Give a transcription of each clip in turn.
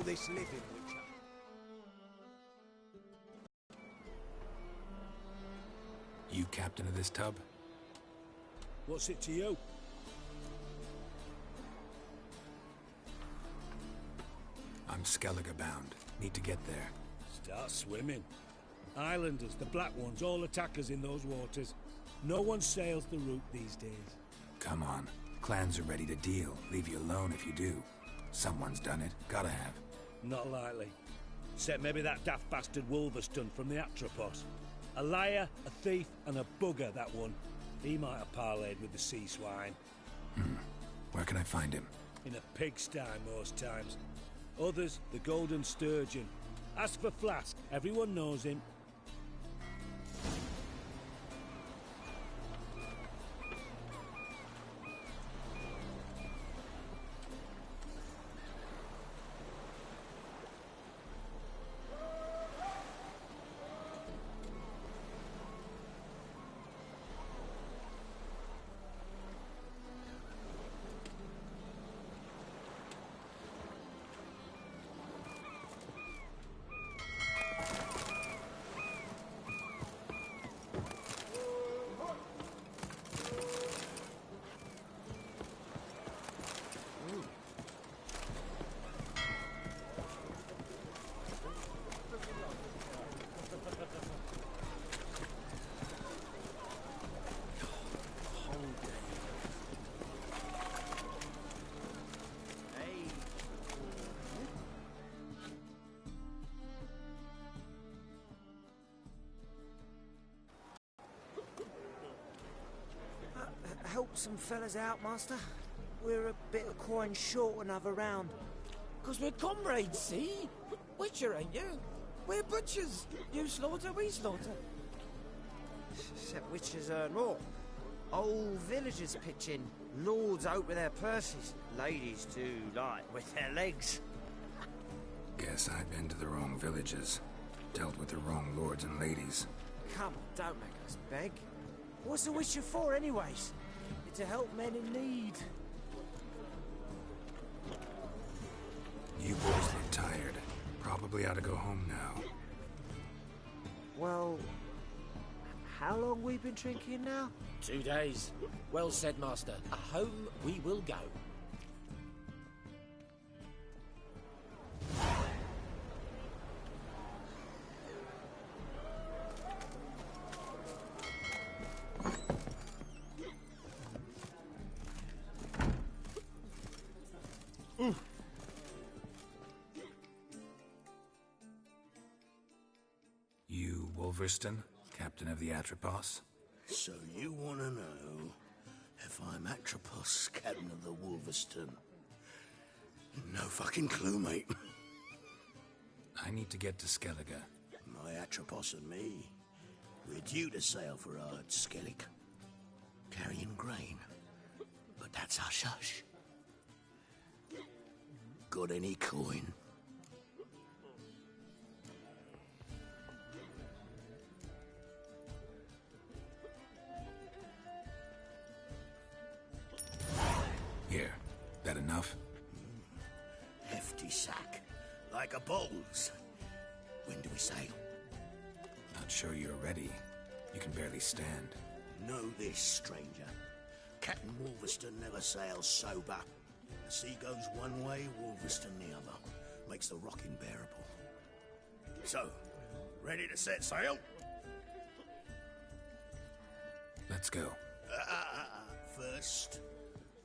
this living, Witcher? You captain of this tub? What's it to you? I'm Skellige bound. Need to get there. Start swimming. Islanders, the Black Ones, all attackers in those waters. No one sails the route these days. Come on. Clans are ready to deal. Leave you alone if you do. Someone's done it. Gotta have. Not likely. Except maybe that daft bastard Wolverston from the Atropos. A liar, a thief, and a bugger, that one. He might have parlayed with the sea swine. Where can I find him? In a pigsty most times. Others, the Golden Sturgeon. Ask for Flask. Everyone knows him. Help some fellas out, Master. We're a bit of coin short another round. 'Cause we're comrades, see? Witcher, ain't you? We're butchers. You slaughter, we slaughter. Except witches earn more. Old villagers pitch in. Lords out with their purses. Ladies do like with their legs. Guess I've been to the wrong villages. Dealt with the wrong lords and ladies. Come on, don't make us beg. What's the witcher for, anyways? To help men in need. You boys look tired. Probably ought to go home now. Well, how long we been drinking now? 2 days. Well said, Master. Home we will go. You Wolverston, captain of the Atropos? So you want to know if I'm Atropos, captain of the Wolverston? No fucking clue, mate. I need to get to Skellige. My Atropos and me, we're due to sail for Ard Skellig, carrying grain. But that's hush-hush. Got any coin? Here. That enough? Hefty sack. Like a bull's. When do we sail? Not sure you're ready. You can barely stand. Know this, stranger. Captain Wolverston never sails sober. The sea goes one way, Wolverston the other. Makes the rocking bearable. So, ready to set sail? Let's go. First,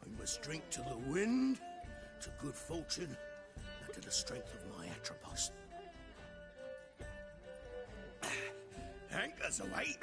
we must drink to the wind, to good fortune, and to the strength of my Atropos. Anchors away.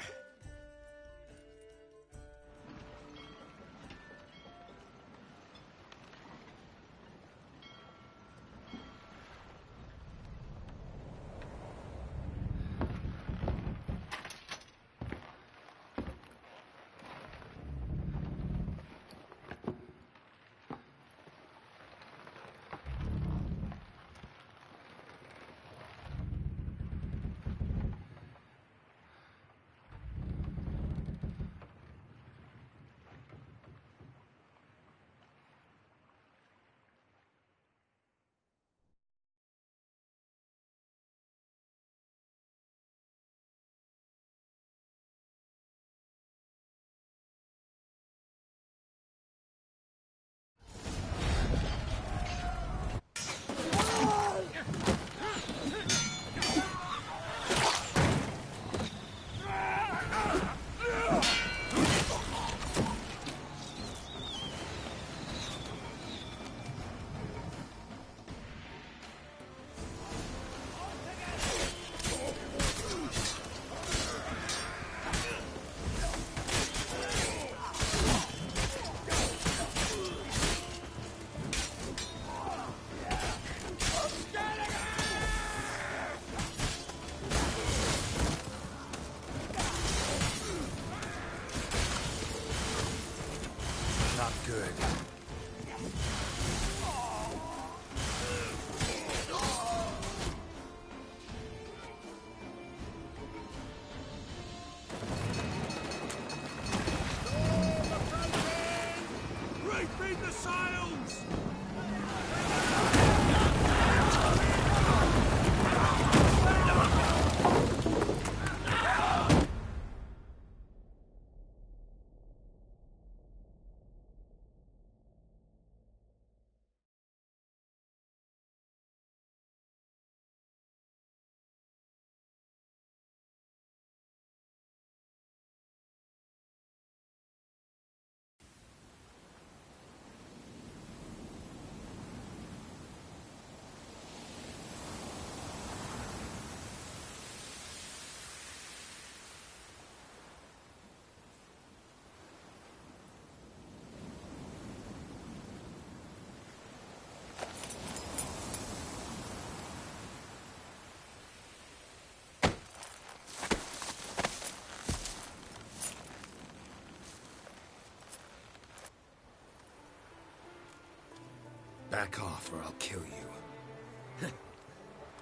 Back off or I'll kill you.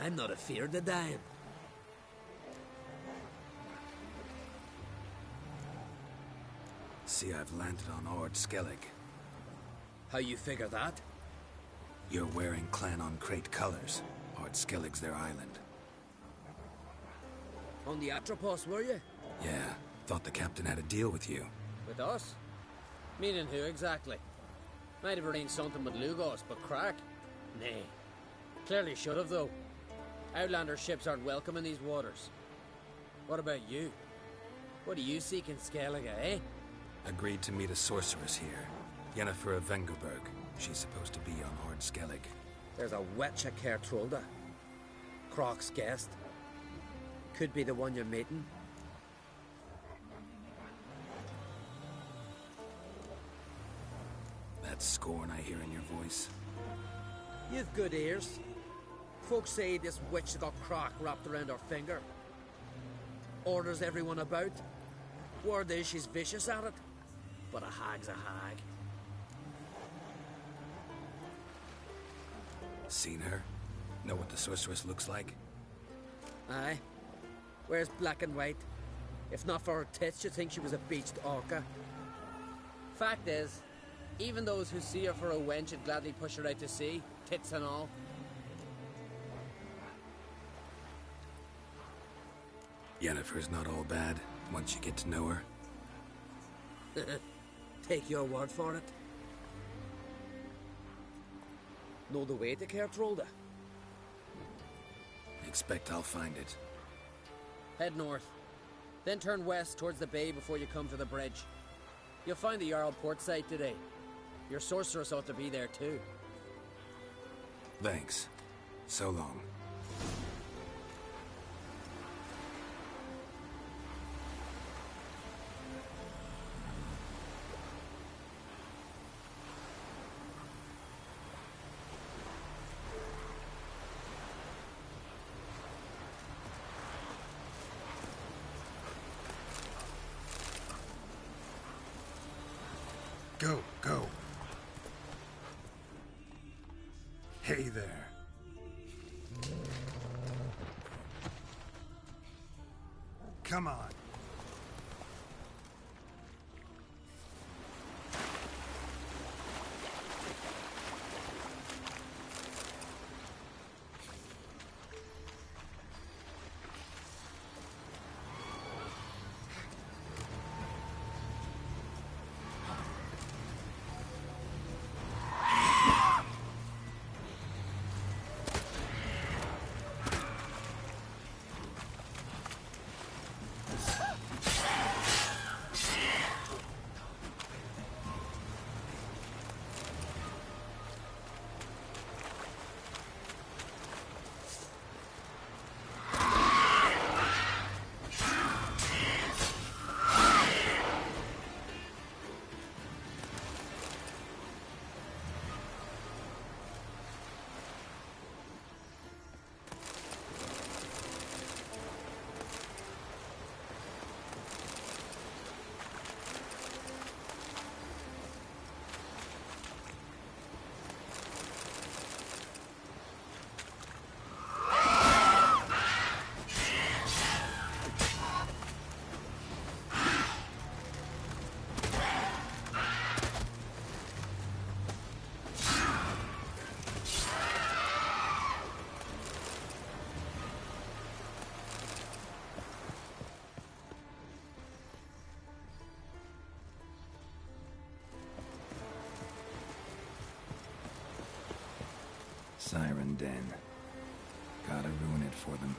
I'm not afeard of dying. See, I've landed on Ord Skellig. How you figure that? You're wearing Clan on Crate colors. Ord Skellig's their island. On the Atropos, were you? Yeah, thought the captain had a deal with you. With us? Meaning who exactly? Might have arranged something with Lugos, but crack? Nay. Clearly should have, though. Outlander ships aren't welcome in these waters. What about you? What do you seek in Skellige, eh? Agreed to meet a sorceress here. Yennefer of Vengerberg. She's supposed to be on Ord Skellig. There's a witch at Kertrolda. Croc's guest. Could be the one you're meeting. That scorn I hear in your voice. You've good ears. Folks say this witch has got Croc wrapped around her finger. Orders everyone about. Word is she's vicious at it. But a hag's a hag. Seen her? Know what the sorceress looks like? Aye. Wears black and white. If not for her tits, you'd think she was a beached orca. Fact is, even those who see her for a wench would gladly push her out to sea, tits and all. Yennefer's not all bad, once you get to know her. Take your word for it. Know the way to Kertrolda? Expect I'll find it. Head north. Then turn west towards the bay before you come to the bridge. You'll find the Jarl port site today. Your sorceress ought to be there too. Thanks. So long. Go, go. Hey there. Come on. Siren Den. Gotta ruin it for them.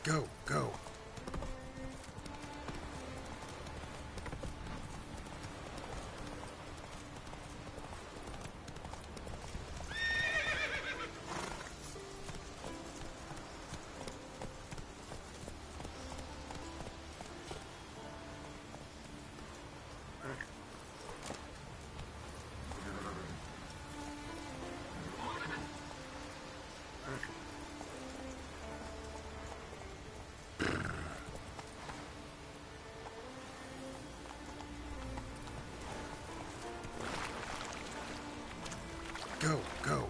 Go, go. Go, go.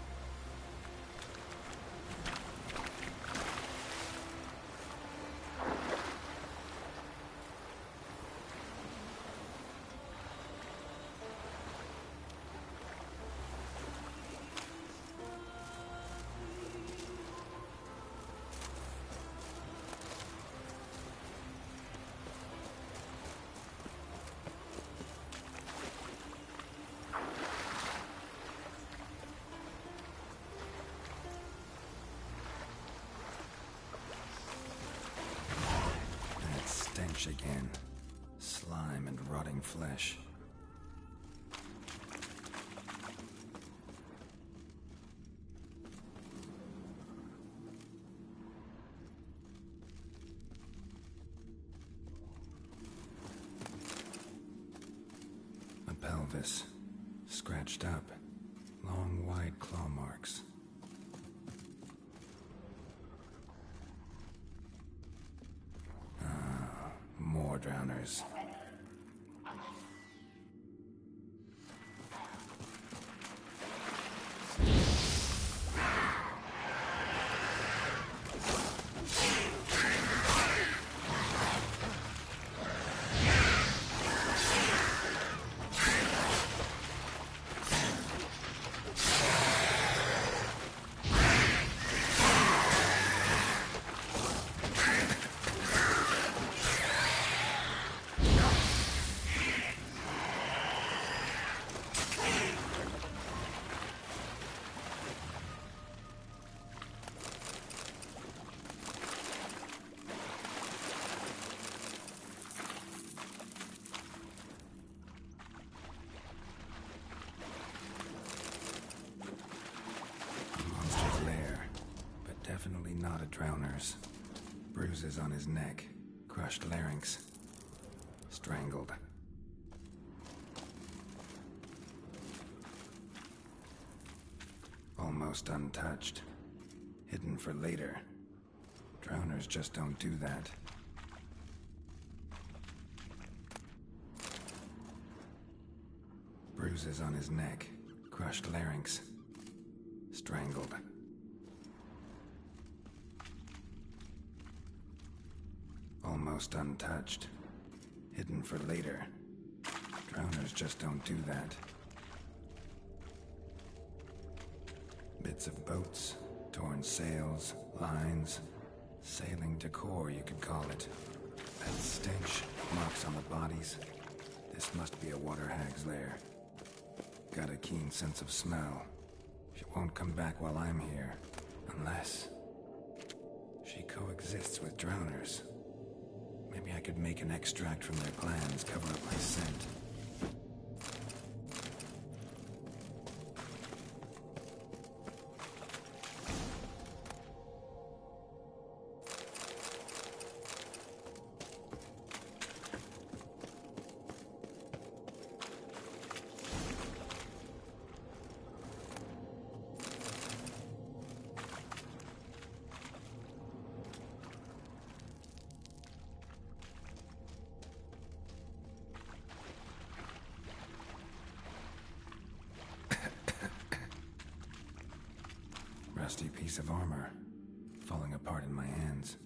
Again. Slime and rotting flesh. A pelvis. Scratched up. Long, wide claw marks. More drowners. Definitely not a drowner's. Bruises on his neck, crushed larynx, strangled. Almost untouched, hidden for later. Drowners just don't do that. Bruises on his neck, crushed larynx, strangled. Almost untouched. Hidden for later. Drowners just don't do that. Bits of boats, torn sails, lines, sailing decor, you could call it. That stench, marks on the bodies. This must be a water hag's lair. Got a keen sense of smell. She won't come back while I'm here. Unless she coexists with drowners. Maybe I could make an extract from their glands cover up my scent. Rusty piece of armor, falling apart in my hands.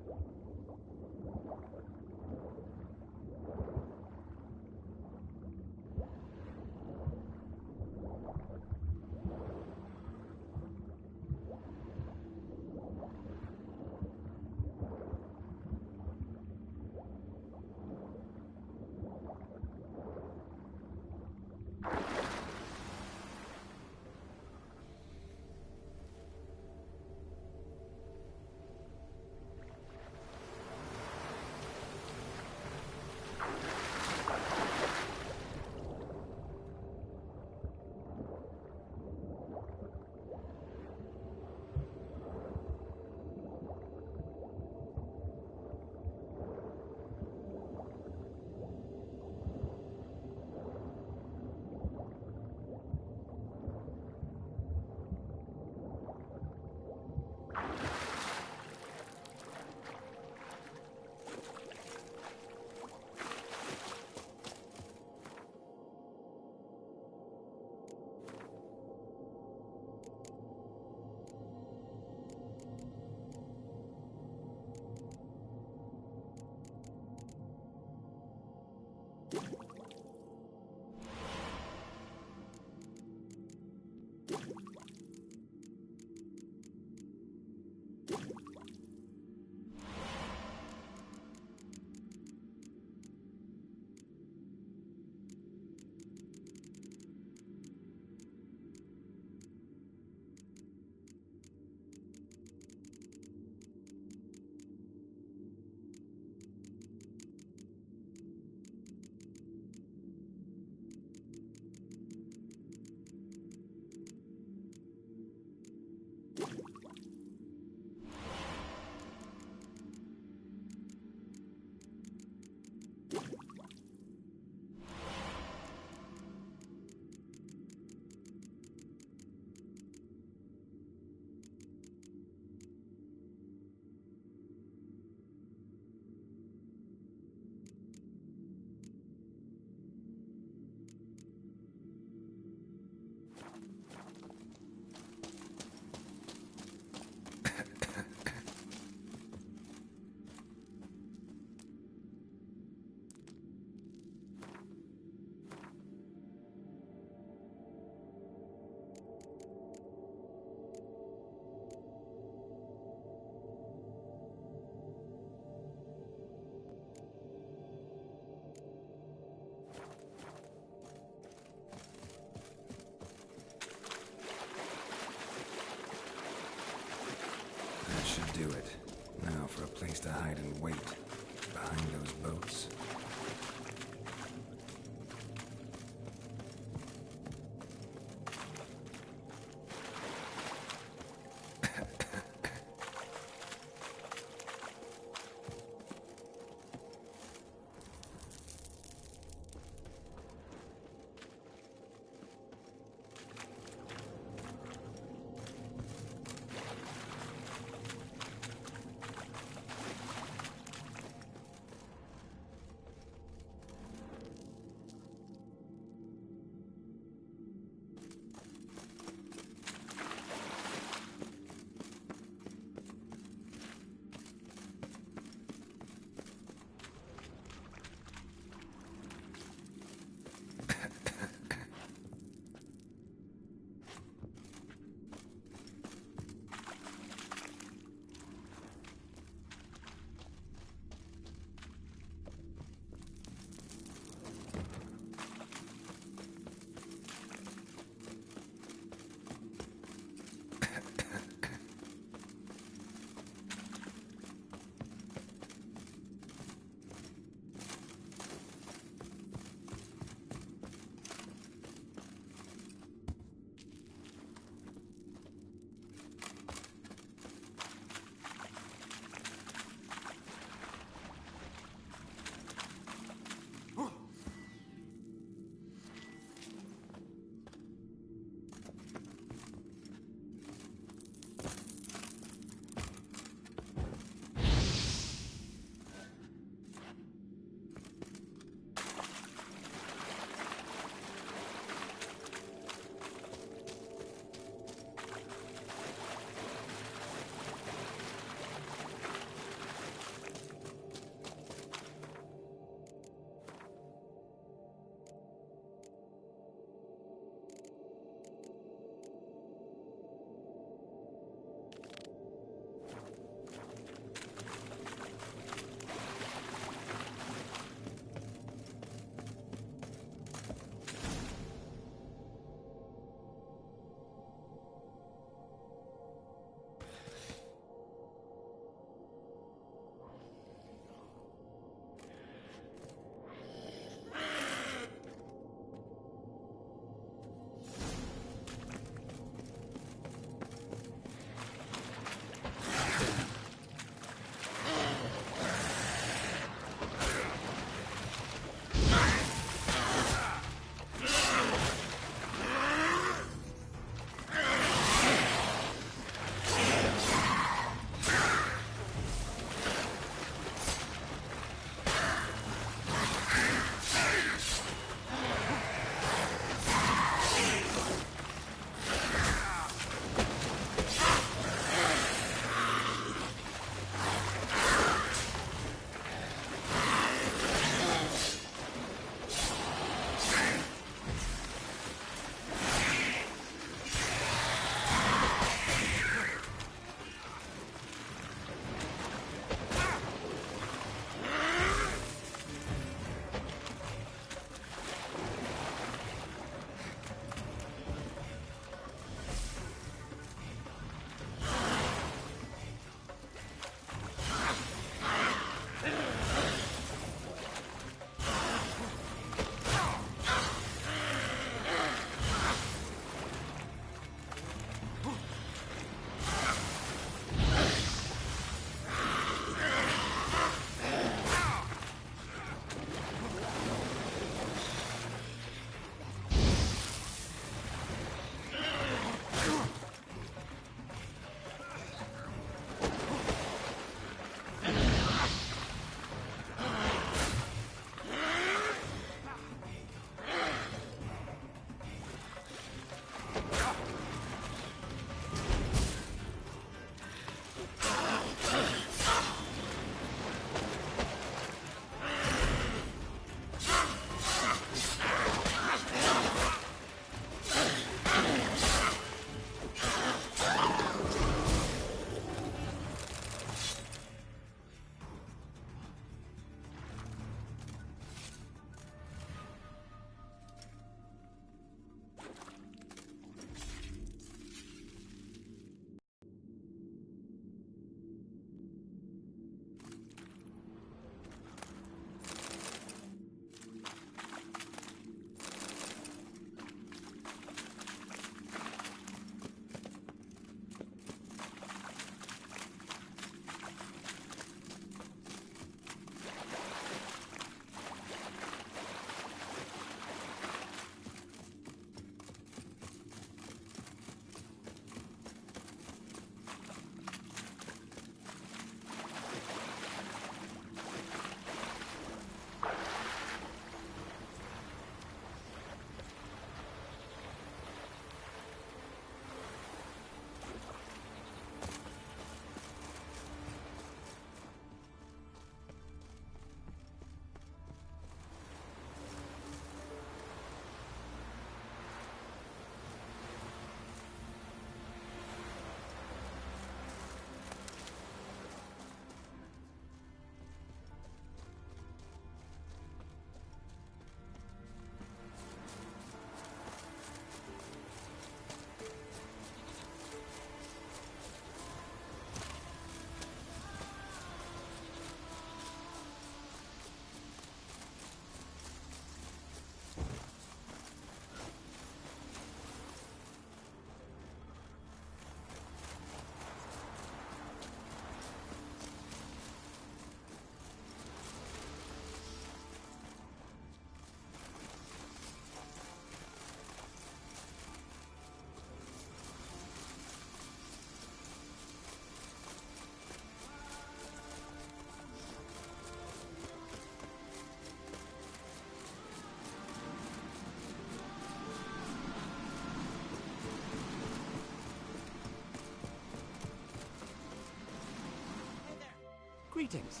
Greetings.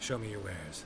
Show me your wares.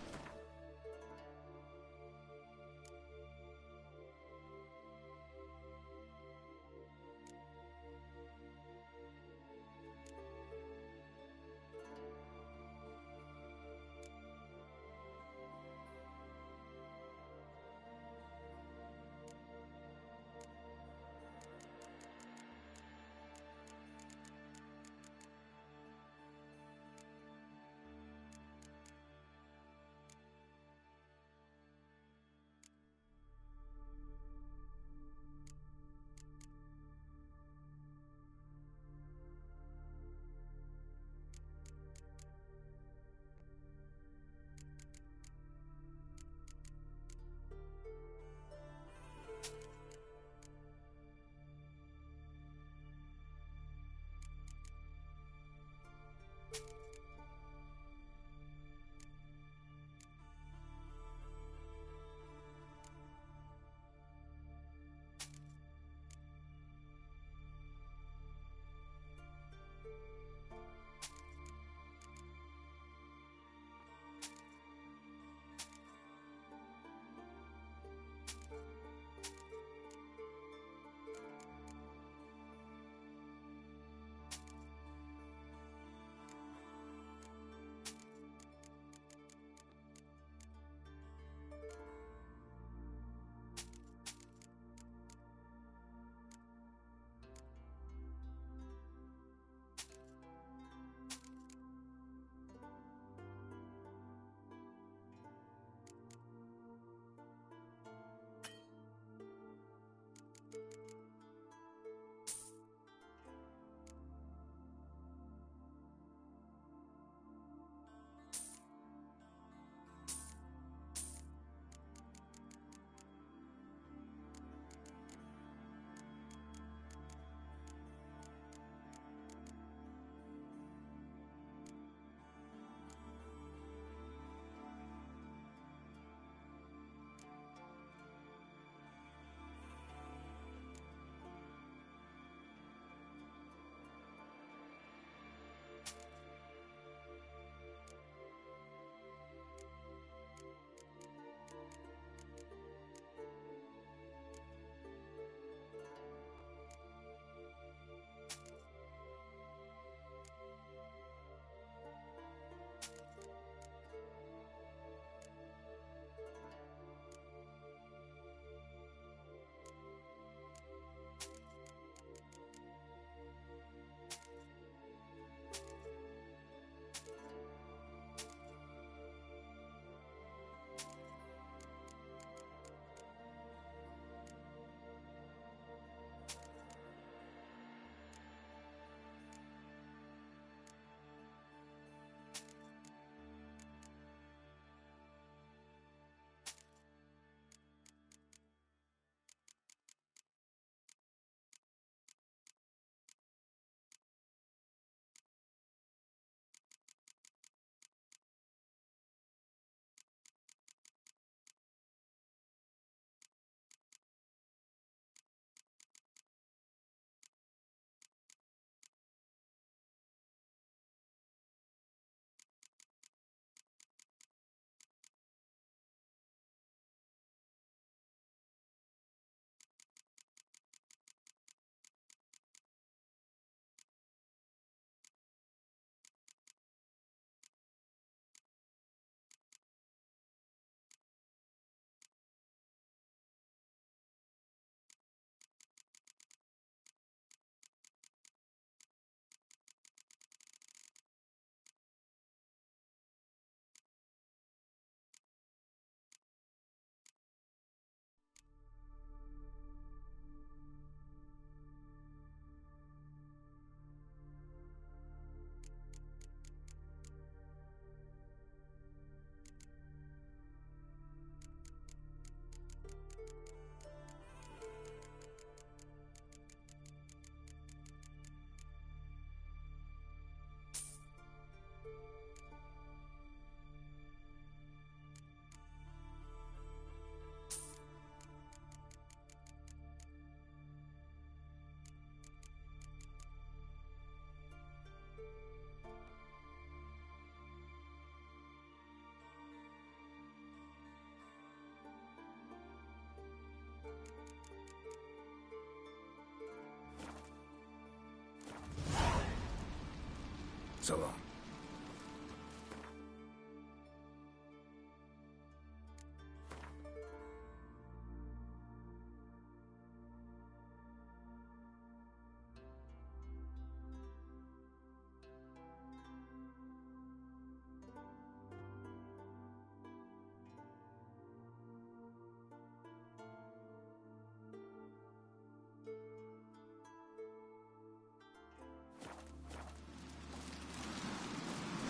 So long.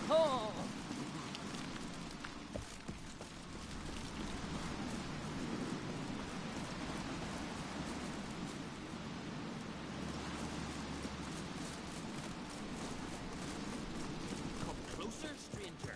Oh! Come closer, stranger.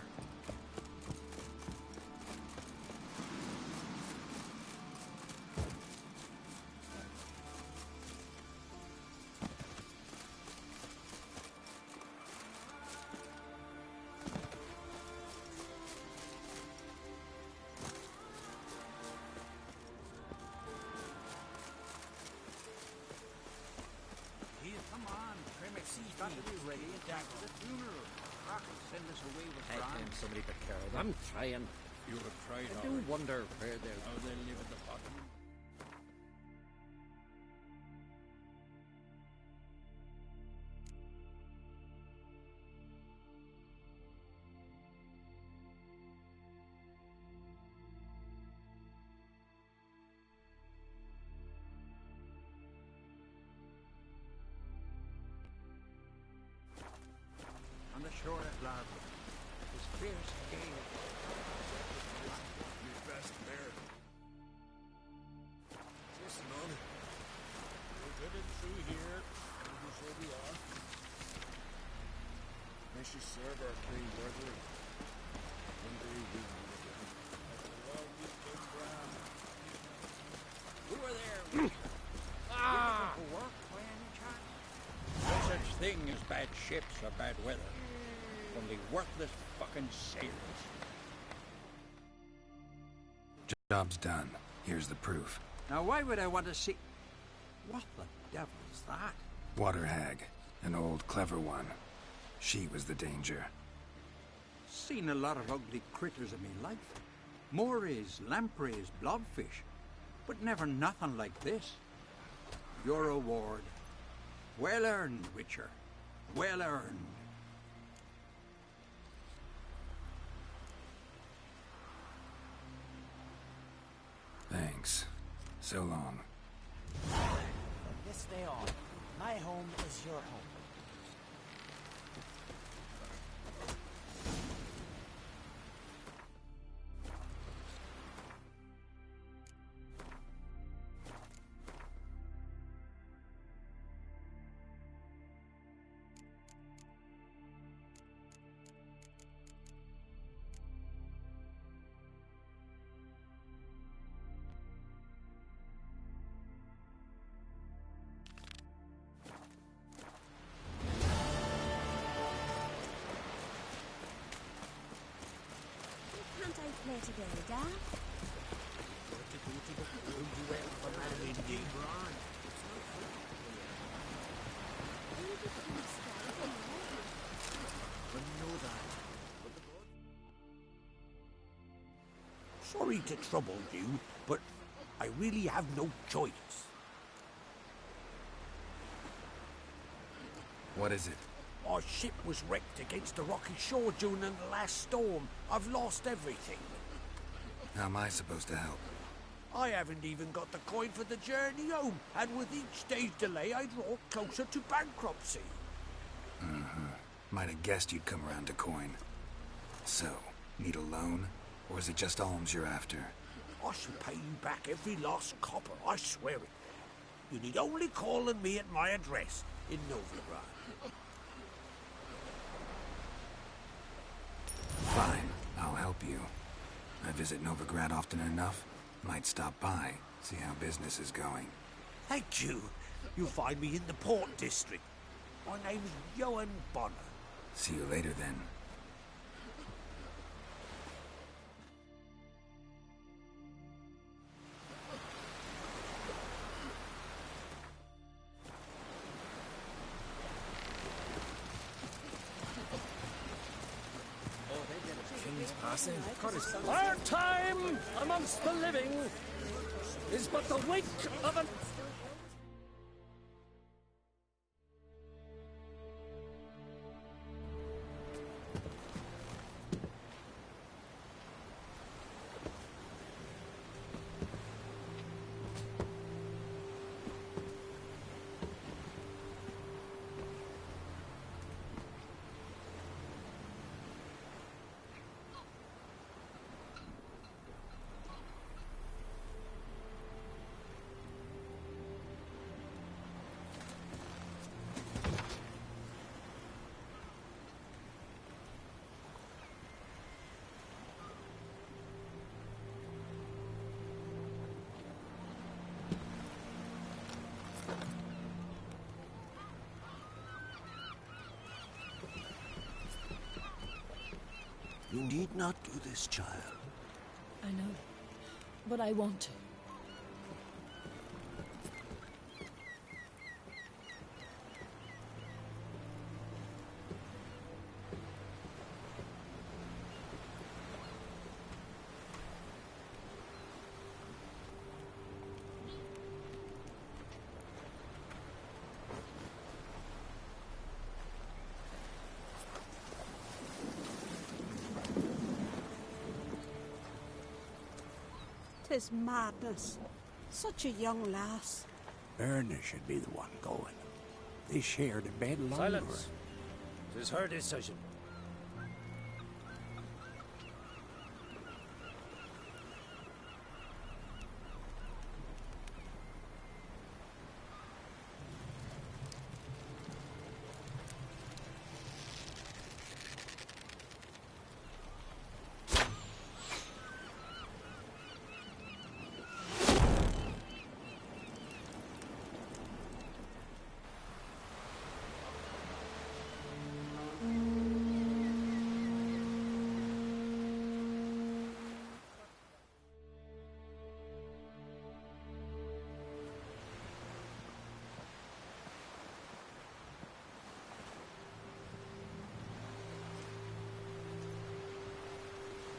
Got to be ready after the funeral. I can send us away with I Brian. think somebody could carry them. I'm trying. You have tried I do wonder where they're... how they live at the bottom. On the shore at Largo, this fierce gale. You best bear. Listen, man. We're living through here, and who's where we are. May she serve our king worthily. One day we will meet again. After all we've been brown. We were there. Ah! For work, by any chance? No such thing as bad ships or bad weather. Only worthless fucking sailors. Job's done. Here's the proof. Now why would I want to see... What the devil's that? Water hag. An old, clever one. She was the danger. Seen a lot of ugly critters in me life. Morays, lampreys, blobfish. But never nothing like this. Your reward. Well earned, Witcher. Well earned. Thanks. So long. From this day on, my home is your home. Can't I play today, Dad? Indeed, Brian. Sorry to trouble you, but I really have no choice. What is it? Our ship was wrecked against the rocky shore during the last storm. I've lost everything. How am I supposed to help? I haven't even got the coin for the journey home, and with each day's delay, I draw closer to bankruptcy. Might have guessed you'd come around to coin. So, need a loan? Or is it just alms you're after? I shall pay you back every last copper, I swear it. You need only call on me at my address in Novigrad. Fine, I'll help you. I visit Novigrad often enough. Might stop by, see how business is going. Thank you. You'll find me in the Port District. My name's Johan Bonner. See you later then. Our time amongst the living is but the wake of an... You need not do this, child. I know, but I want to. Tis madness. Such a young lass. Erna should be the one going. They shared a bed longer. Silence. It is her decision.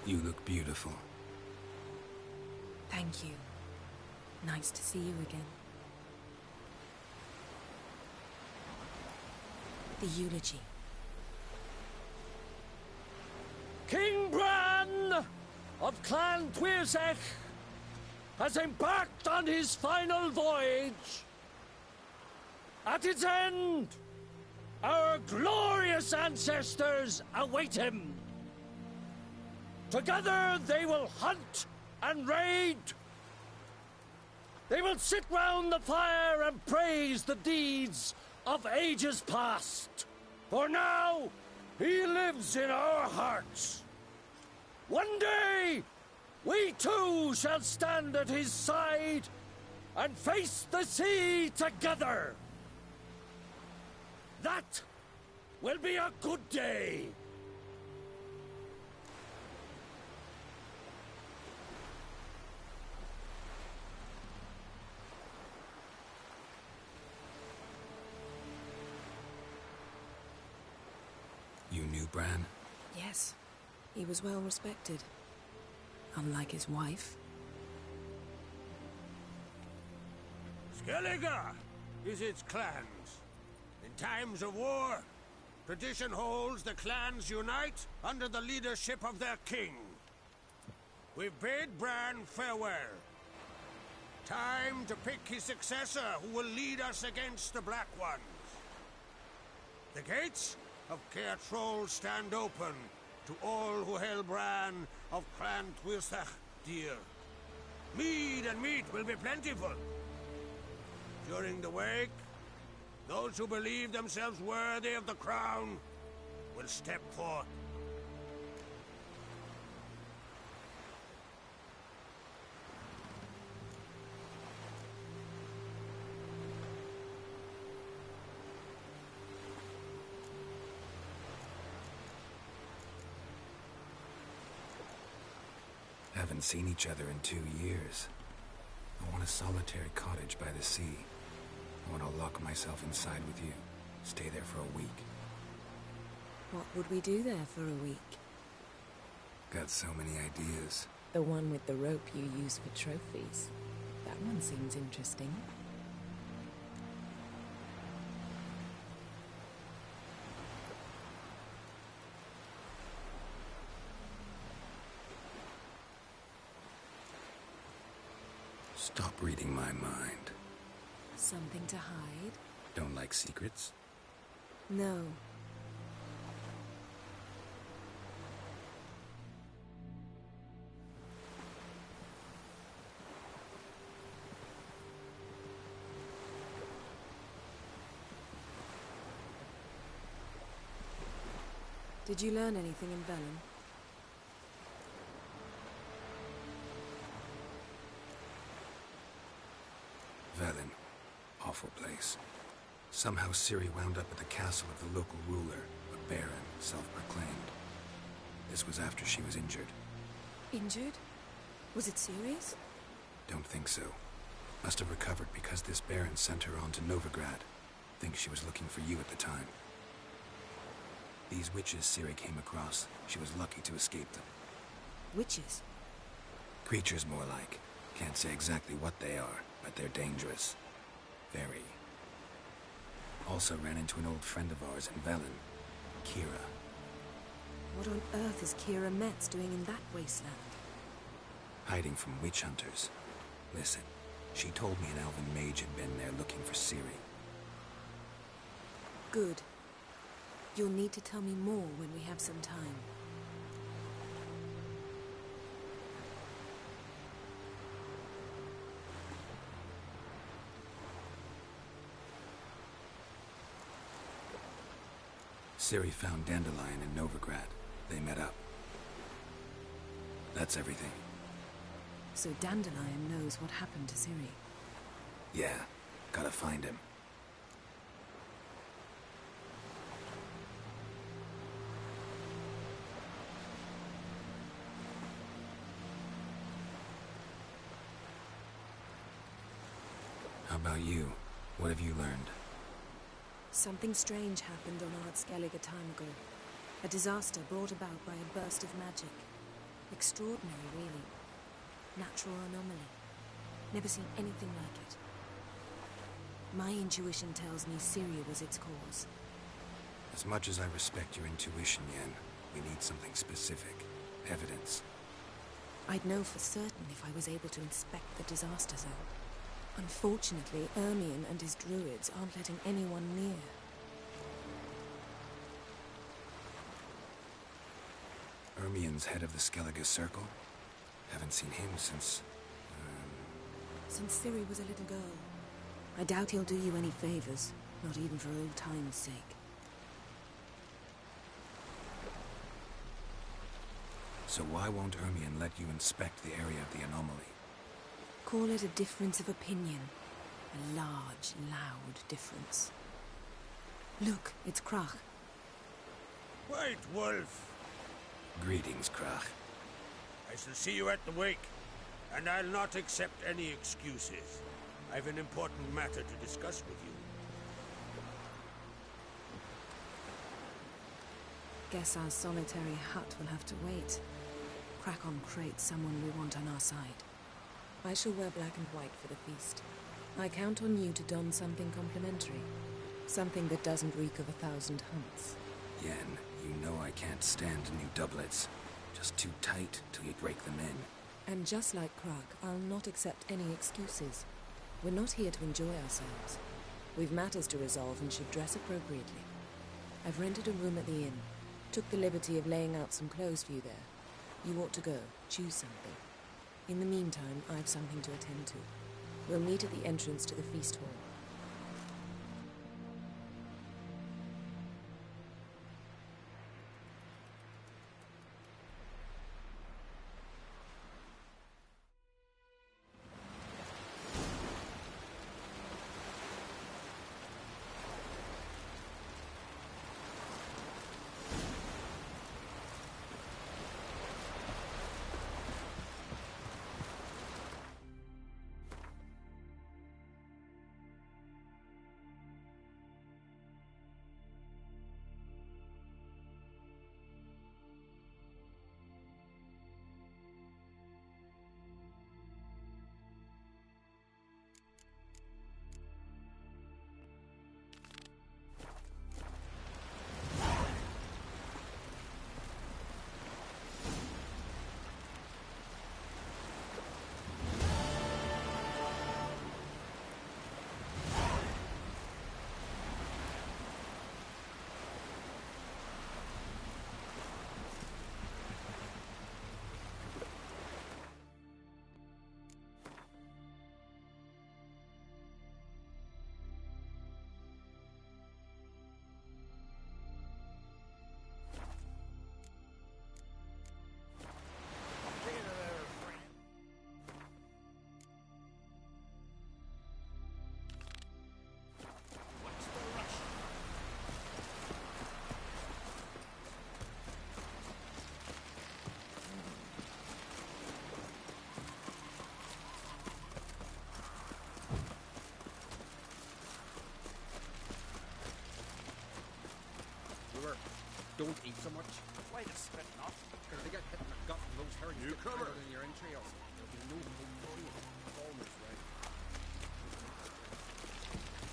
You look beautiful. Thank you. Nice to see you again. The eulogy. King Bran of Clan Tuirsech has embarked on his final voyage. At its end, our glorious ancestors await him. Together they will hunt and raid. They will sit round the fire and praise the deeds of ages past. For now, he lives in our hearts. One day, we too shall stand at his side and face the sea together. That will be a good day. You knew Bran? Yes, he was well respected. Unlike his wife. Skellige is its clans. In times of war, tradition holds the clans unite under the leadership of their king. We bid Bran farewell. Time to pick his successor who will lead us against the Black Ones. The gates of Caer Troll stand open to all who held Bran of Clan Tuirsech dear. Mead and meat will be plentiful. During the wake, those who believe themselves worthy of the crown will step forth. Haven't seen each other in 2 years. I want a solitary cottage by the sea. I want to lock myself inside with you. Stay there for a week. What would we do there for a week? Got so many ideas. The one with the rope you use for trophies. That one seems interesting. Stop reading my mind. Something to hide? Don't like secrets? No. Did you learn anything in Velen? Velen. Awful place. Somehow Ciri wound up at the castle of the local ruler, a baron, self-proclaimed. This was after she was injured. Injured? Was it serious? Don't think so. Must have recovered because this baron sent her on to Novigrad. Think she was looking for you at the time. These witches Ciri came across, she was lucky to escape them. Witches? Creatures, more like. Can't say exactly what they are, but they're dangerous. Very. Also ran into an old friend of ours in Velen, Kira. What on earth is Kira Metz doing in that wasteland? Hiding from witch hunters. Listen, she told me an elven mage had been there looking for Ciri. Good. You'll need to tell me more when we have some time. Ciri found Dandelion in Novigrad. They met up. That's everything. So Dandelion knows what happened to Ciri? Yeah, gotta find him. How about you? What have you learned? Something strange happened on Ardskellig a time ago. A disaster brought about by a burst of magic. Extraordinary, really. Natural anomaly. Never seen anything like it. My intuition tells me Ciri was its cause. As much as I respect your intuition, Yen, we need something specific. Evidence. I'd know for certain if I was able to inspect the disaster zone. Unfortunately, Ermion and his druids aren't letting anyone near. Ermion's head of the Skellige Circle? Haven't seen him since... Since Ciri was a little girl. I doubt he'll do you any favors, not even for old time's sake. So why won't Ermion let you inspect the area of the anomaly? Call it a difference of opinion. A large, loud difference. Look, it's Krach. White Wolf! Greetings, Krach. I shall see you at the wake, and I'll not accept any excuses. I've an important matter to discuss with you. Guess our solitary hut will have to wait. Crack on Crate's someone we want on our side. I shall wear black and white for the feast. I count on you to don something complimentary. Something that doesn't reek of 1,000 hunts. Yen, you know I can't stand new doublets. Just too tight till you break them in. And just like Krach, I'll not accept any excuses. We're not here to enjoy ourselves. We've matters to resolve and should dress appropriately. I've rented a room at the inn. Took the liberty of laying out some clothes for you there. You ought to go. Choose something. In the meantime, I've something to attend to. We'll meet at the entrance to the feast hall. Don't eat so much. Why the spit not? Because they get hit in the gut and those herrings get tangled in your entrails. There'll be no hope for you. It's almost right.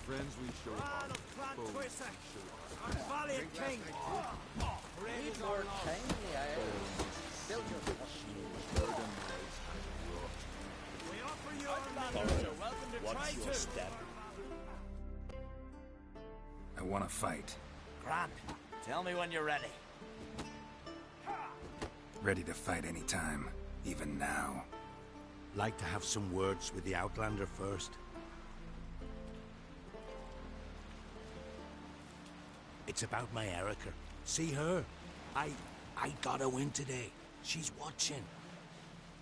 Friends we show Run of Clan Twister! Our valiant king! Read Lord King in the Isles. Build your We offer you our land. You're welcome to try What's your to. step? I want to fight. Grant, tell me when you're ready. Ready to fight anytime, even now. Like to have some words with the Outlander first? It's about my Erica. See her? I got a win today. She's watching.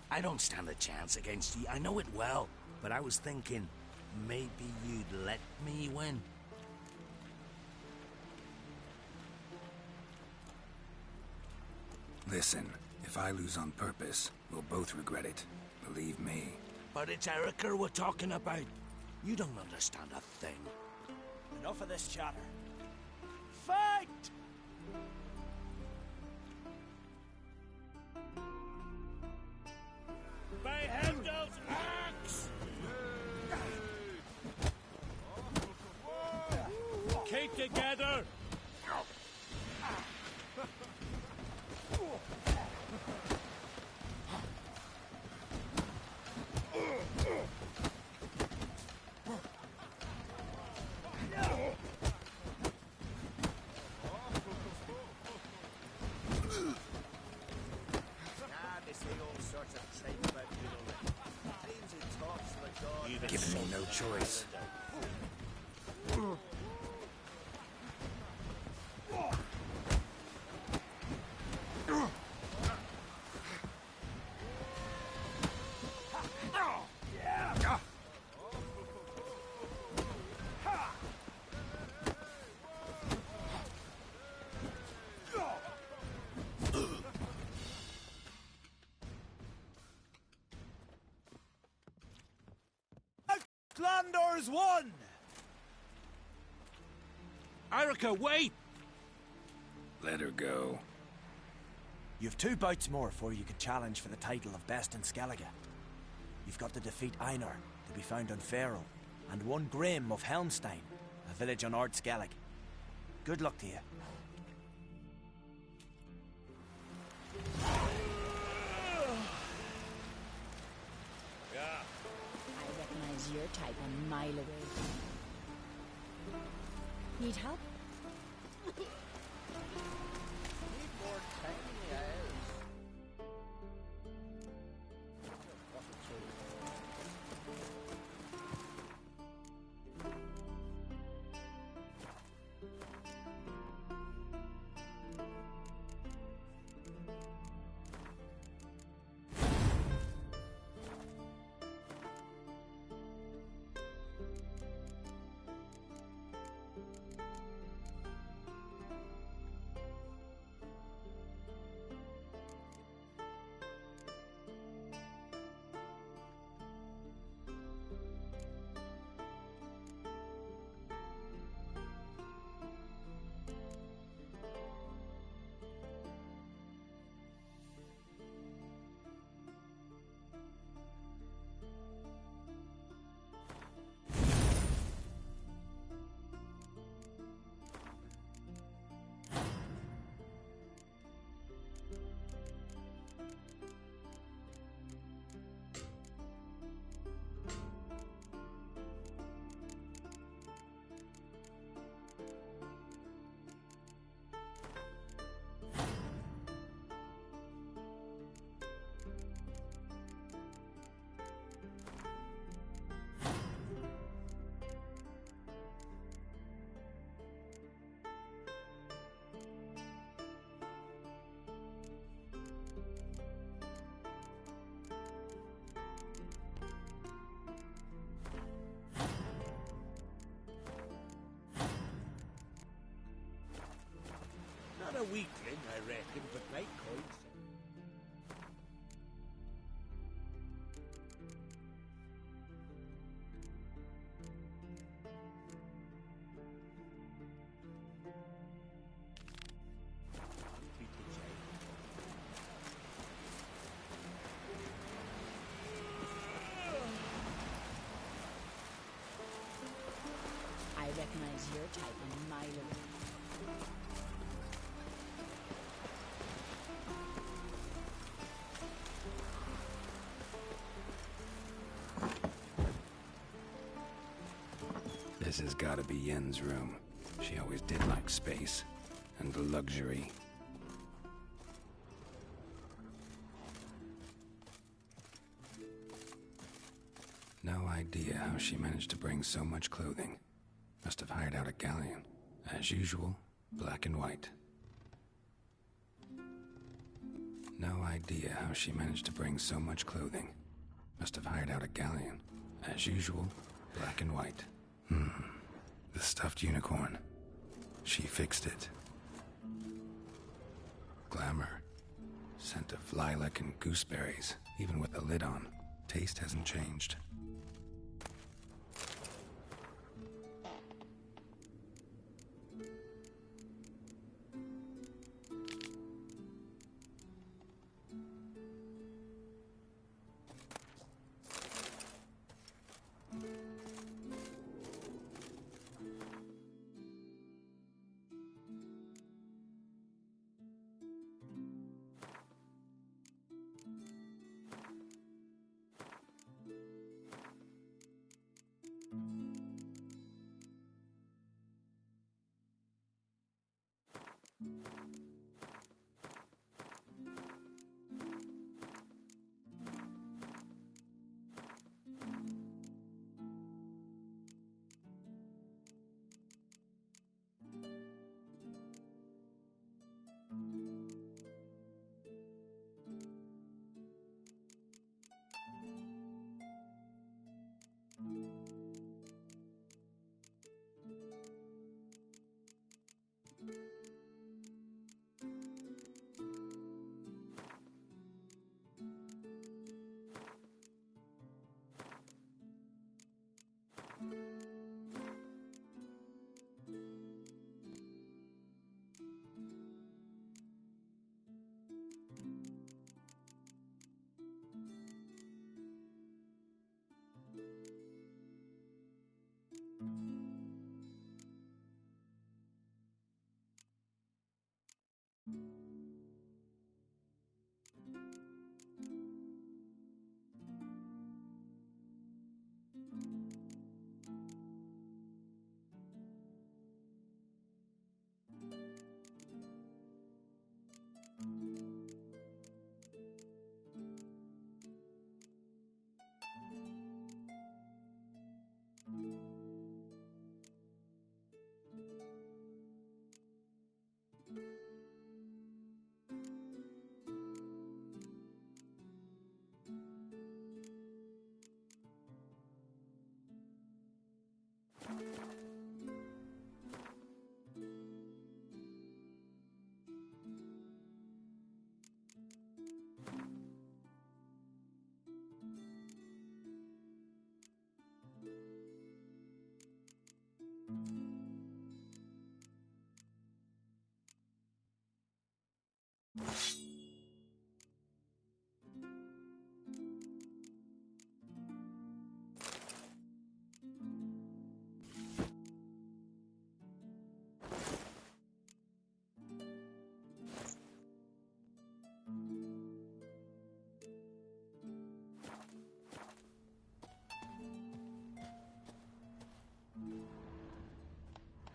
I don't stand a chance against you. I know it well. But I was thinking, maybe you'd let me win. Listen, if I lose on purpose, we'll both regret it. Believe me. But it's Erica we're talking about. You don't understand a thing. Enough of this chatter. Fight! By Heimdall's axe! Keep together! They say all sorts of type about you, Claims he talks to the god. Giving me no choice. Outlanders won! Erica, wait! Let her go. You've 2 bouts more before you could challenge for the title of Best in Skellige. You've got to defeat Einar, to be found on Faroe, and 1 Grim of Helmstein, a village on Ard Skellig. Good luck to you. I recognize your type a mile away. Need help? Need more time in the Isles. Not a weakling, I reckon, but like coins. recognize your type a mile away. This has gotta be Yen's room. She always did like space and luxury. No idea how she managed to bring so much clothing. Must have hired out a galleon. As usual, black and white. No idea how she managed to bring so much clothing. Must have hired out a galleon. As usual, black and white. The stuffed unicorn. She fixed it. Glamour. Scent of lilac and gooseberries, even with the lid on. Taste hasn't changed.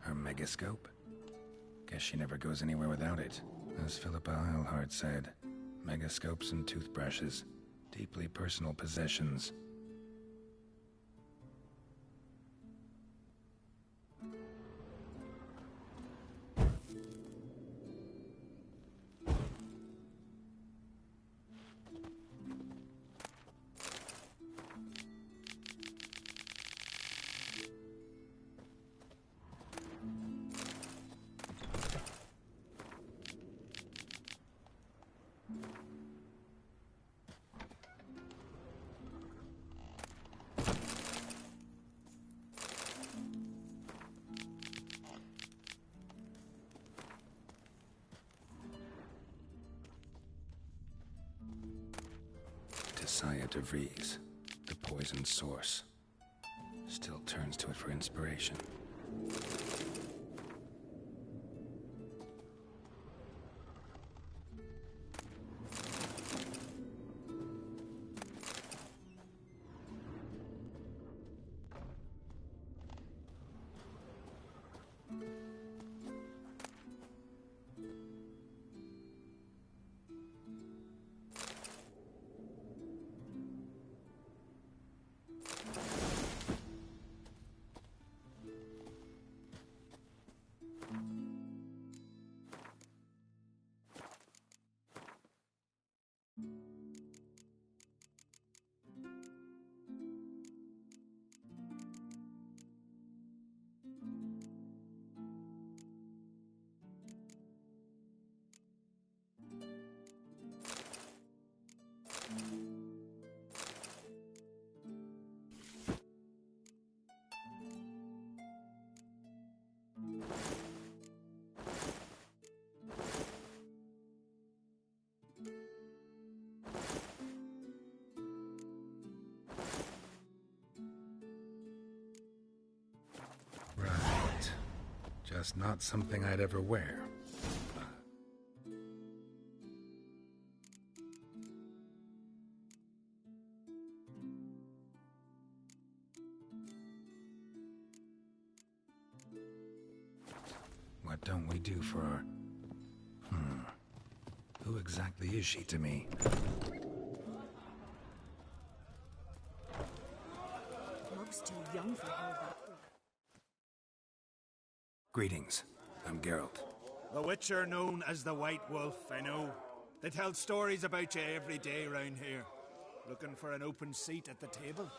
Her megascope? Guess she never goes anywhere without it. As Philippa Eilhart said, megascopes and toothbrushes, deeply personal possessions. Saya DeVries, the poison source, still turns to it for inspiration. Right. Just not something I'd ever wear. What don't we do for our... Who exactly is she to me? Looks too young for her, but... Greetings. I'm Geralt. The Witcher known as the White Wolf, I know. They tell stories about you every day round here. Looking for an open seat at the table?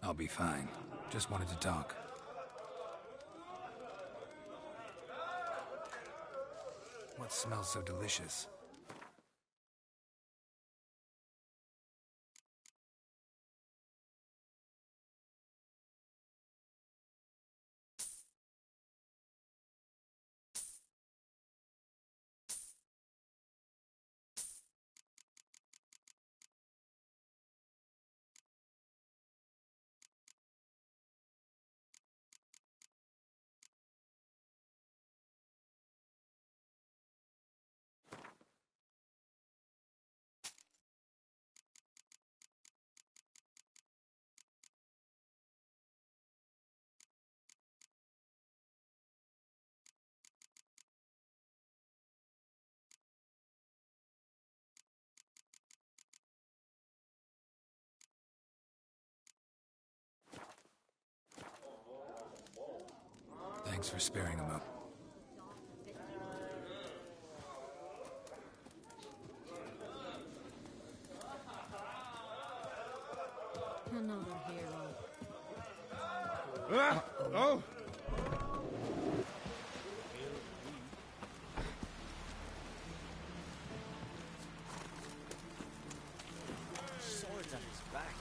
I'll be fine. Just wanted to talk. What smells so delicious? Thanks for sparing him up. Another hero. Oh! Swords on his back.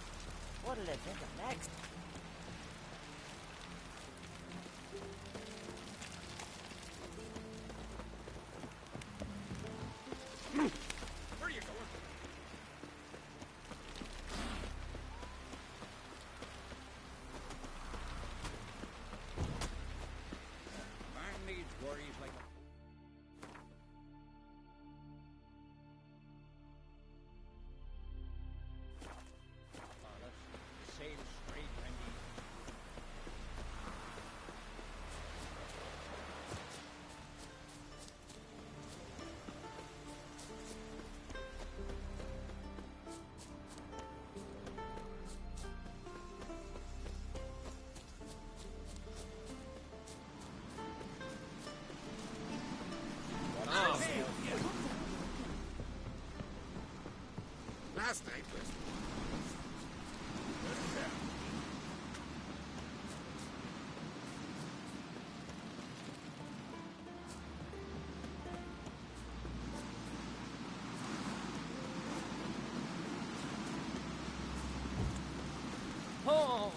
What'll they think of next? Where are you going? Man needs worries like... Sail straight and easy. Last night was... Oh!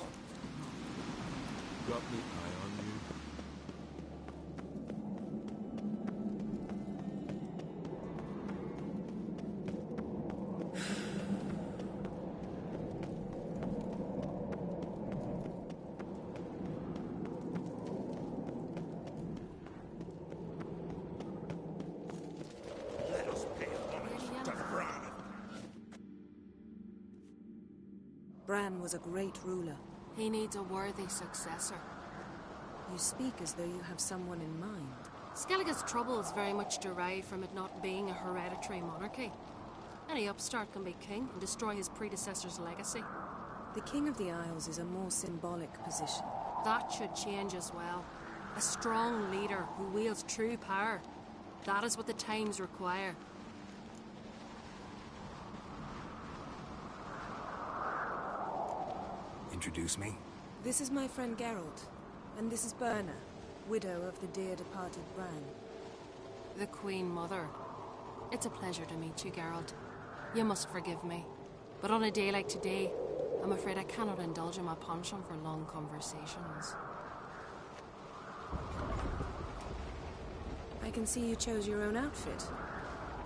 Got me eye on you. Bran was a great ruler. He needs a worthy successor. You speak as though you have someone in mind. Skellige's troubles very much derive from it not being a hereditary monarchy. Any upstart can be king and destroy his predecessor's legacy. The King of the Isles is a more symbolic position. That should change as well. A strong leader who wields true power. That is what the times require. Introduce me? This is my friend Geralt, and this is Berna, widow of the dear departed Bran. The Queen Mother. It's a pleasure to meet you, Geralt. You must forgive me, but on a day like today, I'm afraid I cannot indulge in my penchant for long conversations. I can see you chose your own outfit.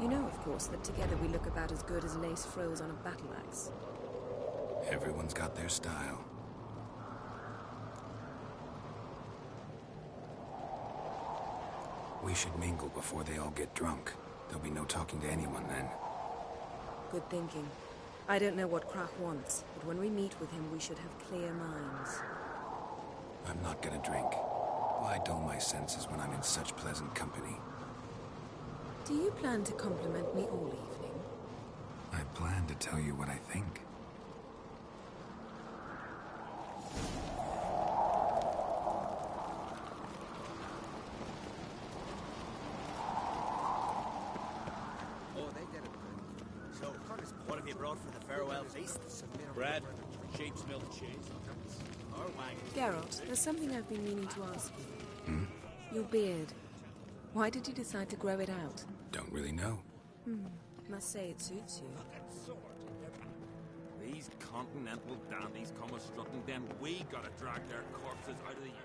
You know, of course, that together we look about as good as lace frills on a battle axe. Everyone's got their style. We should mingle before they all get drunk. There'll be no talking to anyone then. Good thinking. I don't know what Krach wants, but when we meet with him, we should have clear minds. I'm not gonna drink. Why dull my senses when I'm in such pleasant company? Do you plan to compliment me all evening? I plan to tell you what I think. What have you brought for the farewell feast? Bread, sheep's milk cheese, or wine. Geralt, there's something I've been meaning to ask you. Hmm? Your beard. Why did you decide to grow it out? Don't really know. Must say it suits you. These continental dandies come a-strutting, then we gotta drag their corpses out of the air.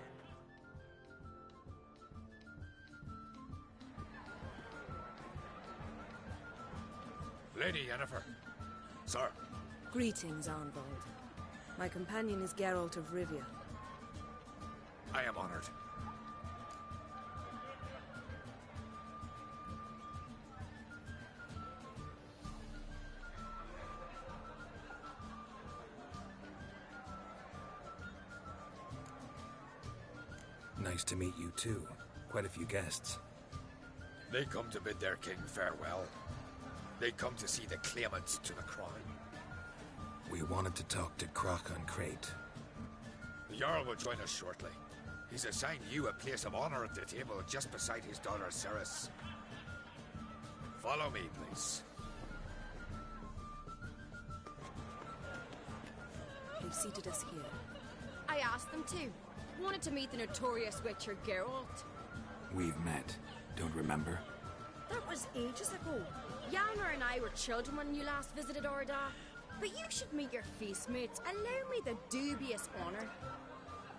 Lady Yennefer. Sir. Greetings, Arnvold. My companion is Geralt of Rivia. I am honored. Nice to meet you too. Quite a few guests. They come to bid their king farewell. They come to see the claimants to the crown. We wanted to talk to Krach on Crate. The Jarl will join us shortly. He's assigned you a place of honor at the table just beside his daughter Ceres. Follow me, please. They've seated us here. I asked them to. Wanted to meet the notorious Witcher Geralt. We've met. Don't remember? That was ages ago. Hjalmar and I were children when you last visited Orda. But you should meet your feast mates. Allow me the dubious honor.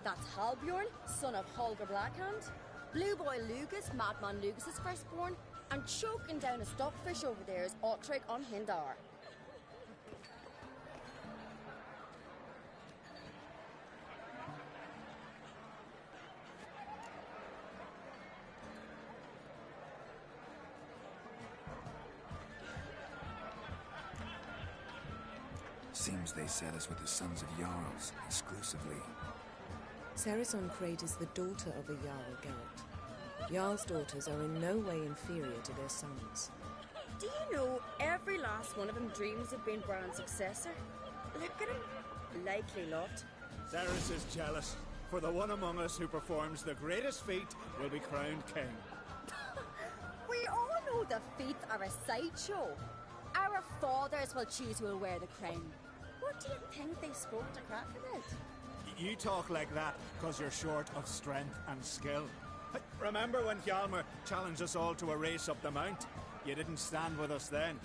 That's Halbjorn, son of Holger Blackhand. Blue Boy Lugus, Madman Lugus' firstborn. And choking down a stockfish over there is Otric on Hindar. Seems they set us with the sons of Jarls, exclusively. Ceres on Crate is the daughter of a Jarl, Geralt. Jarl's daughters are in no way inferior to their sons. Do you know every last one of them dreams of being Bran's successor? Look at him. Likely lot. Ceres is jealous, for the one among us who performs the greatest feat will be crowned king. We all know the feats are a sideshow. Our fathers will choose who will wear the crown. What do you think they spoke to Krach about? You talk like that because you're short of strength and skill. Remember when Hjalmar challenged us all to a race up the mount? You didn't stand with us then.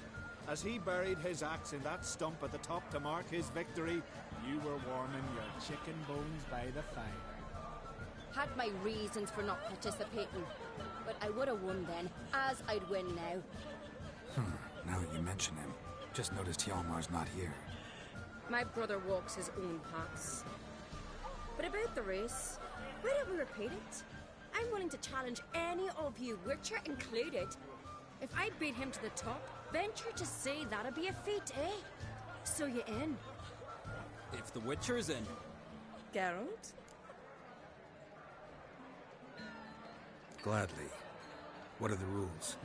As he buried his axe in that stump at the top to mark his victory, you were warming your chicken bones by the fire. Had my reasons for not participating, but I would have won then, as I'd win now. Now that you mention him, just noticed Hjalmar's not here. My brother walks his own paths. But about the race, why don't we repeat it? I'm willing to challenge any of you, Witcher included. If I beat him to the top, venture to say that'd be a feat, eh? So you in? If the Witcher's in. Geralt? Gladly. What are the rules?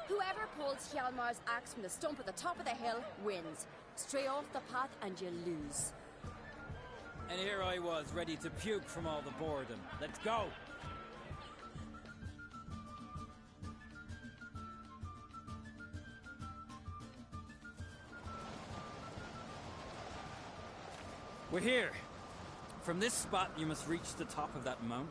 Whoever pulls Hjalmar's axe from the stump at the top of the hill wins. Stray off the path and you lose. And here I was, ready to puke from all the boredom. Let's go! We're here. From this spot, you must reach the top of that mountain.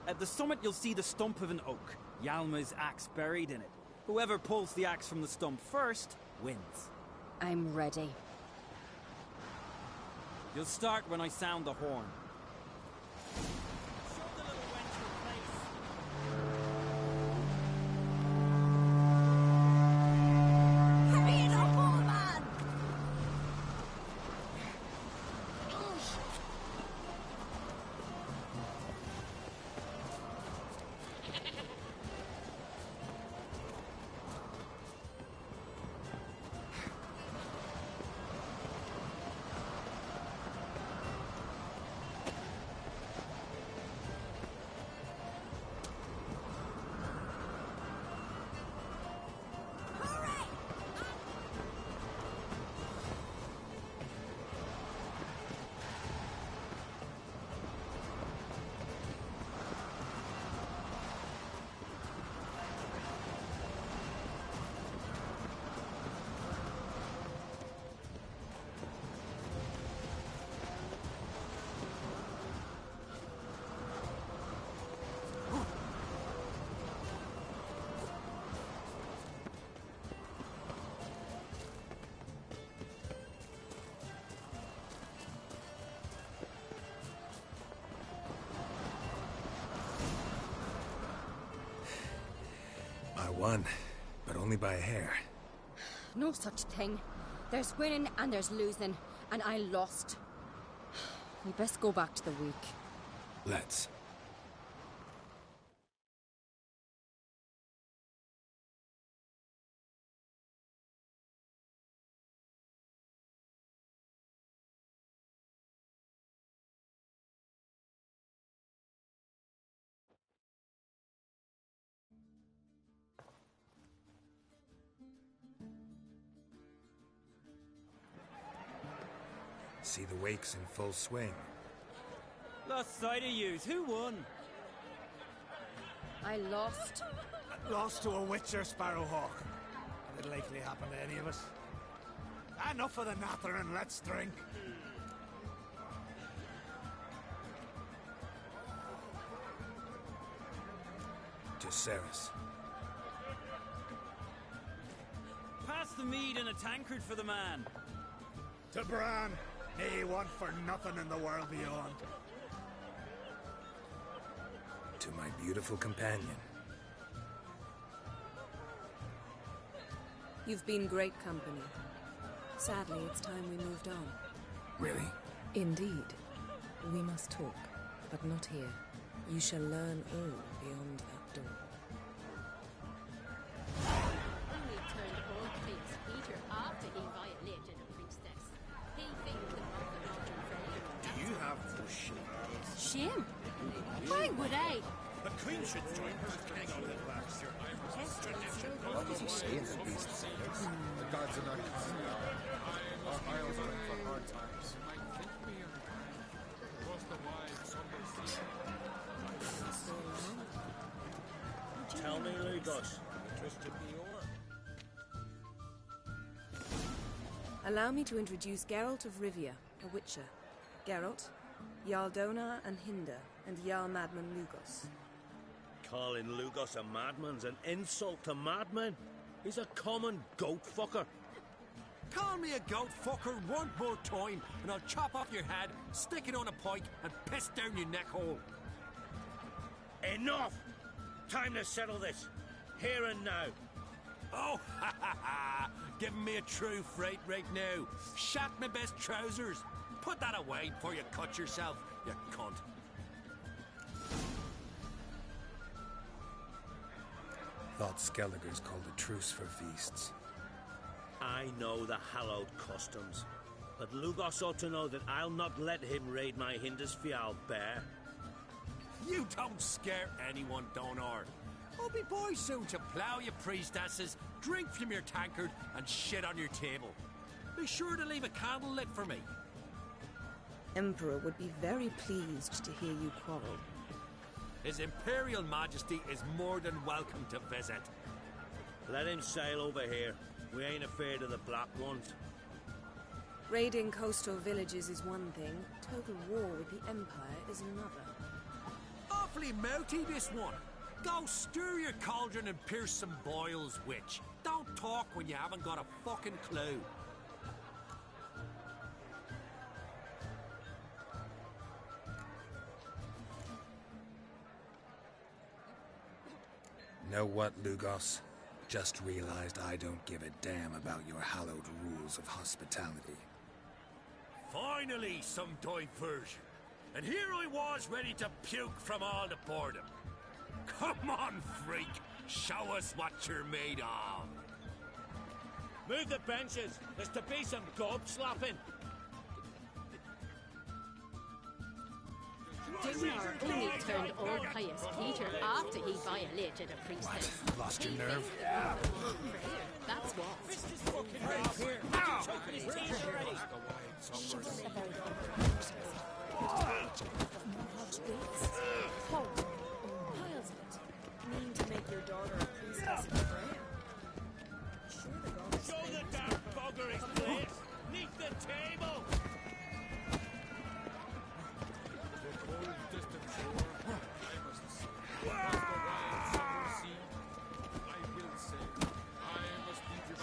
At the summit, you'll see the stump of an oak. Hjalmar's axe buried in it. Whoever pulls the axe from the stump first wins. I'm ready. You'll start when I sound the horn. Hurry it up, old man! I won, but only by a hair. No such thing. There's winning and there's losing, and I lost. We best go back to the week. Let's. See the wakes in full swing. Lost sight of yous. Who won? I lost. Lost to a Witcher Sparrowhawk. It'd likely happen to any of us. Enough of the nattering, let's drink. To Ceres. Pass the mead in a tankard for the man. To Bran. He want for nothing in the world beyond. To my beautiful companion. You've been great company. Sadly, it's time we moved on. Really? Indeed. We must talk, but not here. You shall learn all beyond that door. Only turned old Prince Peter after he violated a priestess. He thinks the Do you have the shame? Shame? Why would I? The Queen should join her as king of the blacks. What does he say in the beast? The gods are not kind. Our isles are in for hard times. Tell me, Lugos. Allow me to introduce Geralt of Rivia, a witcher. Geralt, Jarl Donar and Hinder, and Jarl Madman Lugos. Calling Lugos a madman's an insult to madmen. He's a common goat fucker. Call me a goat fucker one more time, and I'll chop off your head, stick it on a pike, and piss down your neck hole. Enough! Time to settle this. Here and now. Oh, ha ha ha! Giving me a true fright right now. Shat my best trousers. Put that away before you cut yourself, you cunt. Thought Skelliger's called a truce for feasts. I know the hallowed customs. But Lugos ought to know that I'll not let him raid my Hindusfial bear. You don't scare anyone, Donar. I'll be boys soon to plough your priestesses, drink from your tankard, and shit on your table. Be sure to leave a candle lit for me. Emperor would be very pleased to hear you quarrel. His Imperial Majesty is more than welcome to visit. Let him sail over here. We ain't afraid of the Black Ones. Raiding coastal villages is one thing. Total war with the Empire is another. Awfully mouty, this one. Go stir your cauldron and pierce some boils, witch. Don't talk when you haven't got a fucking clue. Know what, Lugos? Just realized I don't give a damn about your hallowed rules of hospitality. Finally, some diversion. And here I was ready to puke from all the boredom. Come on, freak. Show us what you're made of. Move the benches. There's to be some gob slapping. Donar only turned old pious Peter after he violated a priestess. What? Lost your nerve? That's what. Piles of it. Mean to make your daughter a priestess in Freya. Sure the goddess. Show the dark bugger his place. Neath the table.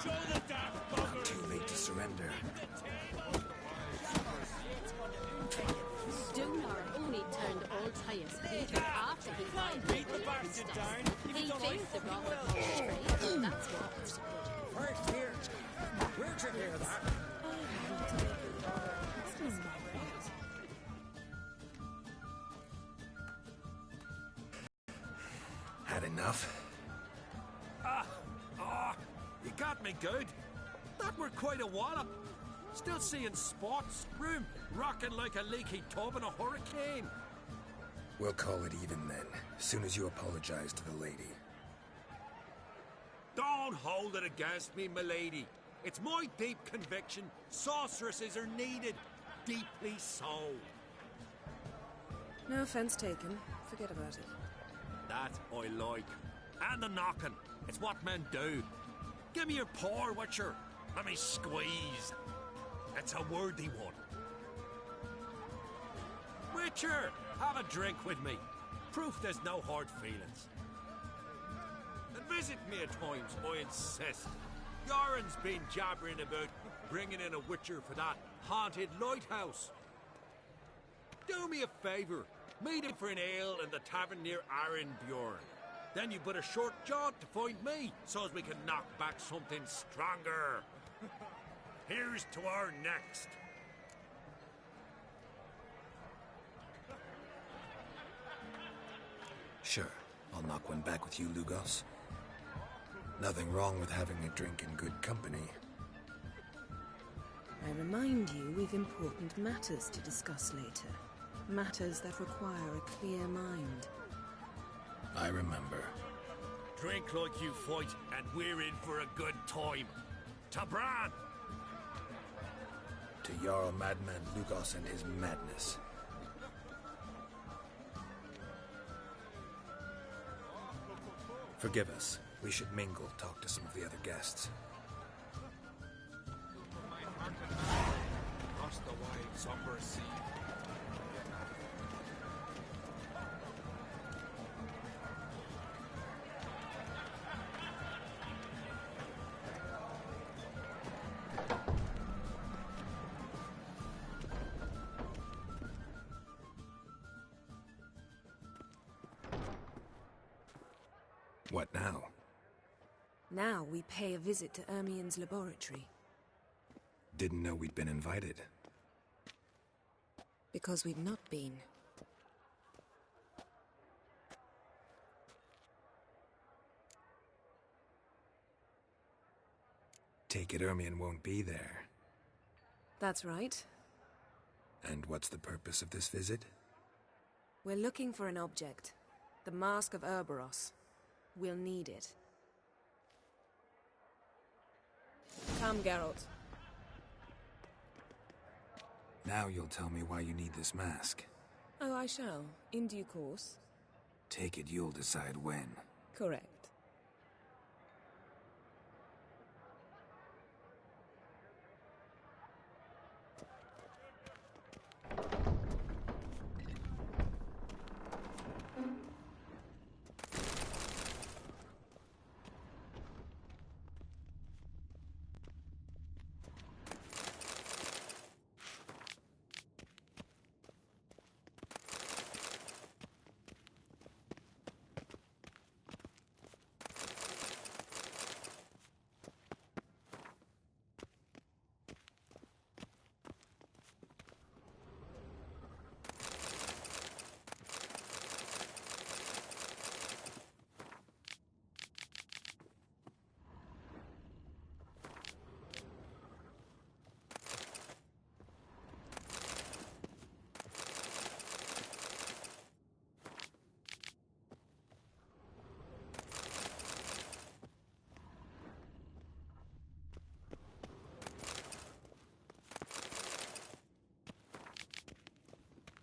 Show the dark bugger. Too late to surrender. Donar only turned old pious Peter after he violated a priestess. He faced the wrath of Freya. That's what. First here. Where'd you hear that? Had enough? You got me good. That were quite a wallop. Still seeing spots, room rocking like a leaky tub in a hurricane. We'll call it even then, soon as you apologize to the lady. Don't hold it against me, milady. It's my deep conviction sorceresses are needed. Deeply so. No offense taken. Forget about it. That I like. And the knocking. It's what men do. Give me your paw, Witcher. Let me squeeze. It's a worthy one. Witcher, have a drink with me. Proof there's no hard feelings. And visit me at times, I insist. Yoren's been jabbering about bringing in a Witcher for that haunted lighthouse. Do me a favour. Meet him for an ale in the tavern near Arenbjorn. Then you but a short jaunt to find me, so as we can knock back something stronger. Here's to our next. Sure, I'll knock one back with you, Lugos. Nothing wrong with having a drink in good company. I remind you we've important matters to discuss later. Matters that require a clear mind. I remember. Drink like you fight, and we're in for a good time. To Bran! To Jarl Madman Lugos and his madness. Forgive us. We should mingle, talk to some of the other guests. Across the wide somber sea. What now? Now we pay a visit to Ermien's laboratory. Didn't know we'd been invited. Because we've not been. Take it Ermien won't be there. That's right. And what's the purpose of this visit? We're looking for an object. The Mask of Urboros. We'll need it. Come, Geralt. Now you'll tell me why you need this mask. Oh, I shall. In due course. Take it you'll decide when. Correct.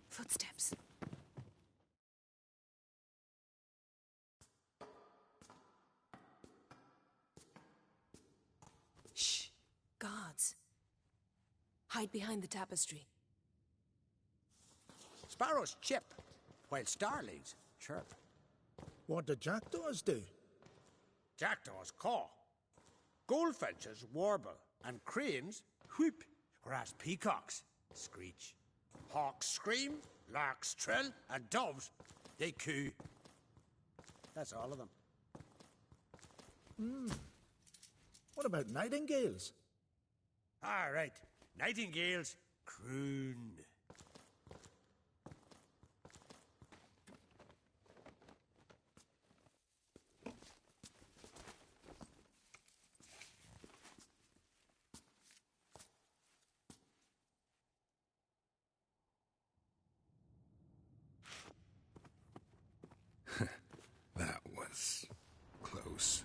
Footsteps. Shh. Guards. Hide behind the tapestry. Sparrows chip, while starlings chirp. What do jackdaws do? Jackdaws caw. Goldfinches warble, and cranes whoop, whereas peacocks screech. Hawks scream, larks trill, and doves, they coo. That's all of them. What about nightingales? Ah, right. Nightingales croon. That was close.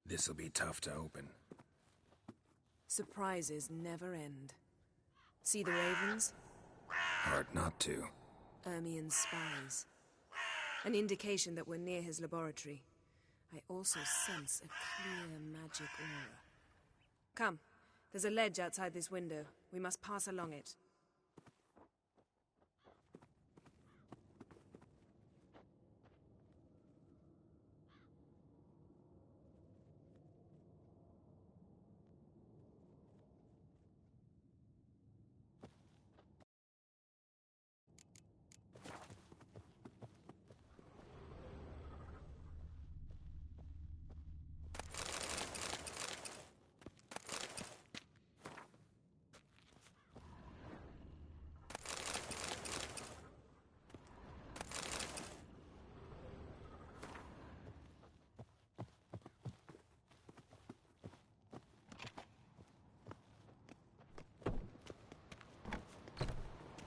This'll be tough to open. Surprises never end. See the ravens? Hard not to. Ermien's spies. An indication that we're near his laboratory. I also sense a clear magic aura. Come, there's a ledge outside this window. We must pass along it.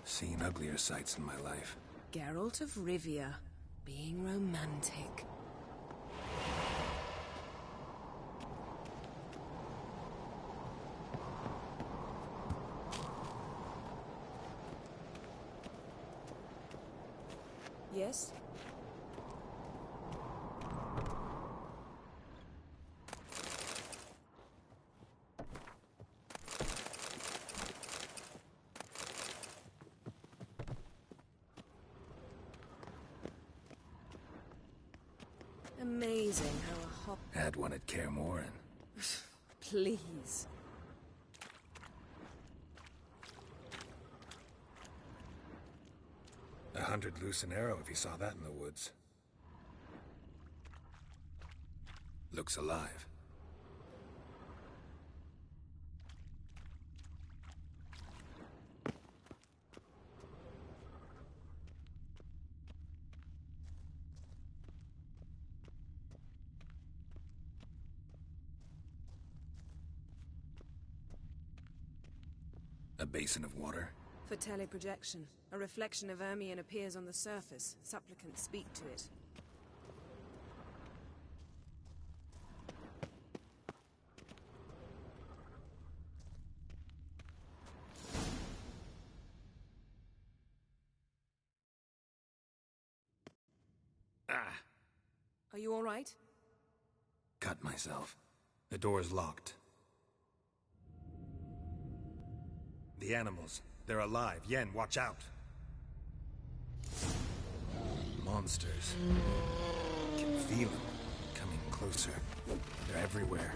Seen uglier sights in my life. Geralt of Rivia, being romantic. Yes? Amazing how a hop... Had one at Kaer Morhen. Please. hunter'd loose an arrow if he saw that in the woods. Looks alive. A basin of water? For teleprojection. A reflection of Ermion appears on the surface. Supplicants speak to it. Ah! Are you all right? Cut myself. The door's locked. The animals. They're alive. Yen, watch out! Monsters. I can feel them. Coming closer. They're everywhere.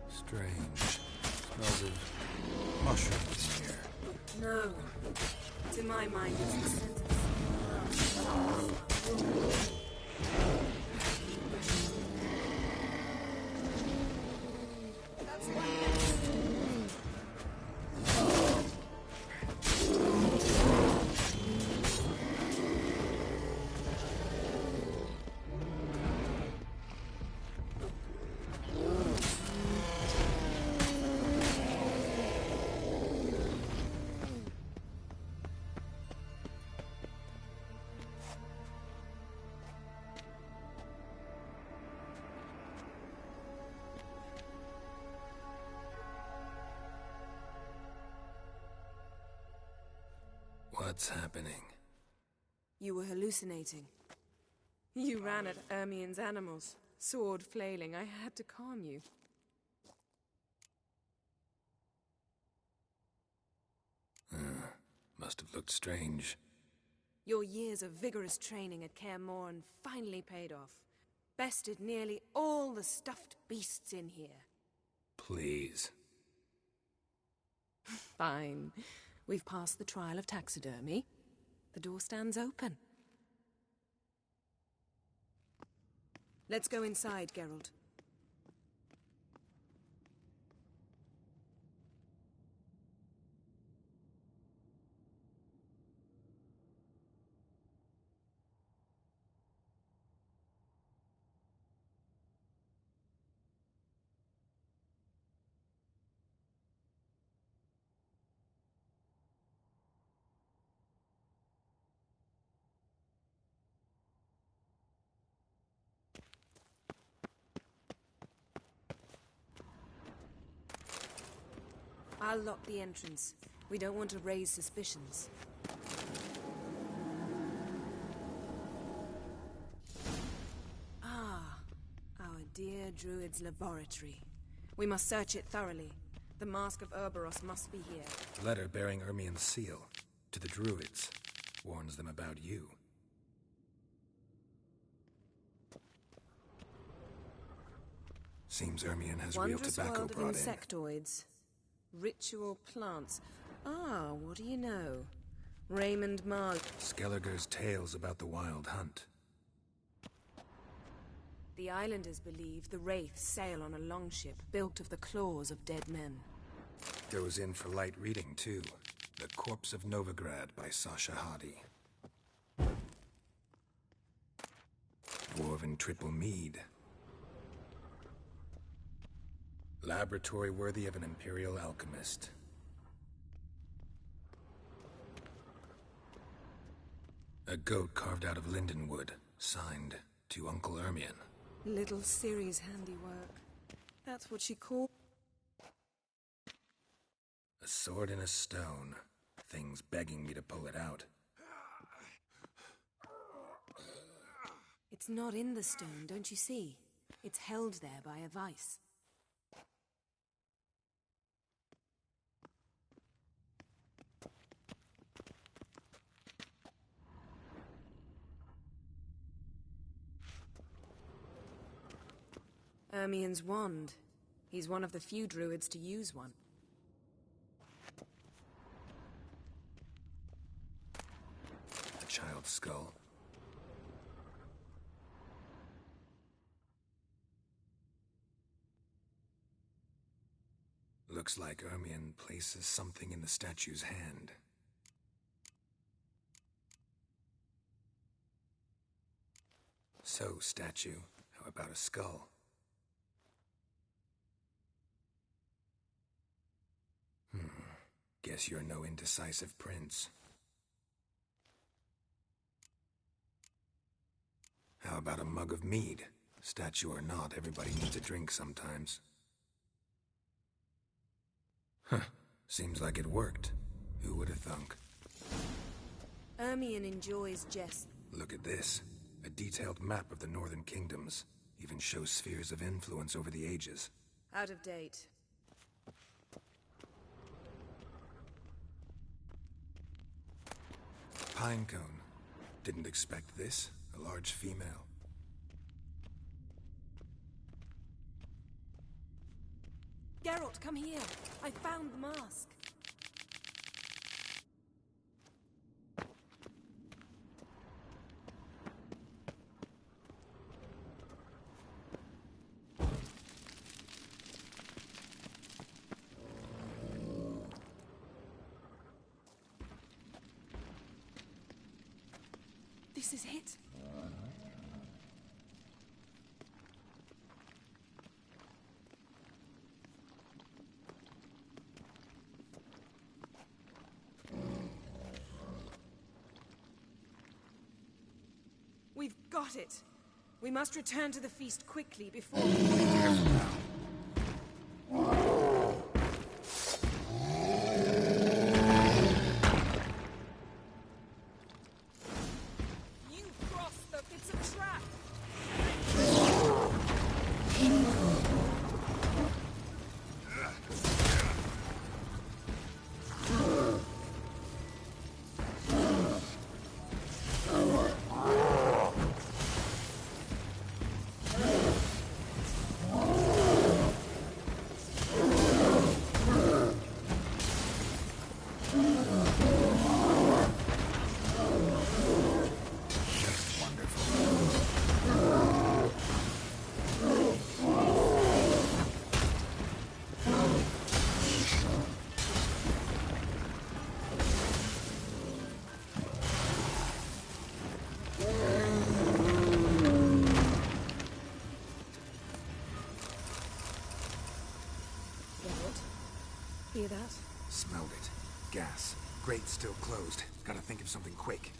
Strange. Smells of mushrooms in here. No. To my mind, it's the scent of What's happening? You were hallucinating. You ran at Ermion's animals, sword flailing. I had to calm you. Must have looked strange. Your years of vigorous training at Kaer Morhen finally paid off. Bested nearly all the stuffed beasts in here. Please. Fine. We've passed the trial of taxidermy. The door stands open. Let's go inside, Geralt. I'll lock the entrance. We don't want to raise suspicions. Ah, our dear druid's laboratory. We must search it thoroughly. The Mask of Ouroboros must be here. A letter bearing Ermion's seal to the druids warns them about you. Seems Ermion has real tobacco world of brought in. insectoids. Ritual plants. Ah, what do you know? Raymond Marl. Skelliger's tales about the wild hunt. The islanders believe the wraiths sail on a longship built of the claws of dead men. Goes in for light reading, too. The Corpse of Novigrad by Sasha Hadi. Dwarven triple mead. Laboratory worthy of an imperial alchemist. A goat carved out of linden wood, signed to Uncle Ermion. Little Ciri's handiwork. That's what she called. A sword in a stone. Thing's begging me to pull it out. It's not in the stone, don't you see? It's held there by a vice. Ermion's wand. He's one of the few druids to use one. A child's skull. Looks like Ermion places something in the statue's hand. So, statue, how about a skull? Guess you're no indecisive prince. How about a mug of mead? Statue or not, everybody needs a drink sometimes. Huh. Seems like it worked. Who would have thunk? Ermion enjoys jest. Look at this. A detailed map of the northern kingdoms. Even shows spheres of influence over the ages. Out of date. Pinecone. Didn't expect this. A large female. Geralt, come here. I found the mask. This is it. We've got it. We must return to the feast quickly before... Hear that? Smelled it. Gas. Grate still closed. Gotta think of something quick.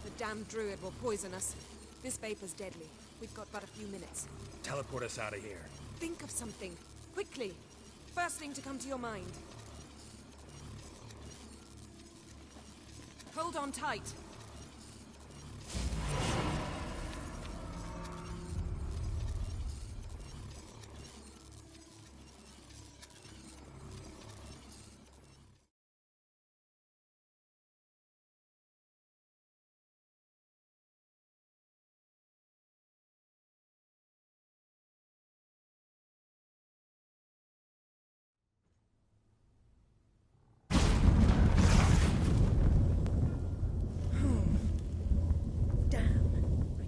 The damned druid will poison us. This vapor's deadly. We've got but a few minutes. Teleport us out of here. Think of something. Quickly. First thing to come to your mind. Hold on tight.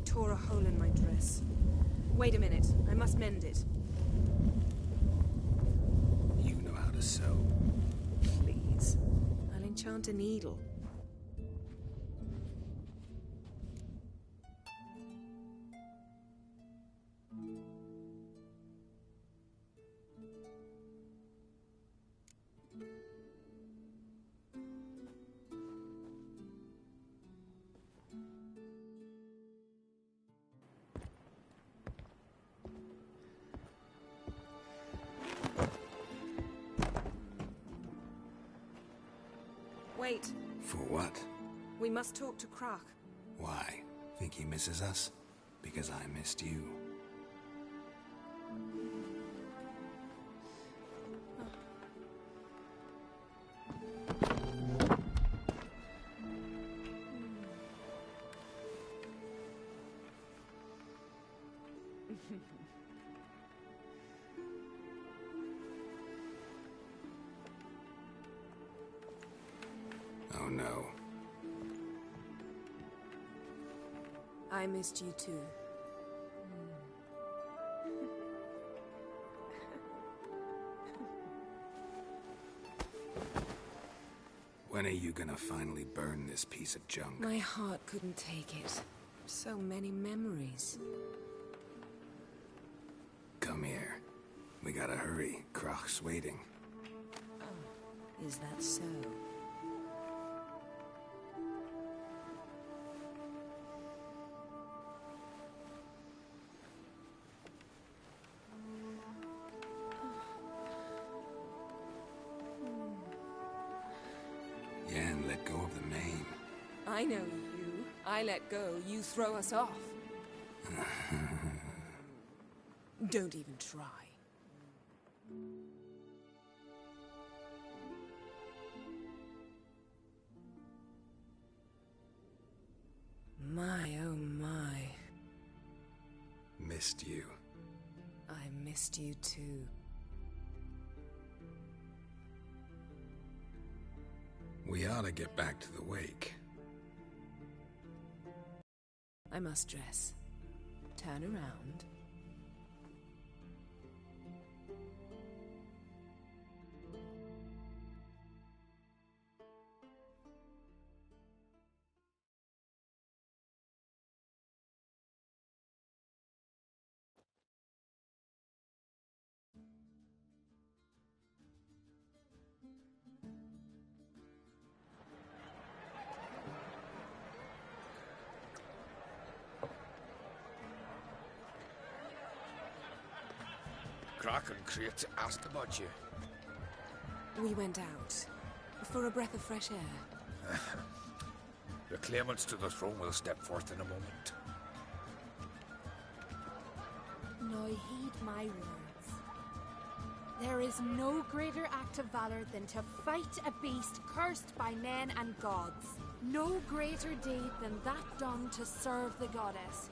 Tore a hole in my dress. Wait a minute. I must mend it. You know how to sew. Please. I'll enchant a needle. Wait. For what? We must talk to Krak. Why? Think he misses us? Because I missed you. Oh no. I missed you too. When are you gonna finally burn this piece of junk? My heart couldn't take it. So many memories. Come here. We gotta hurry. Krach's waiting. Oh, is that so? Yen, let go of the mane. I know you. I let go, you throw us off. Don't even try. My, oh my. Missed you. I missed you too. We ought to get back to the wake. I must dress. Turn around. Kraken Crate asked about you. We went out. For a breath of fresh air. The claimants to the throne will step forth in a moment. Now heed my words. There is no greater act of valor than to fight a beast cursed by men and gods. No greater deed than that done to serve the goddess.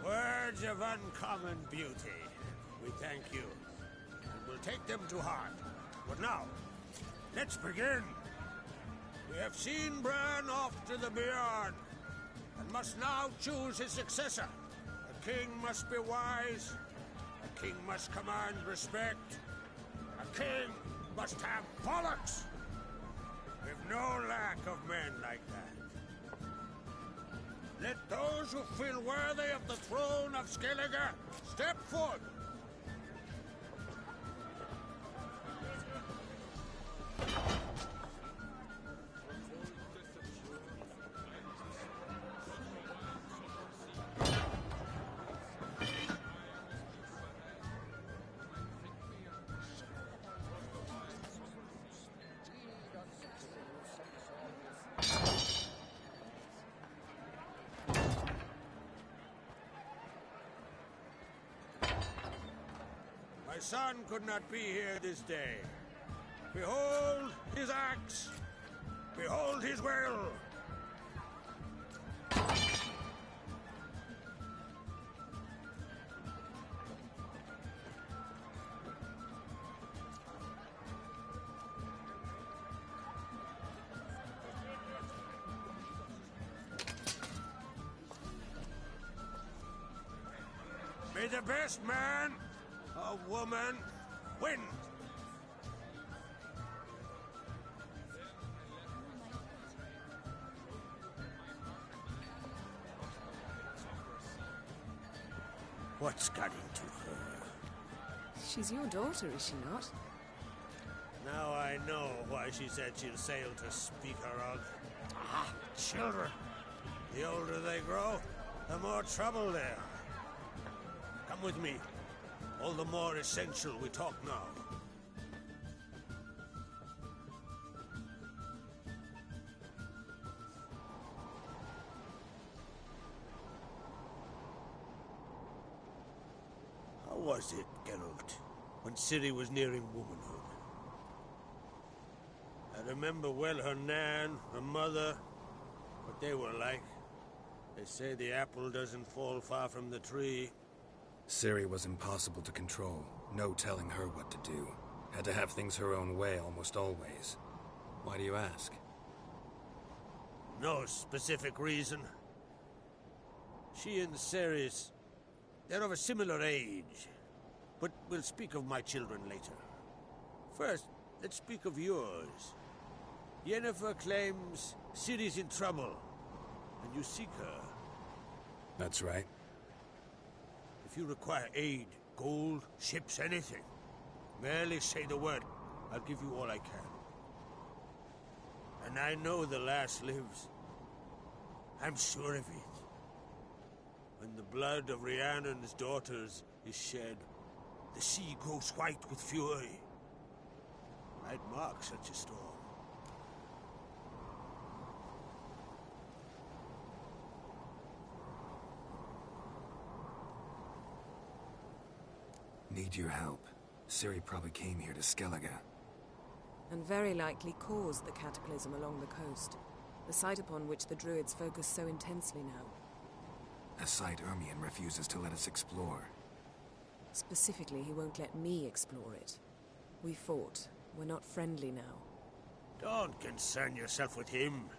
Words of uncommon beauty. We thank you. And we'll take them to heart. But now, let's begin. We have seen Bran off to the beyond, and must now choose his successor. A king must be wise. A king must command respect. A king must have bollocks. We've no lack of men like that. Let those who feel worthy of the throne of Skellige step forth. My son could not be here this day. Behold his axe. Behold his will. May the best man or woman win. What's got into her? She's your daughter, is she not? Now I know why she said she'll sail to speak her of. Ah, children. The older they grow, the more trouble they are. Come with me. All the more essential we talk now. How was it, Geralt, when Ciri was nearing womanhood? I remember well her nan, her mother, what they were like. They say the apple doesn't fall far from the tree. Ciri was impossible to control. No telling her what to do. Had to have things her own way almost always. Why do you ask? No specific reason. She and Ceres, they're of a similar age. But we'll speak of my children later. First, let's speak of yours. Yennefer claims Ciri's in trouble, and you seek her. That's right. If you require aid, gold, ships, anything, merely say the word. I'll give you all I can. And I know the lass lives. I'm sure of it. When the blood of Rhiannon's daughters is shed, the sea grows white with fury. I'd mark such a storm. Need your help. Ciri probably came here to Skellige. And very likely caused the cataclysm along the coast. The site upon which the Druids focus so intensely now. A site Ermion refuses to let us explore. Specifically, he won't let me explore it. We fought. We're not friendly now. Don't concern yourself with him.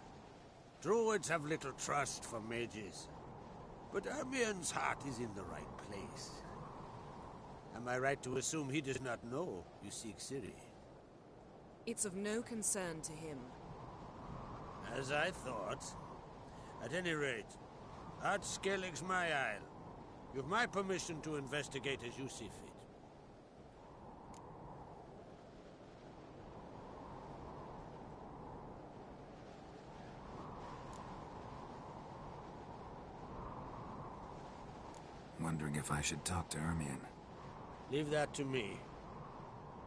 Druids have little trust for mages. But Ermion's heart is in the right place. Am I right to assume he does not know you seek Ciri? It's of no concern to him. As I thought. At any rate, Ard Skellig's my isle. You've my permission to investigate as you see fit. Wondering if I should talk to Ermion. Leave that to me.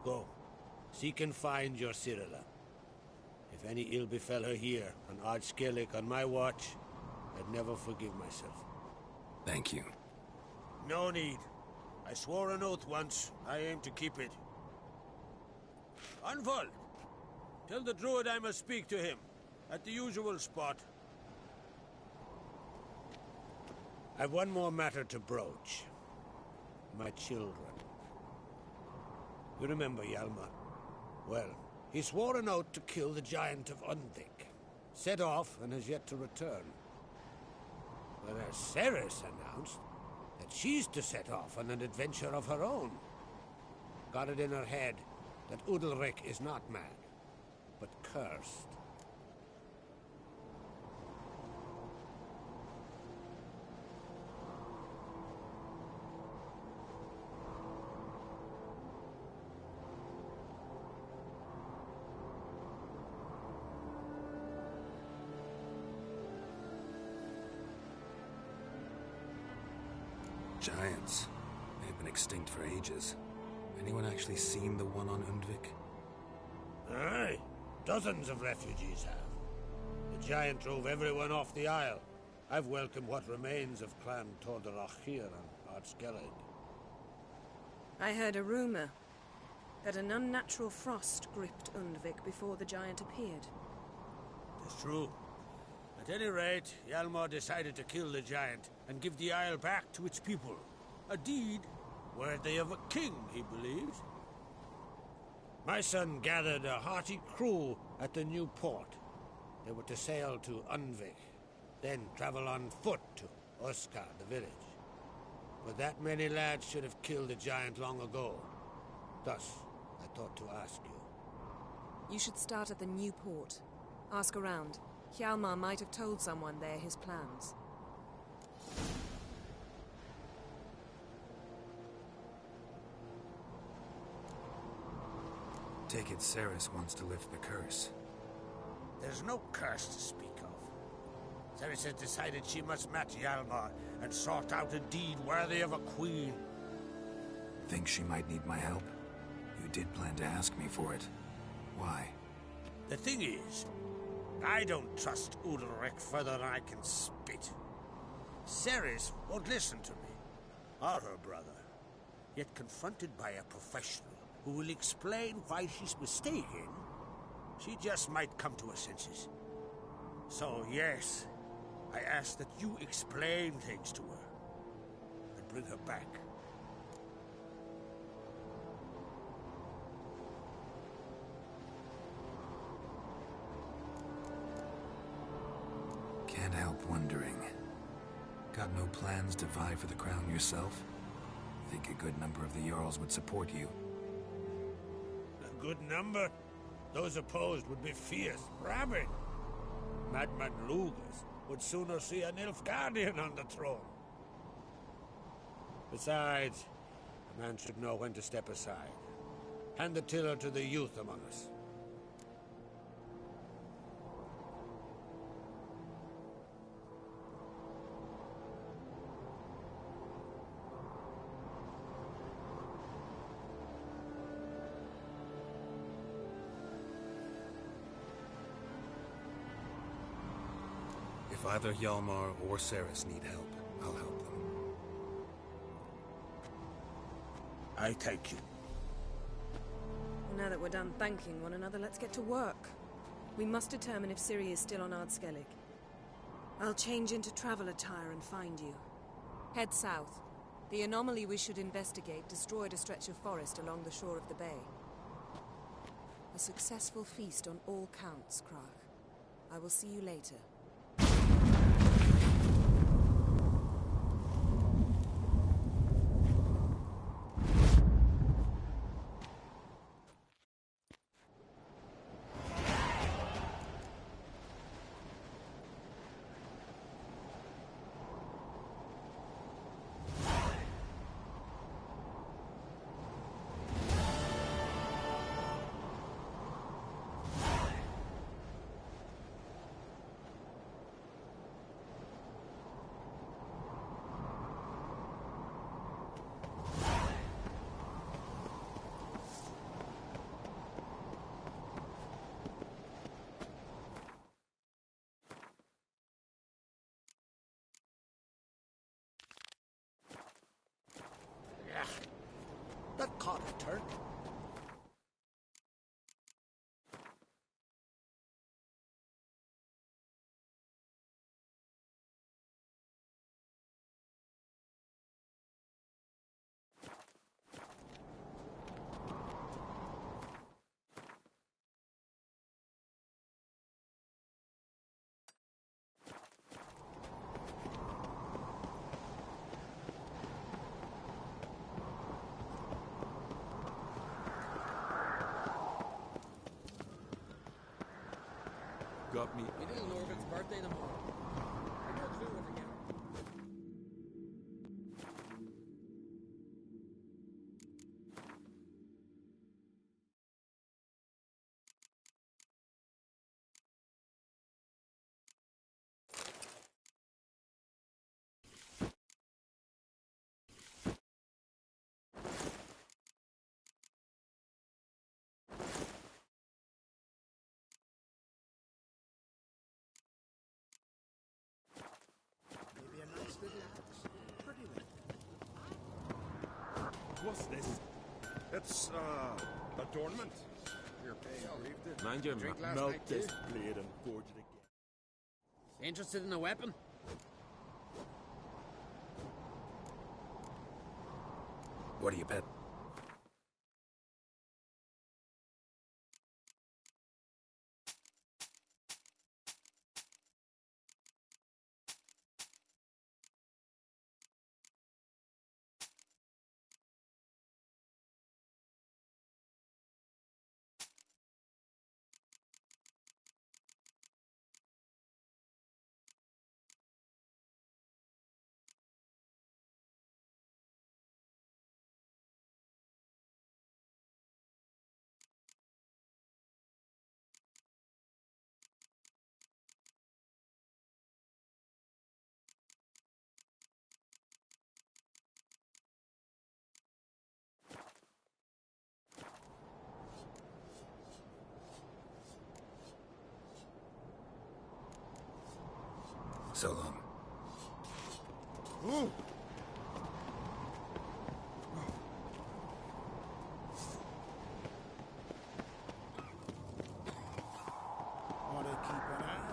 Go. Seek and find your Cyrilla. If any ill befell her here, on Ard Skellig on my watch, I'd never forgive myself. Thank you. No need. I swore an oath once. I aim to keep it. Unfold! Tell the druid I must speak to him. At the usual spot. I've one more matter to broach. My children. You remember Hjalmar? Well, he swore an oath to kill the giant of Undvik. Set off and has yet to return. Whereas Ceres announced that she's to set off on an adventure of her own. Got it in her head that Udalric is not mad, but cursed. Giants. They've been extinct for ages. Anyone actually seen the one on Undvik? Aye. Dozens of refugees have. The giant drove everyone off the isle. I've welcomed what remains of Clan Tordarach here on Ard Skellig. I heard a rumor that an unnatural frost gripped Undvik before the giant appeared. It's true. At any rate, Hjalmar decided to kill the giant and give the isle back to its people. A deed worthy of a king, he believes. My son gathered a hearty crew at the new port. They were to sail to Undvik, then travel on foot to Oskar, the village. But that many lads should have killed the giant long ago. Thus, I thought to ask you. You should start at the new port. Ask around. Hjalmar might have told someone there his plans. Take it Ceres wants to lift the curse. There's no curse to speak of. Ceres has decided she must match Hjalmar and sort out a deed worthy of a queen. Think she might need my help? You did plan to ask me for it. Why? The thing is, I don't trust Udalric further than I can spit. Ceres won't listen to me, or her brother. Yet confronted by a professional who will explain why she's mistaken, she just might come to her senses. So yes, I ask that you explain things to her and bring her back. Can't help wondering. Got no plans to vie for the crown yourself? Think a good number of the Jarls would support you. A good number? Those opposed would be fierce, rabid. Madman Lugas would sooner see an Nilfgaardian on the throne. Besides, a man should know when to step aside. Hand the tiller to the youth among us. If either Hjalmar or Ceres need help, I'll help them. I thank you. Now that we're done thanking one another, let's get to work. We must determine if Ciri is still on Ardskellig. I'll change into travel attire and find you. Head south. The anomaly we should investigate destroyed a stretch of forest along the shore of the bay. A successful feast on all counts, Krach. I will see you later. That caught a turn. Got me. My little Norvin's birthday tomorrow. I got through over here. What's this? It's, adornment. Here, Mind your Drink last melt night, this too. blade and forge it again. Interested in a weapon? What do you bet? So long. Ooh. Ought to keep an eye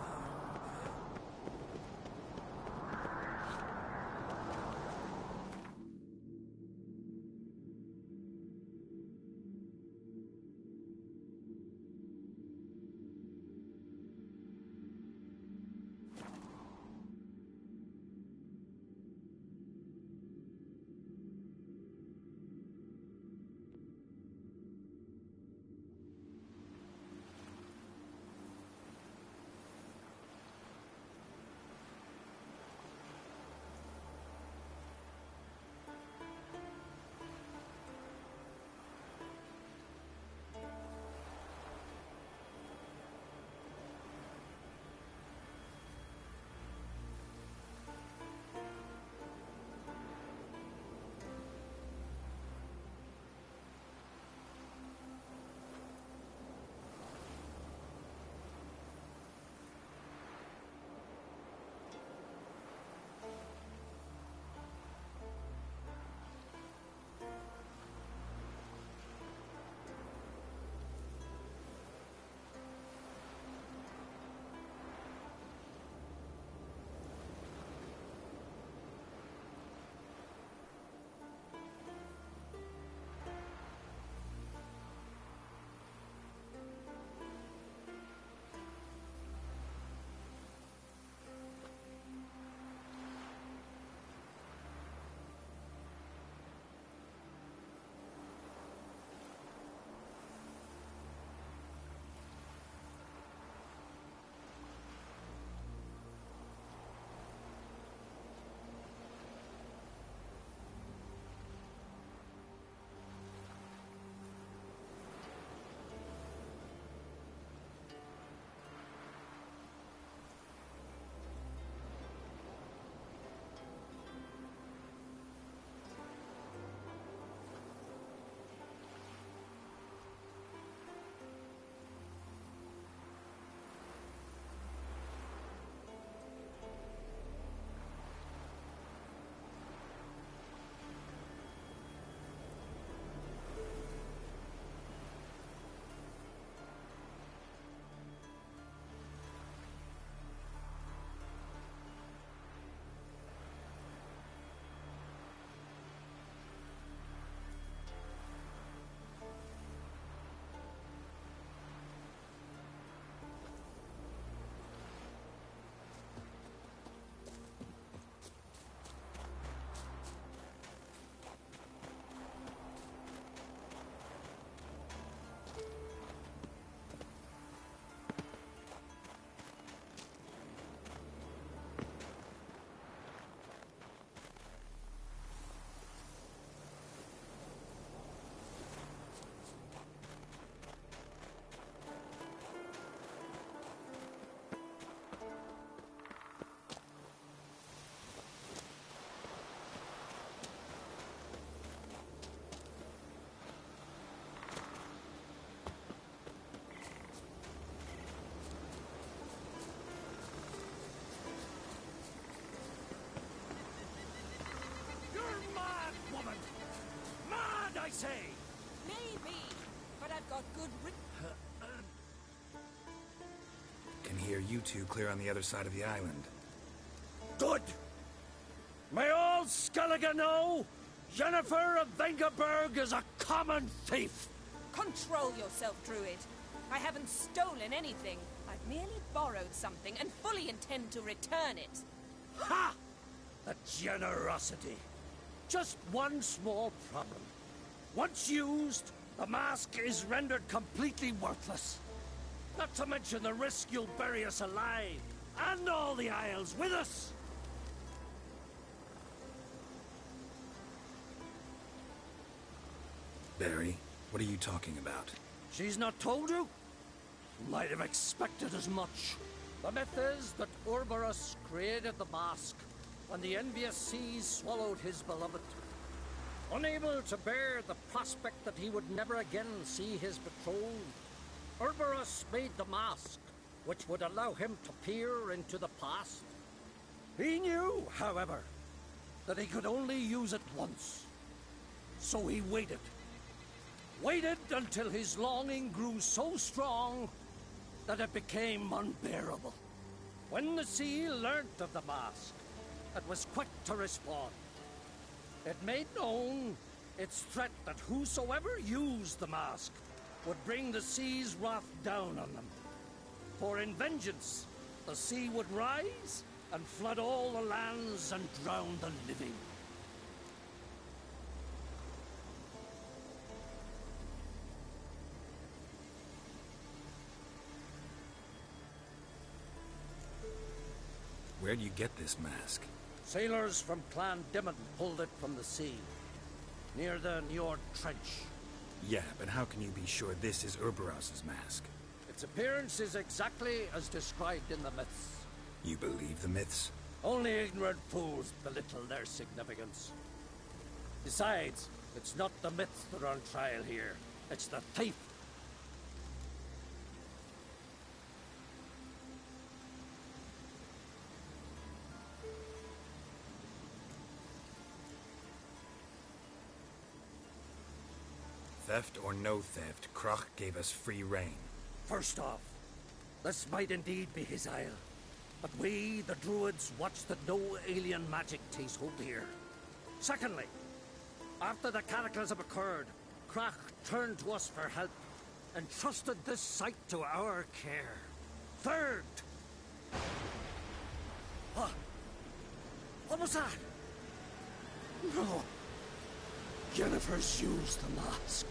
say! Maybe, but I've got good Can hear you two clear on the other side of the island. Good! May all Skellige know Jennifer of Vengerberg is a common thief! Control yourself, Druid. I haven't stolen anything. I've merely borrowed something and fully intend to return it. Ha! The generosity. Just one small problem. Once used, the mask is rendered completely worthless. Not to mention the risk you'll bury us alive, and all the Isles with us! Barry, what are you talking about? She's not told you? Might have expected as much. The myth is that Urberus created the mask when the envious seas swallowed his beloved. Unable to bear the prospect that he would never again see his betrothed, Urberus made the mask, which would allow him to peer into the past. He knew, however, that he could only use it once. So he waited. Waited until his longing grew so strong that it became unbearable. When the sea learnt of the mask, it was quick to respond. It made known its threat that whosoever used the mask would bring the sea's wrath down on them. For in vengeance, the sea would rise and flood all the lands and drown the living. Where'd you get this mask? Sailors from Clan Dimon pulled it from the sea, near the Njord Trench. Yeah, but how can you be sure this is Urberus's mask? Its appearance is exactly as described in the myths. You believe the myths? Only ignorant fools belittle their significance. Besides, it's not the myths that are on trial here. It's the thief. Theft or no theft, Kroch gave us free rein. First off, this might indeed be his isle. But we, the Druids, watch that no alien magic takes hold here. Secondly, after the cataclysm occurred, Kroch turned to us for help, and trusted this site to our care. Third... What was that? No. Jennifer's used the mask.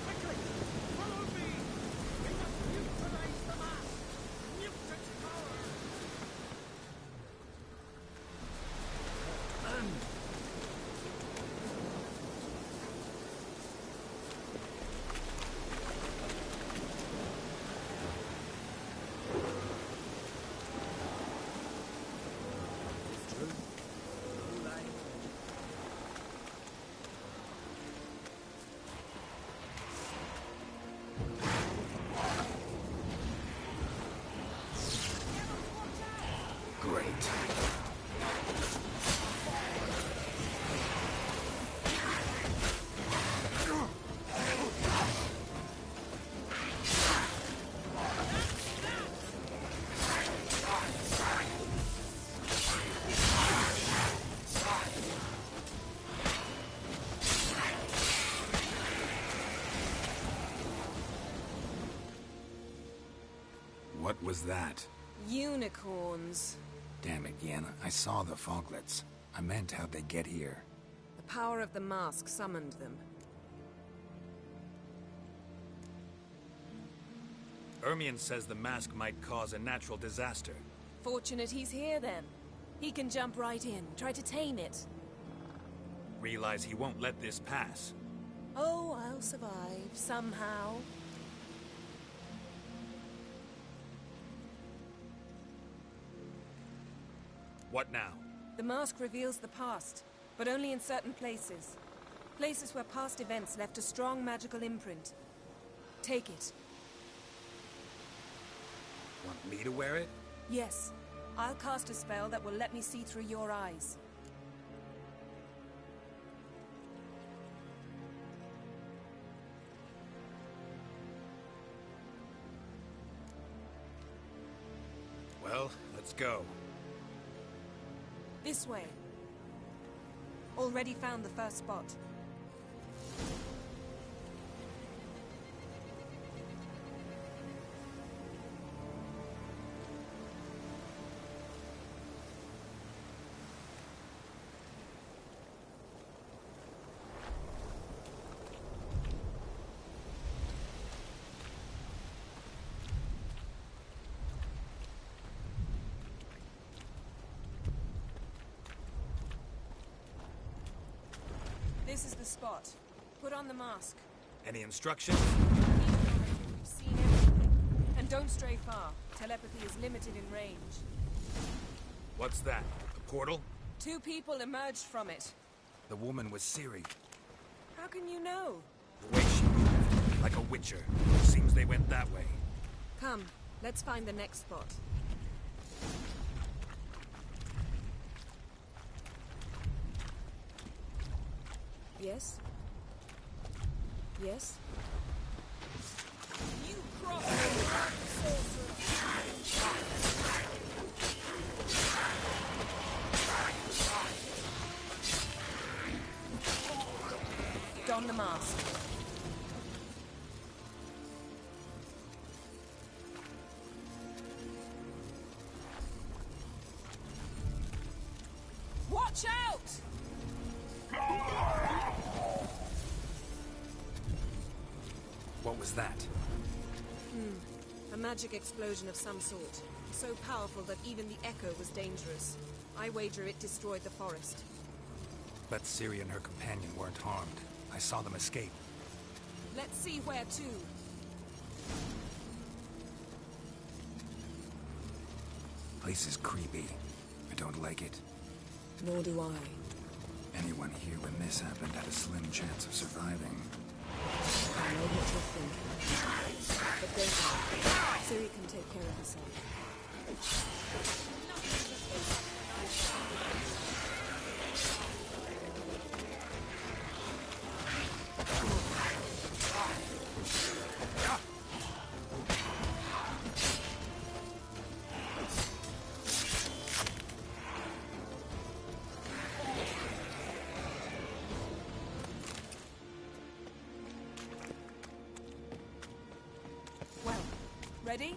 Quickly! Follow me! We must neutralize the mask! Mute its power! Great. What was that? Unicorns. Damn it, Yenna. I saw the foglets. I meant how'd they get here? The power of the mask summoned them. Ermion says the mask might cause a natural disaster. Fortunate he's here, then. He can jump right in, try to tame it. Realize he won't let this pass. Oh, I'll survive, somehow. What now? The mask reveals the past, but only in certain places. Places where past events left a strong magical imprint. Take it. Want me to wear it? Yes. I'll cast a spell that will let me see through your eyes. Let's go. This way. Already found the first spot. This is the spot. Put on the mask. Any instructions? We've seen everything. And don't stray far. Telepathy is limited in range. What's that? A portal? 2 people emerged from it. The woman was Ciri. How can you know? The way she moved, like a witcher. Seems they went that way. Come, let's find the next spot. Yes? Yes? You crossed the line, sorcerer! Don the mask. Watch out! What was that? A magic explosion of some sort. So powerful that even the echo was dangerous. I wager it destroyed the forest. But Ciri and her companion weren't harmed. I saw them escape. Let's see where to. Place is creepy. I don't like it. Nor do I. Anyone here when this happened had a slim chance of surviving. I know what you're thinking. But don't worry. Ciri can take care of herself. Ready?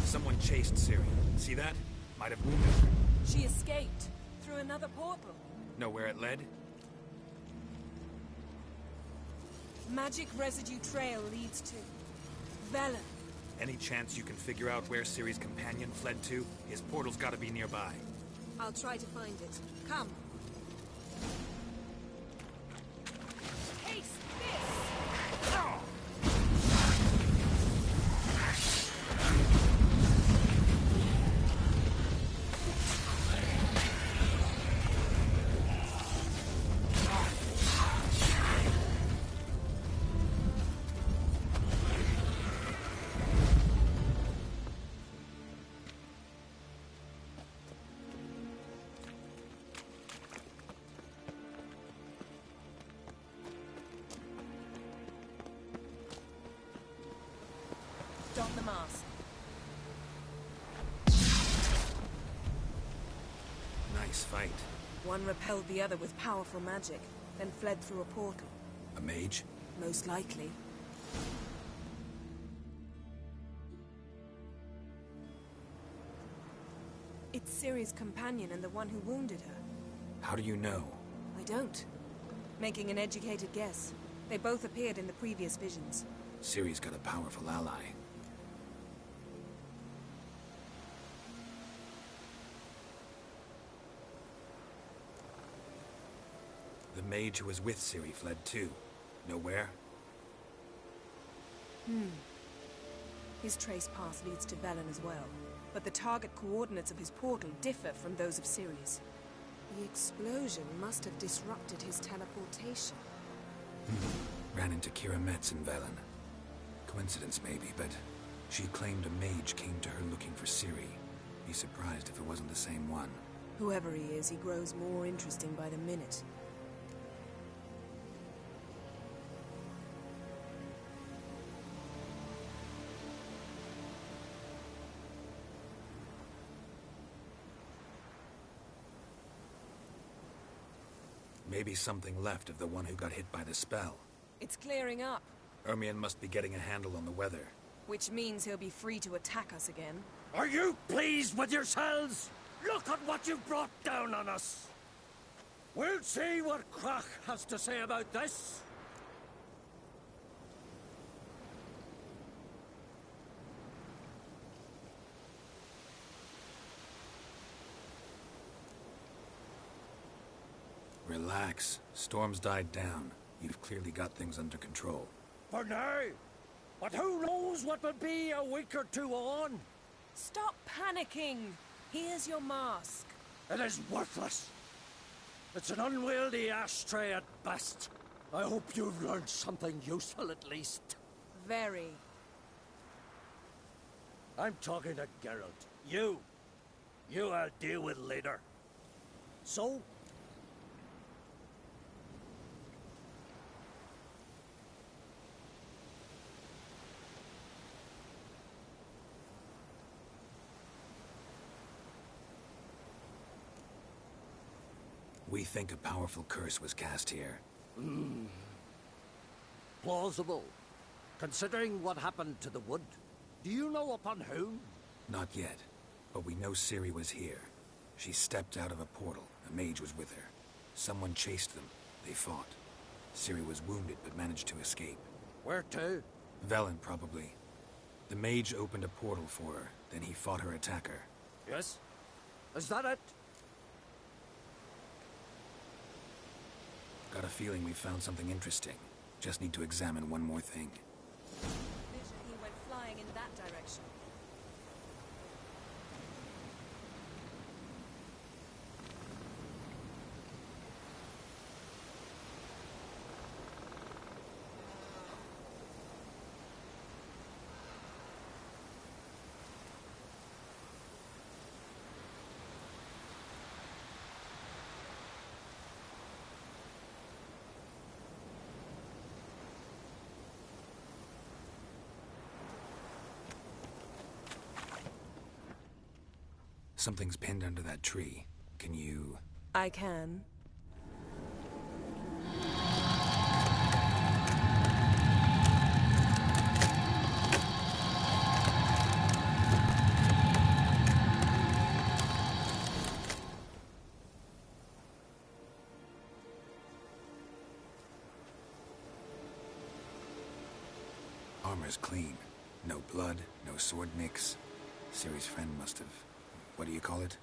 Someone chased Ciri. See that? Might have wounded her. She escaped through another portal. Know where it led? Magic residue trail leads to Velen. Any chance you can figure out where Ciri's companion fled to? His portal's gotta be nearby. I'll try to find it. Come. Don the mask. Nice fight. One repelled the other with powerful magic, then fled through a portal. A mage? Most likely. It's Ciri's companion and the one who wounded her. How do you know? I don't. Making an educated guess. They both appeared in the previous visions. Ciri's got a powerful ally. The mage who was with Ciri fled too. Know where? His trace path leads to Velen as well. But the target coordinates of his portal differ from those of Ciri's. The explosion must have disrupted his teleportation. Ran into Kira Metz in Velen. Coincidence maybe, but she claimed a mage came to her looking for Ciri. Be surprised if it wasn't the same one. Whoever he is, he grows more interesting by the minute. Maybe something left of the one who got hit by the spell. It's clearing up, Ermion must be getting a handle on the weather. which means he'll be free to attack us again. Are you pleased with yourselves? Look at what you've brought down on us. We'll see what Crach has to say about this. Relax. Storm's died down. You've clearly got things under control. For now. But who knows what will be a week or two on? Stop panicking! Here's your mask. It is worthless. It's an unwieldy ashtray at best. I hope you've learned something useful at least. Very. I'm talking to Geralt. You I'll deal with later. So? We think a powerful curse was cast here. Plausible. Considering what happened to the wood. Do you know upon whom? Not yet, but we know Ciri was here. She stepped out of a portal. A mage was with her. Someone chased them. They fought. Ciri was wounded but managed to escape. Where to? Velen, probably. The mage opened a portal for her, then he fought her attacker. Yes? Is that it? Got a feeling we found something interesting. Just need to examine one more thing. He went flying in that direction. Something's pinned under that tree. Can you... I can. Armor's clean. No blood, no sword nicks. Ciri's friend must have... What do you call it?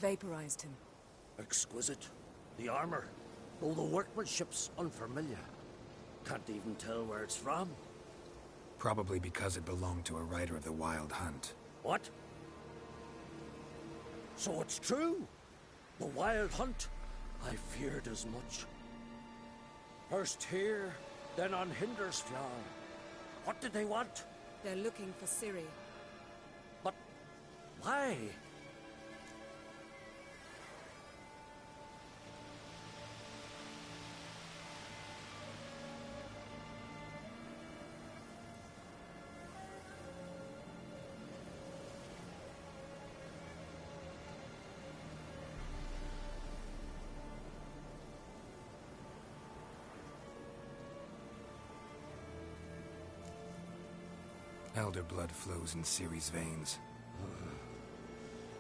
Vaporized him. Exquisite. The armor, though the workmanship's unfamiliar. Can't even tell where it's from. Probably because it belonged to a rider of the Wild Hunt. What? So it's true? The Wild Hunt? I feared as much. First here, then on Hindersfjall. What did they want? They're looking for Ciri. But why? Elder blood flows in Ciri's veins.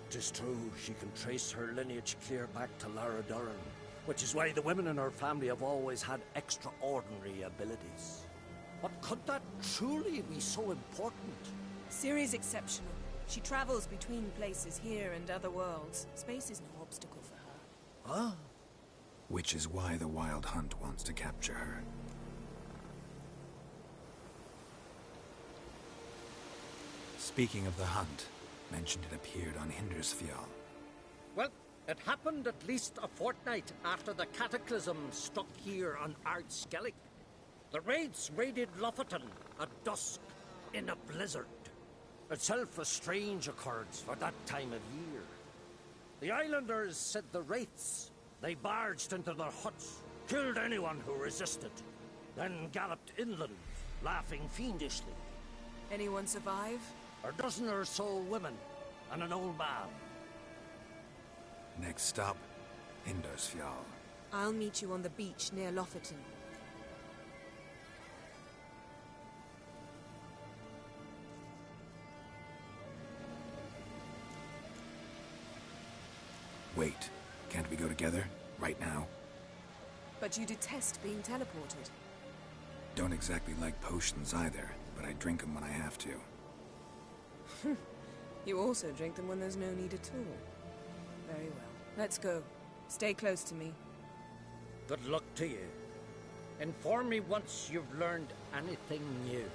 'Tis true, she can trace her lineage clear back to Lara Duran, which is why the women in her family have always had extraordinary abilities. But could that truly be so important? Ciri's exceptional. She travels between places here and other worlds. Space is no obstacle for her. Huh? Which is why the Wild Hunt wants to capture her. Speaking of the hunt, mentioned it appeared on Hindersfjall. Well, it happened at least a fortnight after the cataclysm struck here on Ardskellig. The raids raided Lofoten at dusk in a blizzard. Itself a strange occurrence for that time of year. The islanders said the wraiths. They barged into their huts, killed anyone who resisted, then galloped inland, laughing fiendishly. Anyone survive? A dozen or so women, and an old man. Next stop, Hindersfjall. I'll meet you on the beach near Lofferton. Wait, can't we go together? Right now? But you detest being teleported. Don't exactly like potions either, but I drink them when I have to. You also drink them when there's no need at all. Very well. Let's go. Stay close to me. Good luck to you. Inform me once you've learned anything new.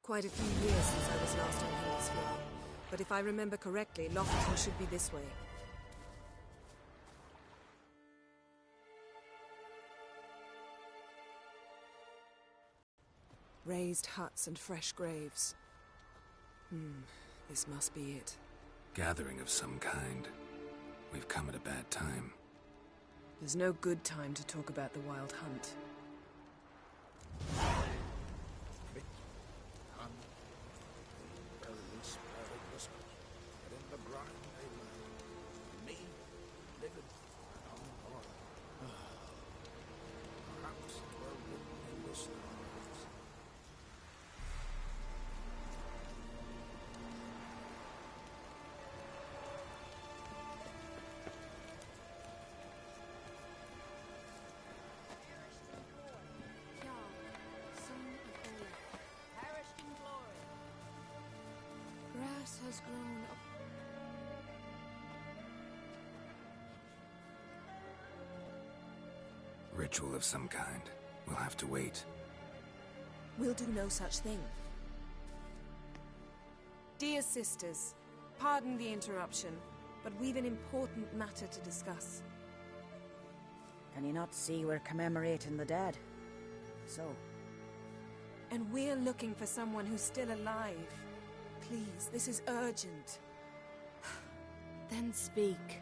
Quite a few years since I was last on Hemisphere, but if I remember correctly, Lofferton should be this way. Raised huts and fresh graves. This must be it. Gathering of some kind. We've come at a bad time. There's no good time to talk about the Wild Hunt. Grass has grown up. Ritual of some kind. We'll have to wait. We'll do no such thing. Dear sisters, pardon the interruption, but we've an important matter to discuss. Can you not see we're commemorating the dead? So? And we're looking for someone who's still alive. Please, this is urgent. Then speak.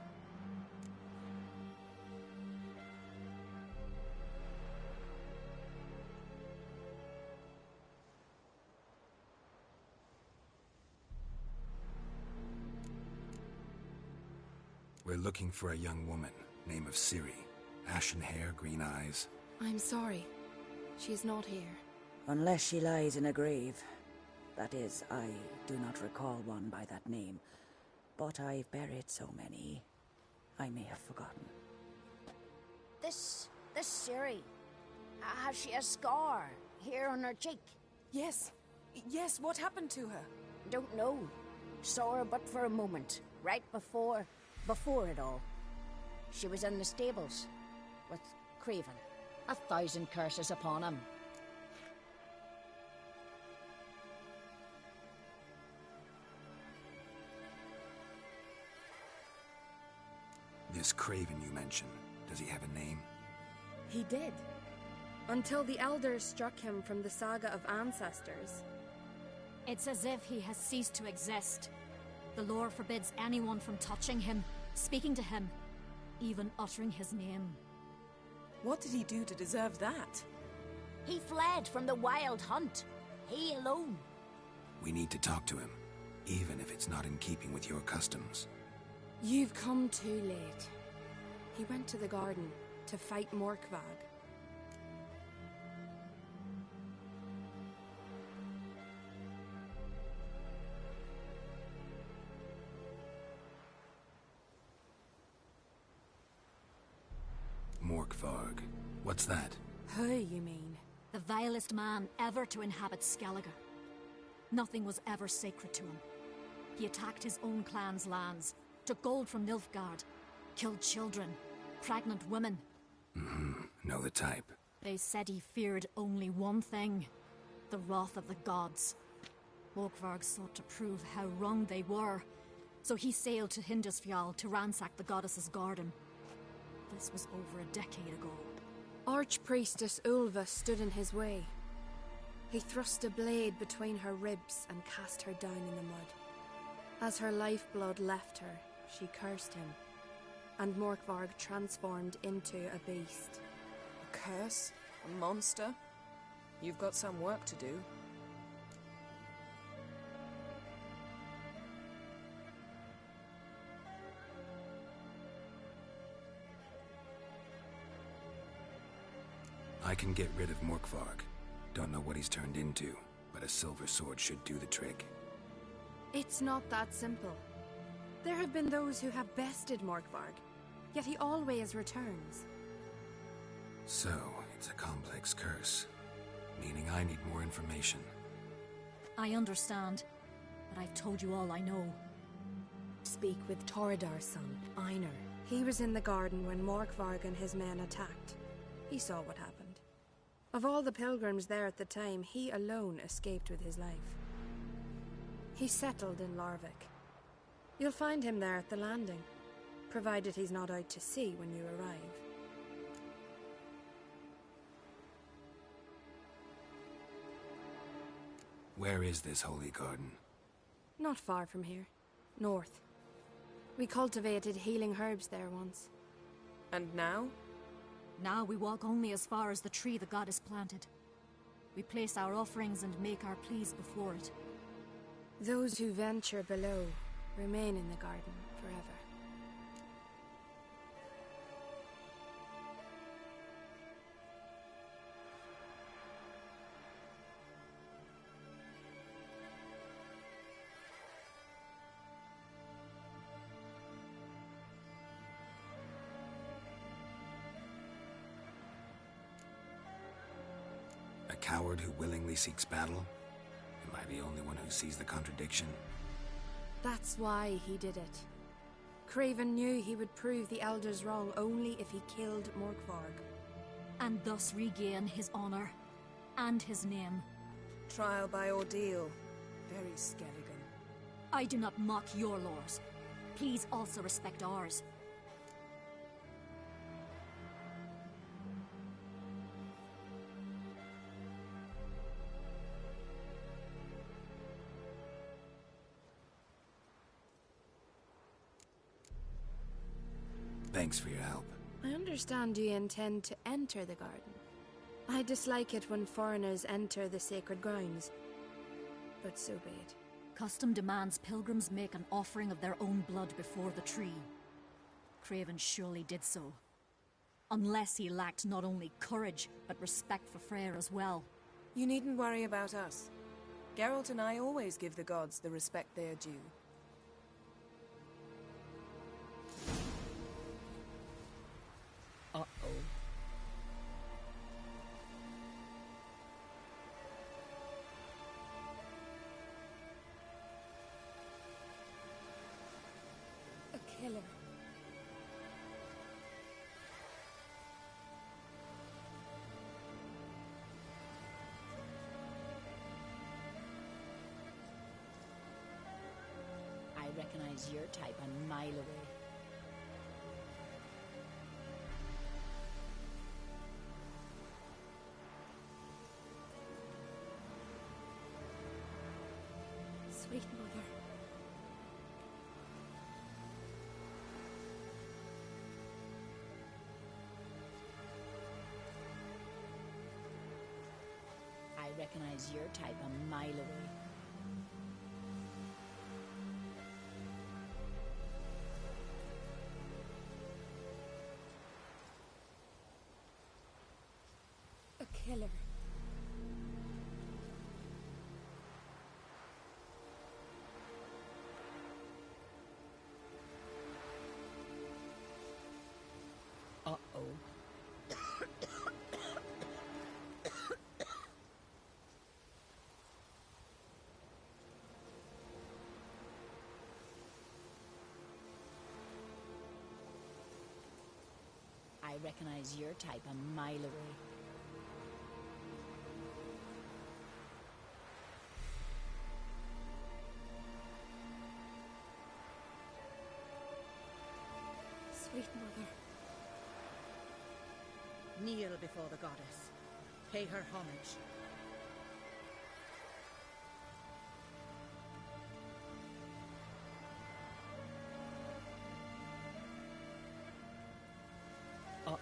We're looking for a young woman, name of Ciri. Ashen hair, green eyes. I'm sorry. She's not here. Unless she lies in a grave. That is, I do not recall one by that name. But I've buried so many, I may have forgotten. This Ciri, has she a scar here on her cheek? Yes. Yes, what happened to her? Don't know. Saw her but for a moment, right before it all. She was in the stables with Craven. 1,000 curses upon him. This Craven you mentioned, does he have a name? He did. Until the elders struck him from the saga of ancestors. It's as if he has ceased to exist. The lore forbids anyone from touching him, speaking to him, even uttering his name. What did he do to deserve that? He fled from the Wild Hunt. He alone. We need to talk to him, even if it's not in keeping with your customs. You've come too late. He went to the garden to fight Morkvag. Morkvag. What's that? Who, you mean? The vilest man ever to inhabit Skellige. Nothing was ever sacred to him. He attacked his own clan's lands, took gold from Nilfgaard, killed children, pregnant women. Know the type. They said he feared only one thing, the wrath of the gods. Morkvarg sought to prove how wrong they were, so he sailed to Hindisfjall to ransack the goddess's garden. This was over a decade ago. Archpriestess Ulva stood in his way. He thrust a blade between her ribs and cast her down in the mud. As her lifeblood left her, she cursed him, and Morkvarg transformed into a beast. A curse? A monster? You've got some work to do. I can get rid of Morkvarg. Don't know what he's turned into, but a silver sword should do the trick. It's not that simple. There have been those who have bested Morkvarg, yet he always returns. So, it's a complex curse, meaning I need more information. I understand, but I've told you all I know. Speak with Toradar's son, Einar. He was in the garden when Morkvarg and his men attacked. He saw what happened. Of all the pilgrims there at the time, he alone escaped with his life. He settled in Larvik. You'll find him there at the landing, provided he's not out to sea when you arrive. Where is this holy garden? Not far from here. North. We cultivated healing herbs there once. And now? Now we walk only as far as the tree the goddess planted. We place our offerings and make our pleas before it. Those who venture below remain in the garden forever. A coward who willingly seeks battle? Am I the only one who sees the contradiction? That's why he did it. Craven knew he would prove the Elders wrong only if he killed Morkvarg. And thus regain his honor and his name. Trial by ordeal. Very Skelligan. I do not mock your laws. Please also respect ours. Thanks for your help. I understand you intend to enter the garden. I dislike it when foreigners enter the sacred grounds, but so be it. Custom demands pilgrims make an offering of their own blood before the tree. Craven surely did so. Unless he lacked not only courage, but respect for Freyr as well. You needn't worry about us. Geralt and I always give the gods the respect they are due. Uh-oh. A killer. I recognize your type a mile away. Sweet mother. I recognize your type a mile away. A killer. Uh-oh. I recognize your type a mile away. Sweet mother. Kneel before the goddess. Pay her homage. Uh-oh.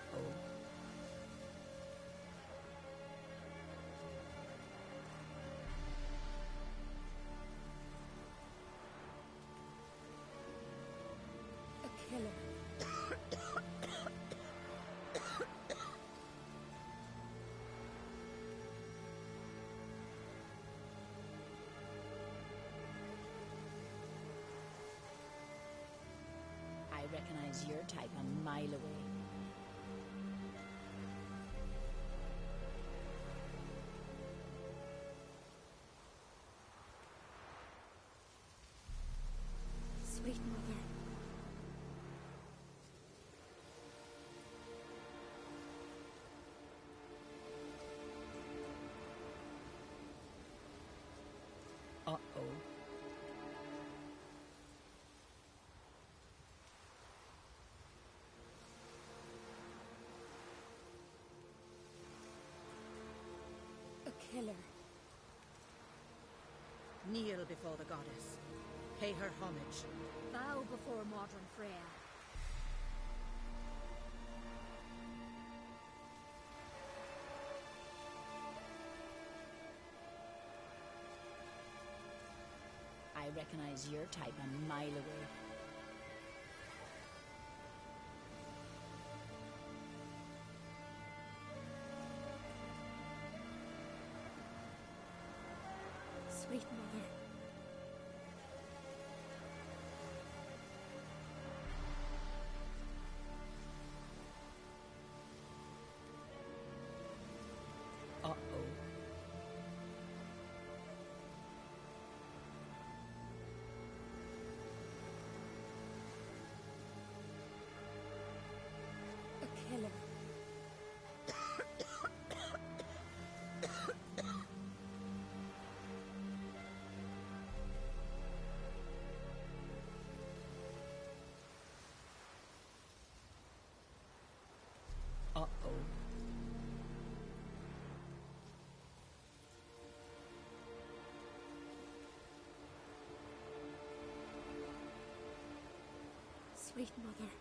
recognize your type a mile away. Sweet mother. Uh-oh. A killer. Kneel before the goddess. Pay her homage. Bow before modern Freya. I recognize your type a mile away. Sweet mother. Uh-oh. A killer. Uh-oh. Sweet mother.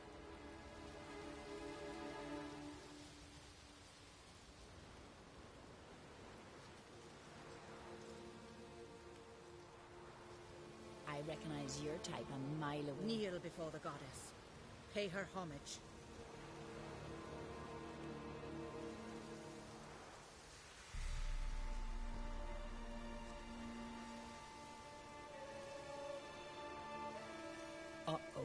I recognize your type a mile away. Kneel before the goddess. Pay her homage. Uh-oh.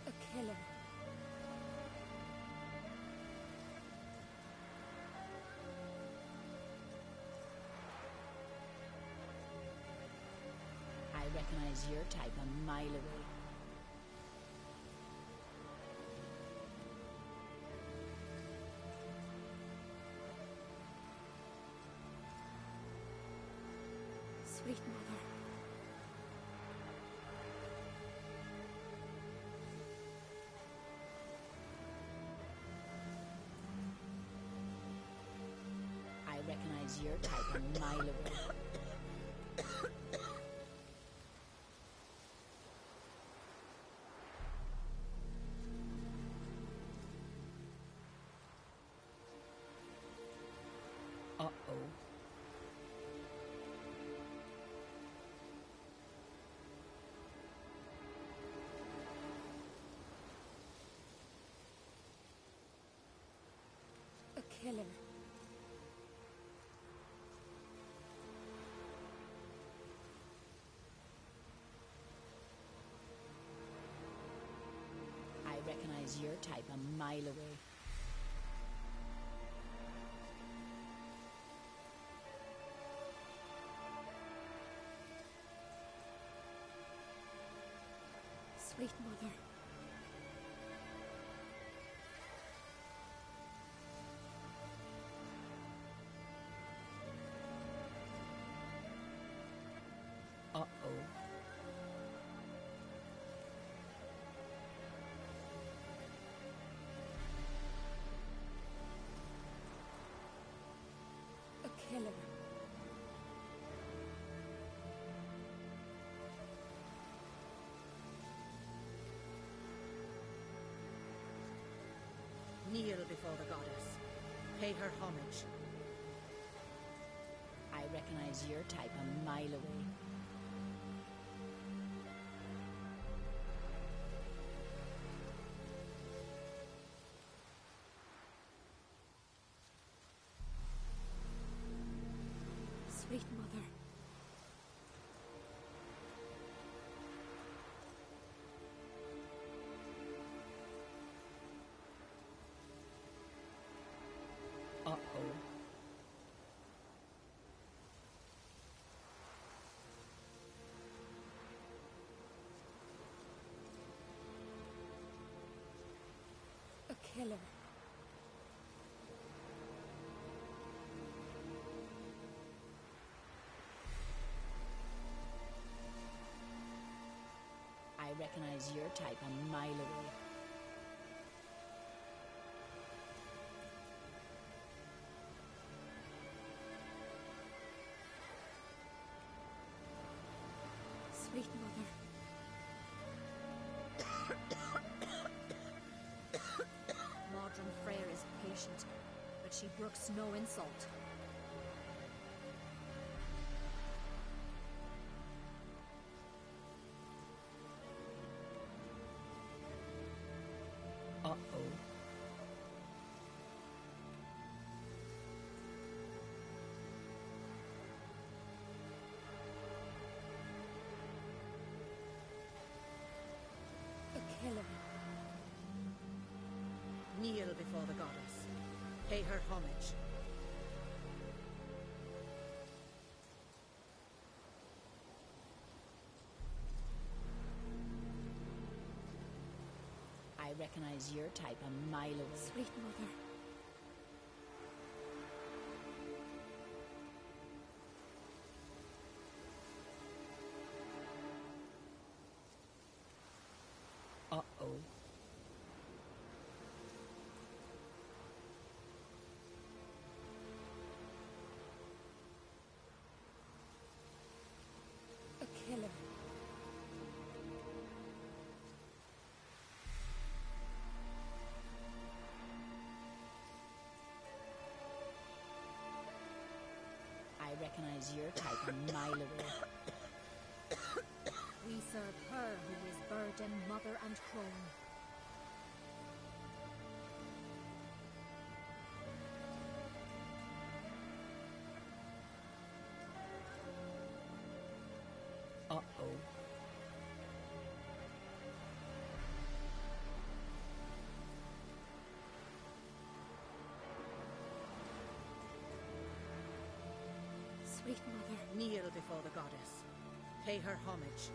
A killer. I recognize your type a mile away. Sweet mother. I recognize your type a mile away. Uh-oh. A killer. I recognize your type a mile away. Sweet mother. Uh-oh. A killer. Kneel before the goddess. Pay her homage. I recognize your type a mile away. Sweet mother. Uh-oh. A killer. I recognize your type a mile away. Sweet mother. Modron Freyr is patient, but she brooks no insult. Uh-oh. A killer. Kneel before the goddess. Pay her homage. I recognize your type a mile away. Sweet mother. Uh-oh. A killer. I recognize your type a mile away. We serve her who is bird and mother and crone. Uh-oh. Sweet mother. Kneel before the goddess. Pay her homage.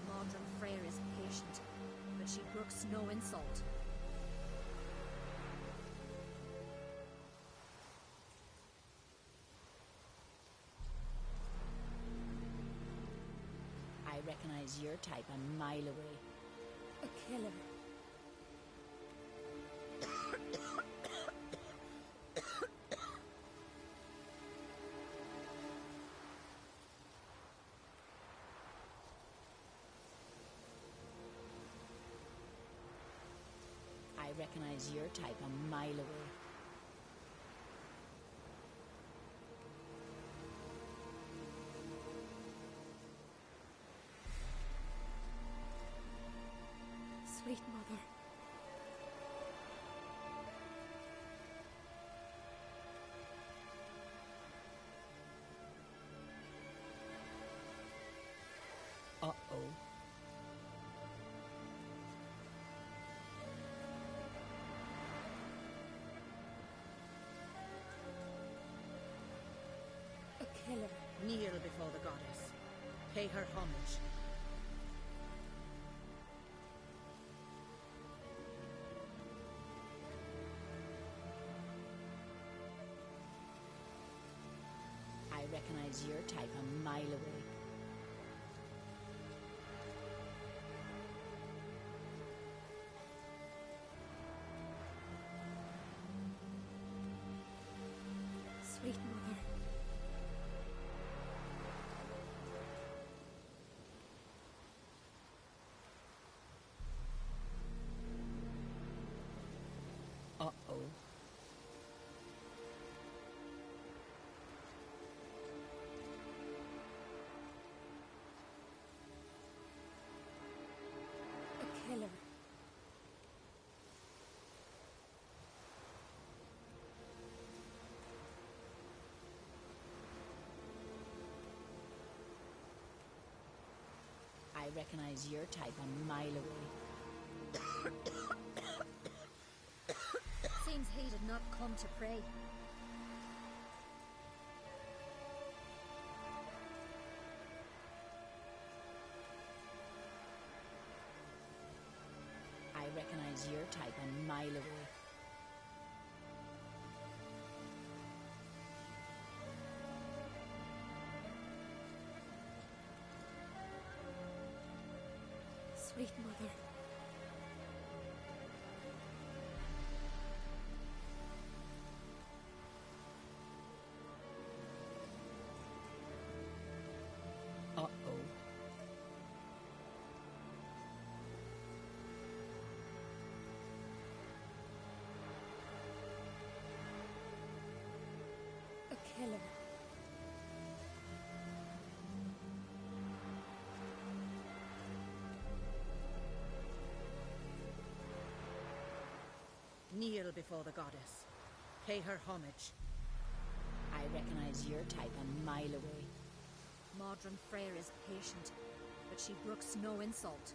Modron Freyr is patient, but she brooks no insult. I recognize your type a mile away. A killer. I recognize your type a mile away. Sweet mother. Uh-oh. A killer. Kneel before the goddess. Pay her homage. I recognize your type a mile away. Sweet mother. Uh-oh. recognize your type a mile away. Seems he did not come to pray. I recognize your type a mile away. Sweet mother. Uh-oh. A killer. Kneel before the goddess. Pay her homage. I recognize your type a mile away. Modron Freyr is patient, but she brooks no insult.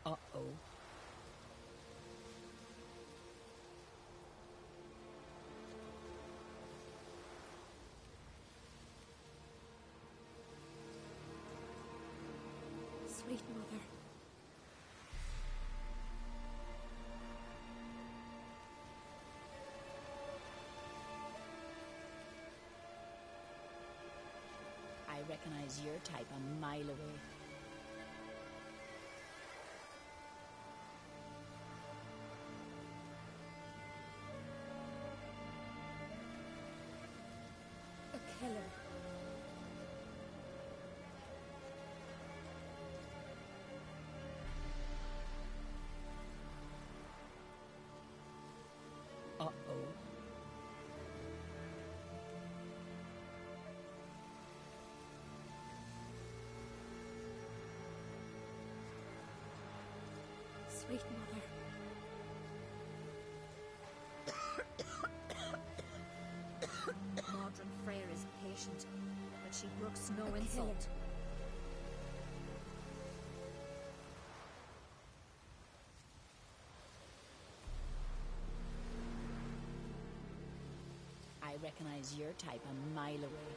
Uh-oh. Sweet mother. I recognize your type a mile away. A killer. Uh-oh. Sweet mother. Modron Freyr is patient, but she brooks no insult. I recognize your type a mile away.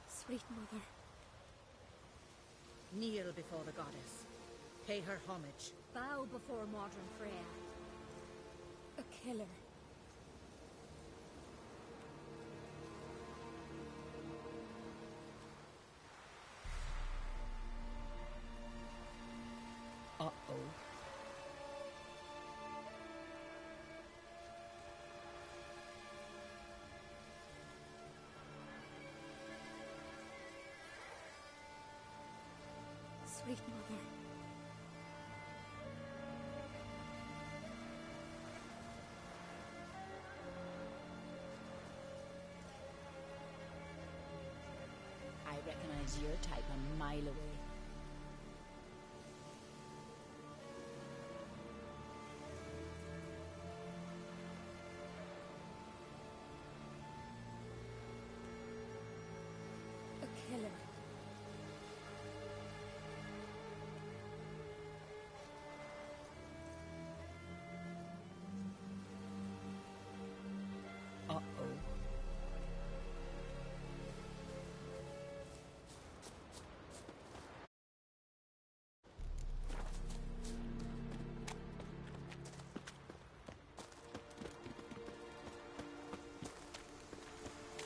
Sweet mother. Kneel before the goddess. Pay her homage. Bow before Modron Freyr. A killer. Uh-oh. Sweet mother. I recognize your type a mile away. A killer. Uh-oh.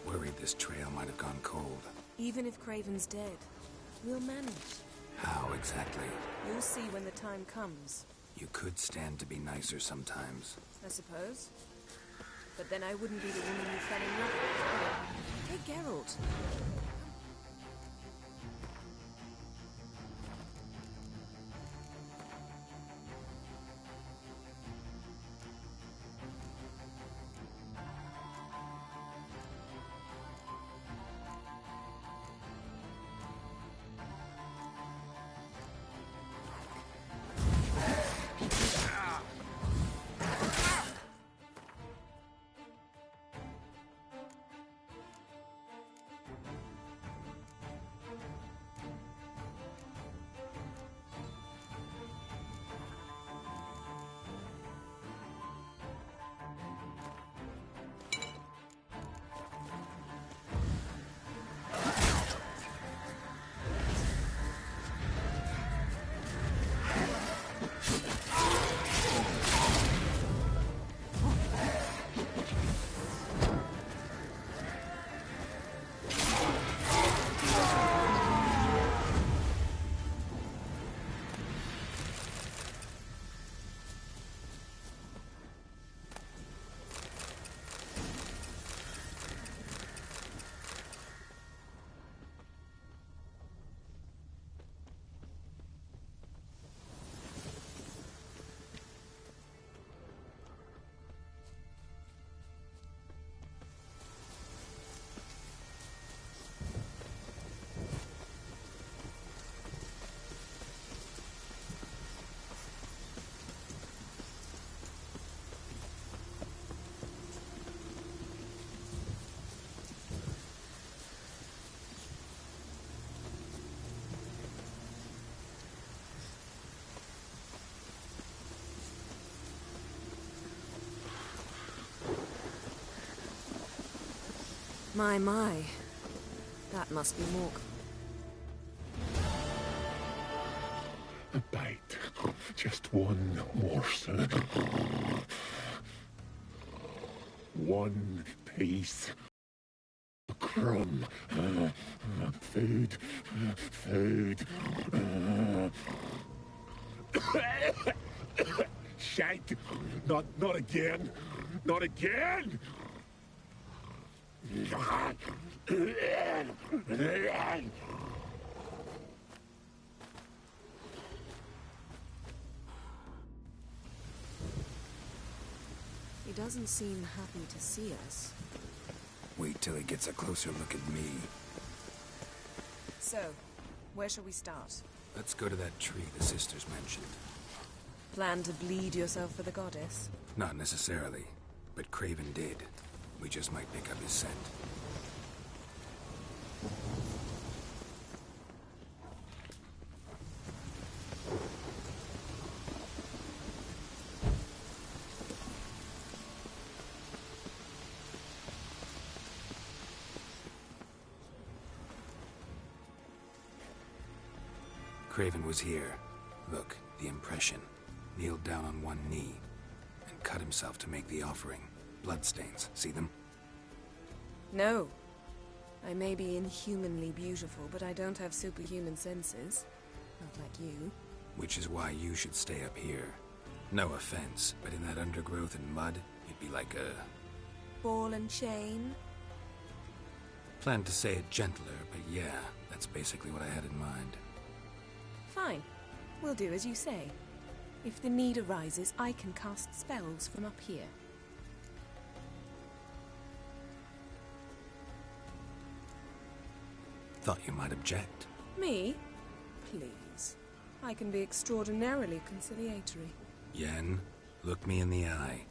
Worried this trail might have gone cold. Even if Craven's dead, we'll manage. How exactly? You'll see when the time comes. You could stand to be nicer sometimes. I suppose. But then I wouldn't be the woman you fell in love with. Take Geralt. My. That must be Mork. A bite. Just one morsel. One piece. A crumb. Food. Food. Shite. Not again. Not again. He doesn't seem happy to see us. Wait till he gets a closer look at me. So, where shall we start? Let's go to that tree the sisters mentioned. Plan to bleed yourself for the goddess? Not necessarily, but Craven did. We just might pick up his scent. Craven was here. Look, the impression. Kneeled down on one knee and cut himself to make the offering. Bloodstains, see them? No. I may be inhumanly beautiful, but I don't have superhuman senses. Not like you. Which is why you should stay up here. No offense, but in that undergrowth and mud, you'd be like a... Ball and chain? Planned to say it gentler, but yeah, that's basically what I had in mind. Fine. We'll do as you say. If the need arises, I can cast spells from up here. Thought you might object. Me? Please. I can be extraordinarily conciliatory. Yen, look me in the eye.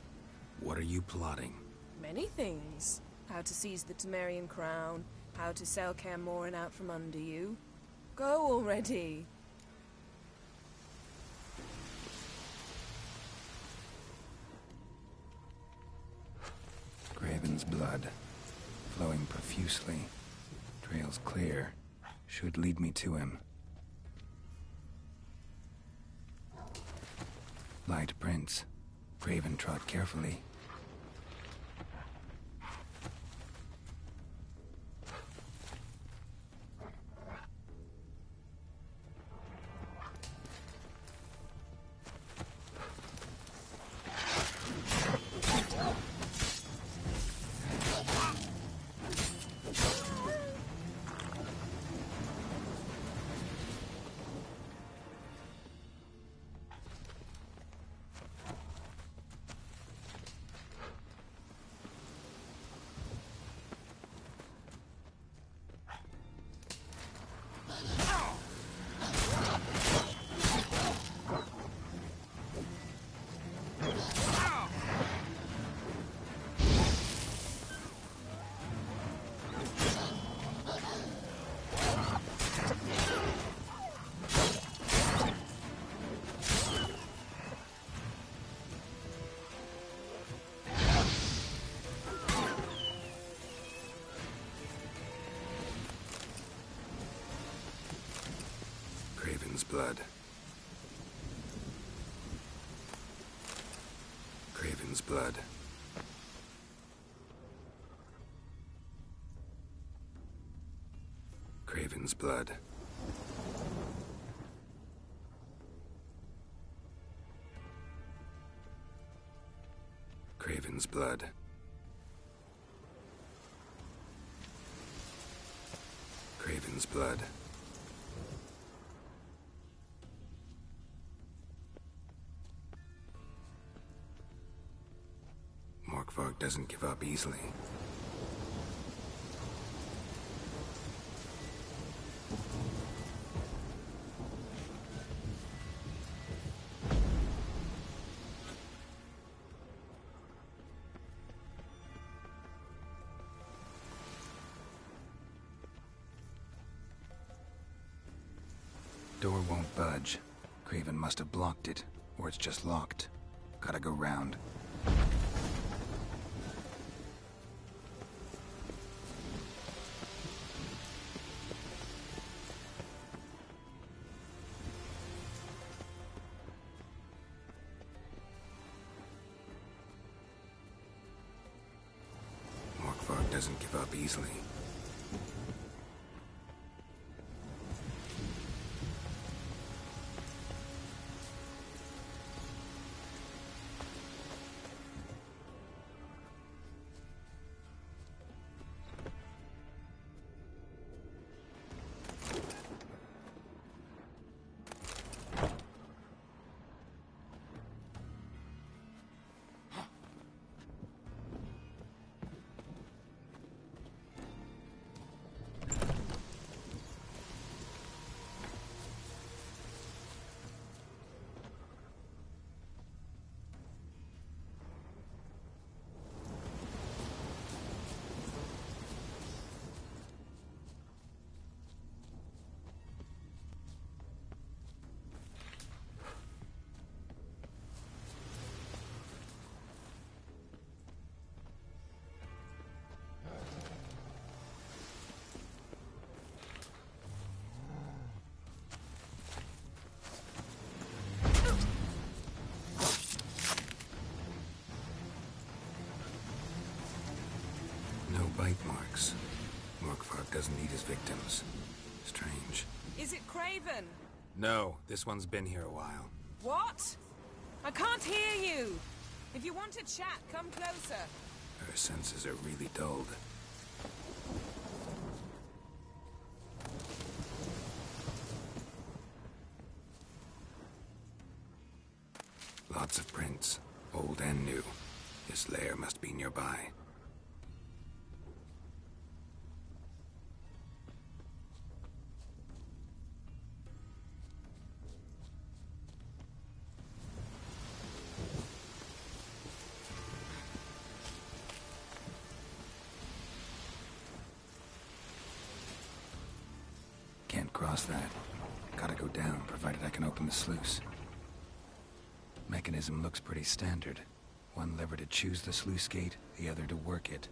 What are you plotting? Many things. How to seize the Temerian crown, how to sell Kaer Morhen out from under you. Go already! Craven's blood, flowing profusely. Trails clear. Should lead me to him. Light prints. Craven trod carefully. Craven's blood. Craven's blood. Craven's blood. Craven's blood. Craven's blood. Morkvarg doesn't give up easily. Door won't budge. Craven must have blocked it, or it's just locked. Gotta go round. doesn't give up easily. Bite marks. Morkvark doesn't eat his victims. Strange. Is it Craven? No, this one's been here a while. What? I can't hear you. If you want to chat, come closer. Her senses are really dulled. Lots of prints, old and new. This lair must be nearby. Can't cross that. Gotta go down, provided I can open the sluice. Mechanism looks pretty standard. One lever to choose the sluice gate, the other to work it.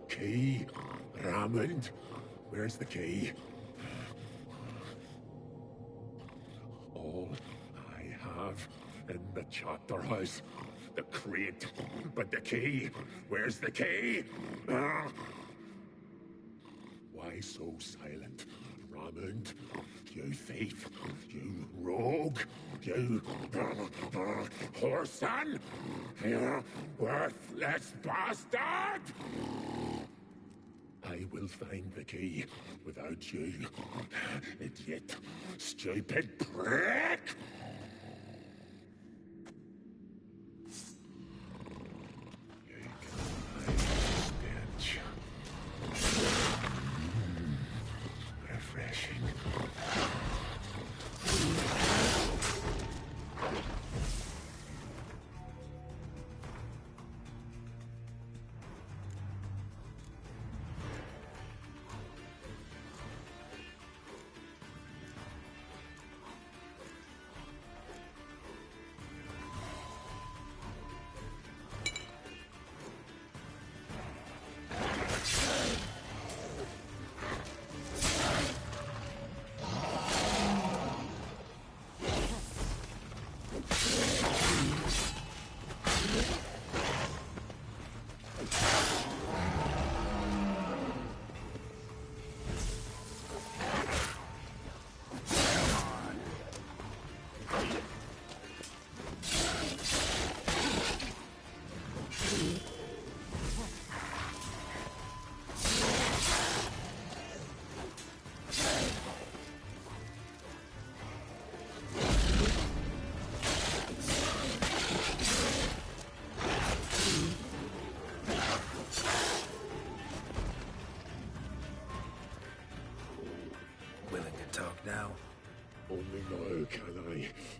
Key? Raymond? Where's the key? All I have in the chapter house. The crate. But the key? Where's the key? Why so silent, Raymond? You thief! You rogue! You whoreson! You worthless bastard! I will find the key without you, idiot, stupid prick! You can hide, stench. Refreshing.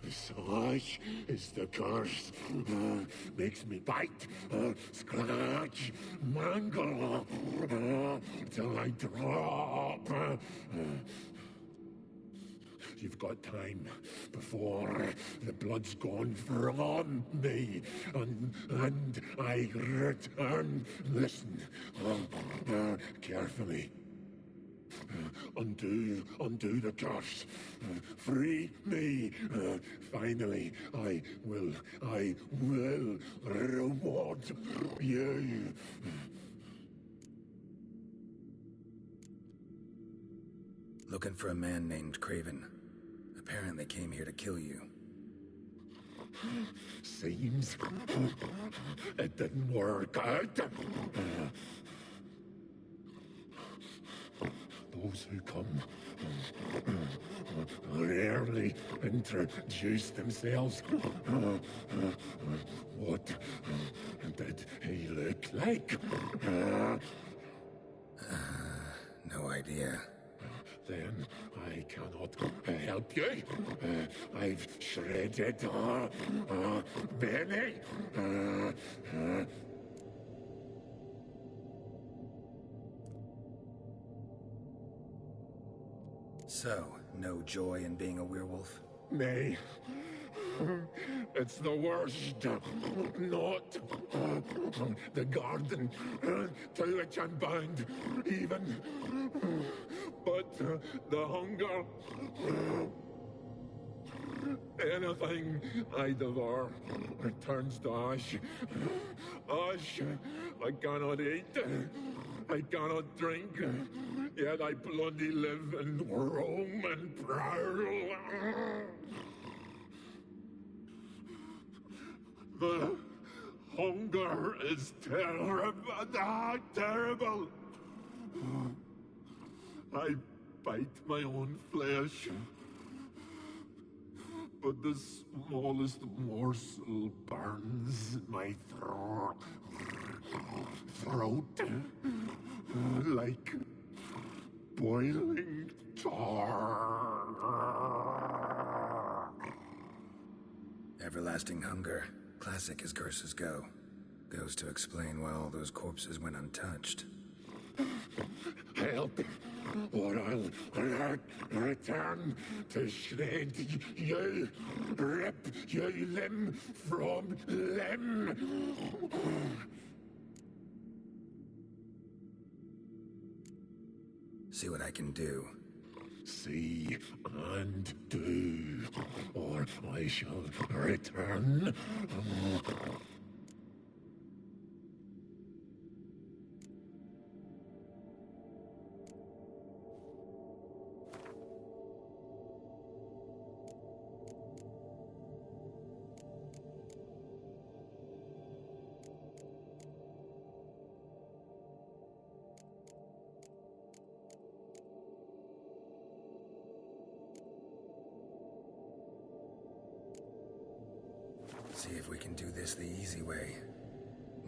Slash is the curse. Makes me bite, scratch, mangle, till I drop. You've got time before the blood's gone from me, and I return. Listen, carefully. Undo the curse. Free me. Finally, I will reward you. Looking for a man named Craven. Apparently came here to kill you. Seems it didn't work out. Those who come rarely introduce themselves. What did he look like? No idea. Then I cannot help you. I've shredded many. So, no joy in being a werewolf? Nay. It's the worst. Not the garden to which I'm bound, even. But the hunger. Anything I devour returns to ash. Ash I cannot eat. I cannot drink. Yet I bloody live and roam and prowl. The hunger is terrible. Terrible. I bite my own flesh. But the smallest morsel burns my throat. Like boiling tar. Everlasting hunger. Classic as curses go. Goes to explain why all those corpses went untouched. Help, or I'll return to shred you, rip you limb from limb. See what I can do. See and do, or I shall return. See if we can do this the easy way.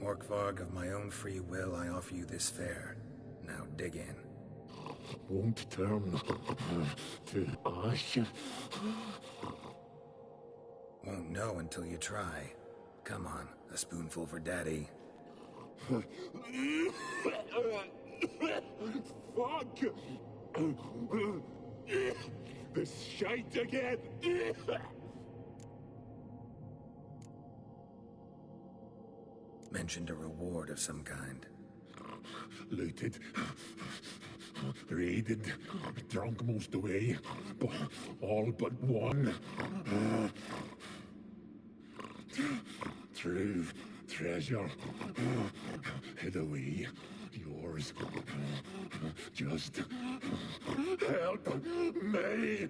Morkvarg, of my own free will, I offer you this fare. Now dig in. Won't turn to ash. Won't know until you try. Come on, a spoonful for Daddy. Fuck! This shite again! Mentioned a reward of some kind. Looted, raided, drunk most away, but all but one. True treasure, hid away, yours. Just help me.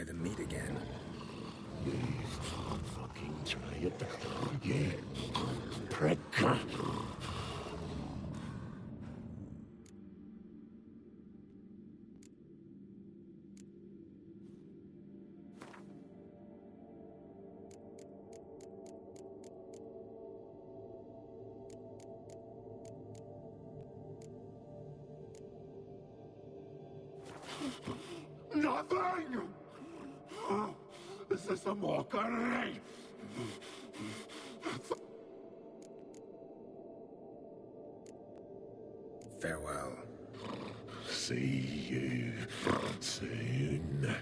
to meet again. Fucking try it. You prick. Nothing! This is a mockery! Farewell. See you soon.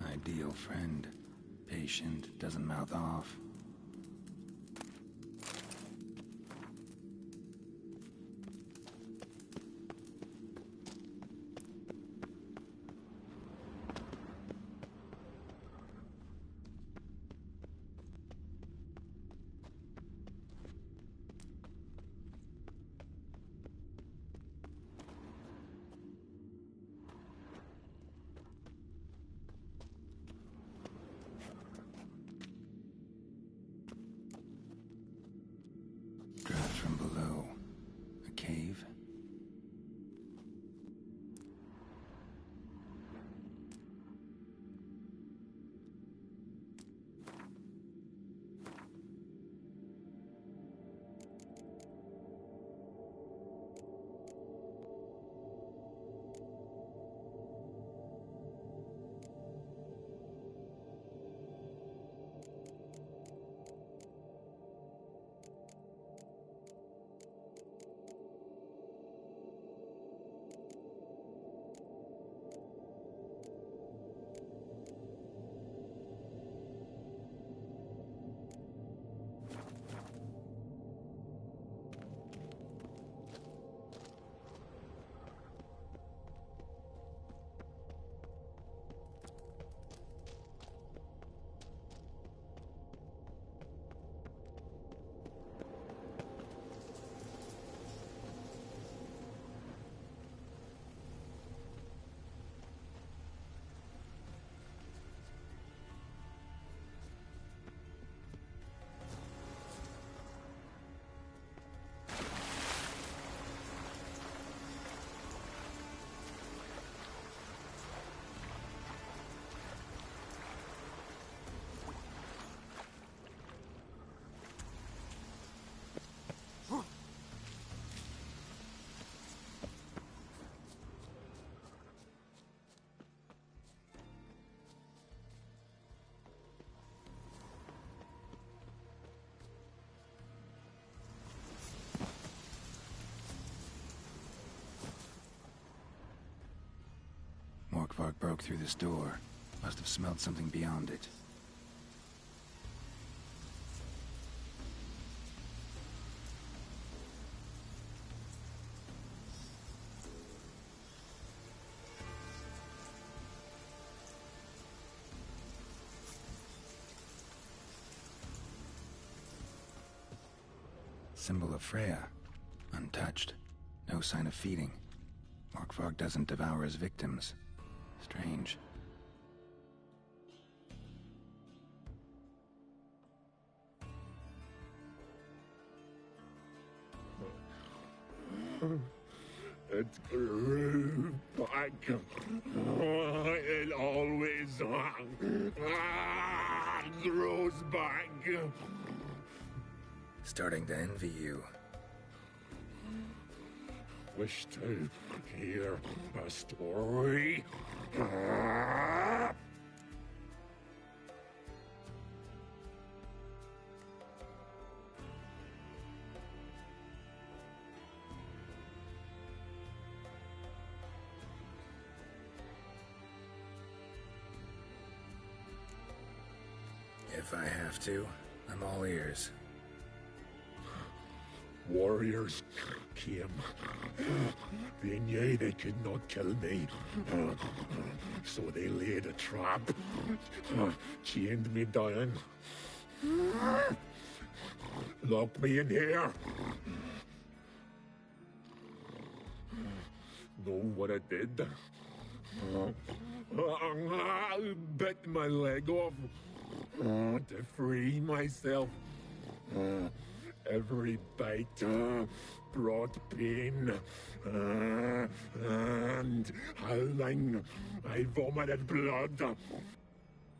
Ideal friend. Patient, doesn't mouth off. Drafts from below. A cave? Morkvark broke through this door. Must have smelled something beyond it. Symbol of Freya. Untouched. No sign of feeding. Morkvark doesn't devour his victims. Strange. It grew back. It always grows back. Starting to envy you. wish to hear a story? If I have to, I'm all ears. Warriors came. They knew they could not kill me. So they laid a trap. Chained me down. Locked me in here. Know what I did? Bit my leg off to free myself. Every bite brought pain, and howling, I vomited blood.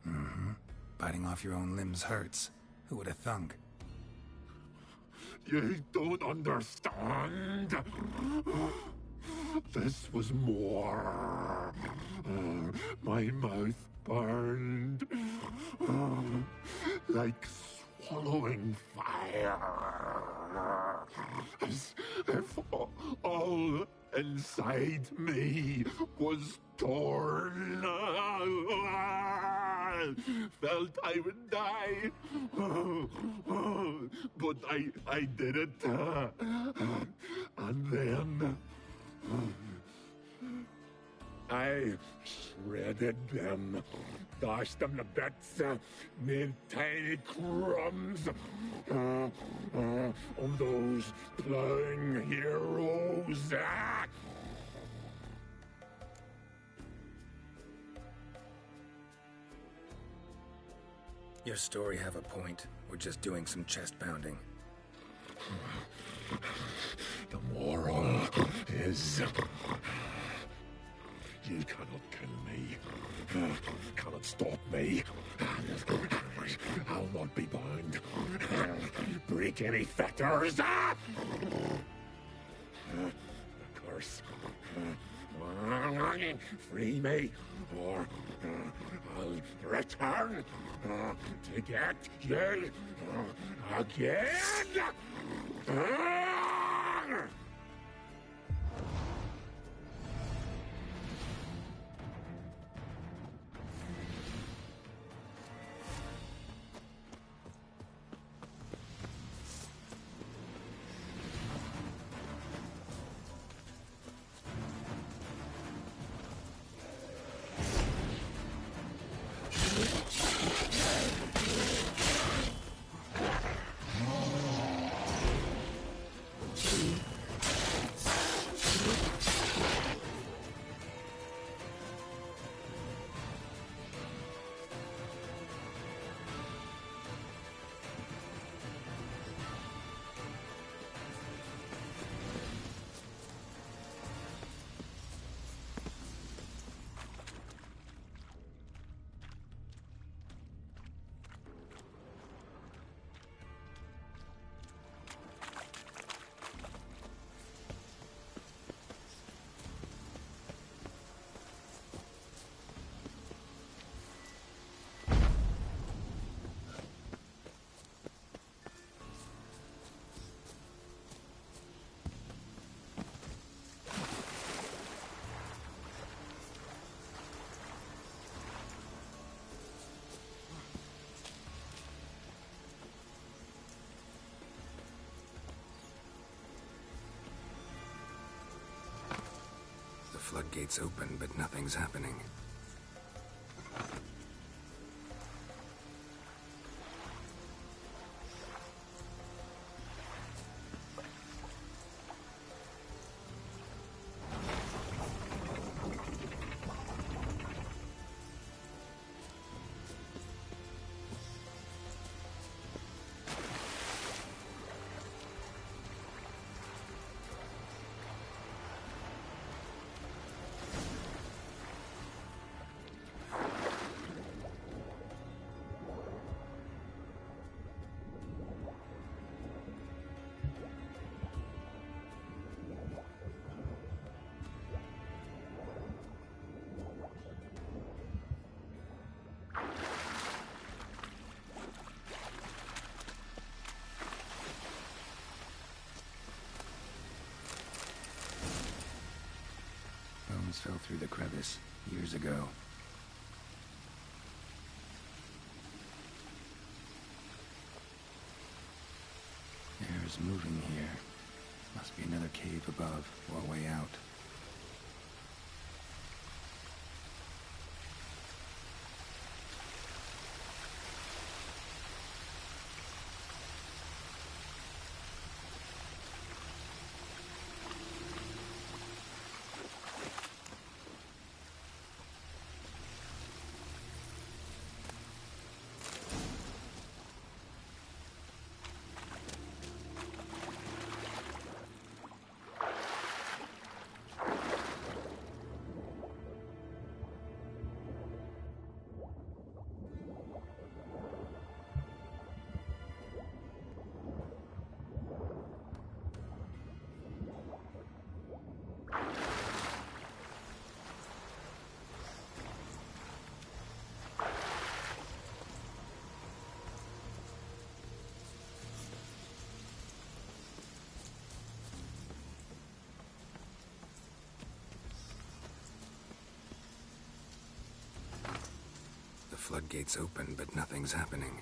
Mm-hmm. Biting off your own limbs hurts. Who would have thunk? You don't understand. This was more. My mouth burned like swallowing fire, as if all inside me was torn. Felt I would die, but I did it, and then I shredded them, dashed them to bits, made tiny crumbs of those plowing heroes. Your story have a point. We're just doing some chest pounding. The moral is, you cannot kill me, cannot stop me. I'll not be bound. Break any fetters. The curse. Free me, or I'll return to get you again. The floodgates open, but nothing's happening. Things fell through the crevice years ago. Air's moving here. Must be another cave above or a way out. The floodgates open, but nothing's happening.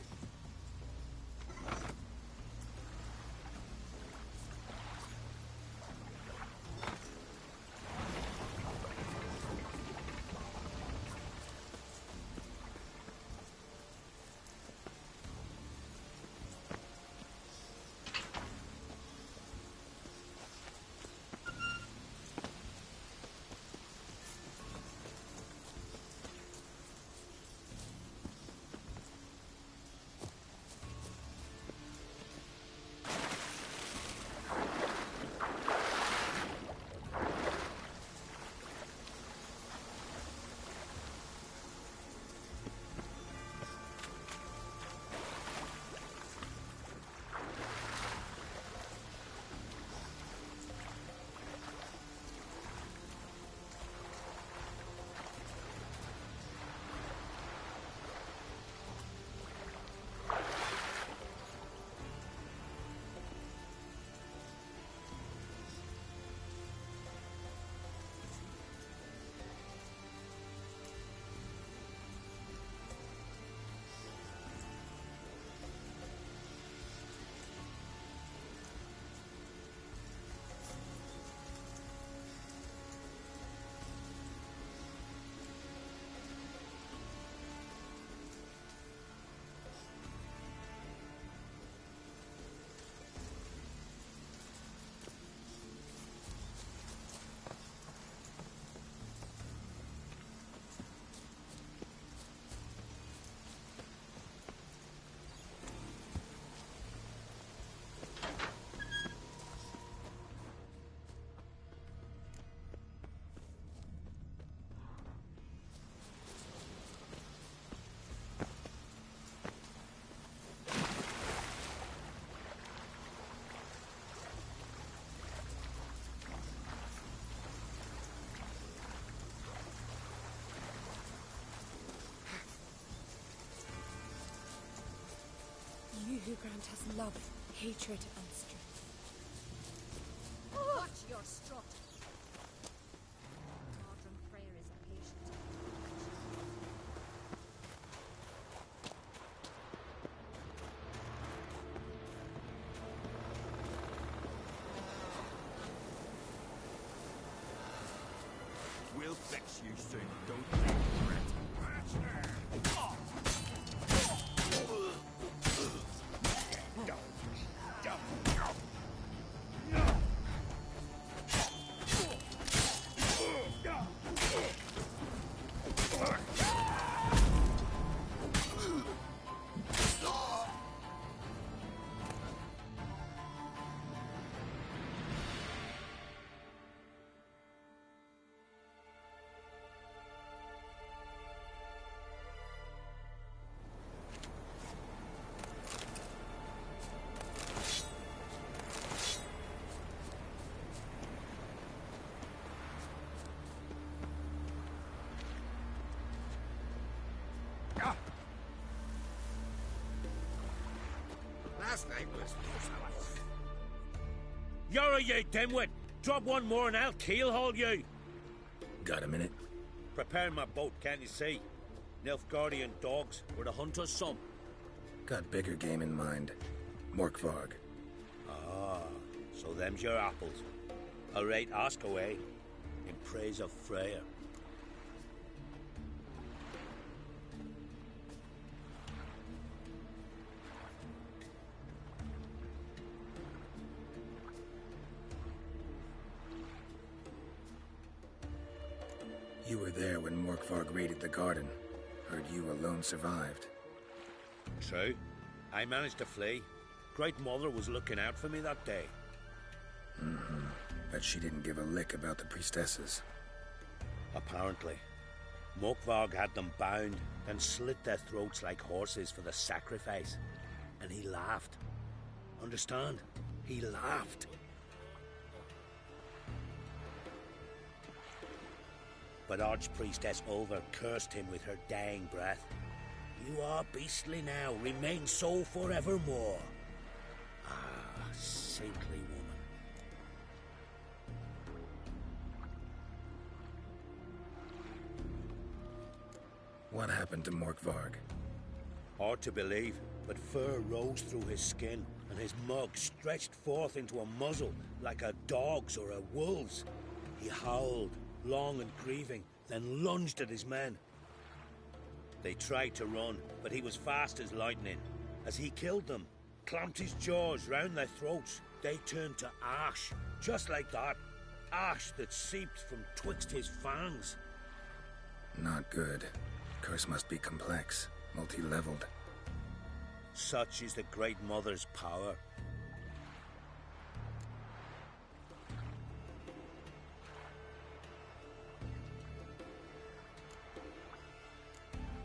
You who grant us love, hatred, and strength. Watch your strut. Modern prayer is a patient. We'll fix you soon, don't leave threat. Last night was You're a you dimwit! Drop one more and I'll keelhaul you! Got a minute? Preparing my boat, can't you see? Nilfgaardian dogs were the hunters some. Got bigger game in mind. Morkvarg. Ah, so them's your apples. All right, ask away. In praise of Freya. You were there when Morkvarg raided the garden. Heard you alone survived. True. I managed to flee. Great Mother was looking out for me that day. Mm-hmm. But she didn't give a lick about the priestesses. Apparently. Morkvarg had them bound, then slit their throats like horses for the sacrifice. And he laughed. Understand? He laughed. But Archpriestess Ulver cursed him with her dying breath. You are beastly now, remain so forevermore. Ah, saintly woman. What happened to Morkvarg? Hard to believe, but fur rose through his skin, and his mug stretched forth into a muzzle like a dog's or a wolf's. He howled, long and grieving, then lunged at his men. They tried to run, but he was fast as lightning. As he killed them, clamped his jaws round their throats, they turned to ash, just like that. Ash that seeped from twixt his fangs. Not good. Curse must be complex, multi-leveled. Such is the Great Mother's power.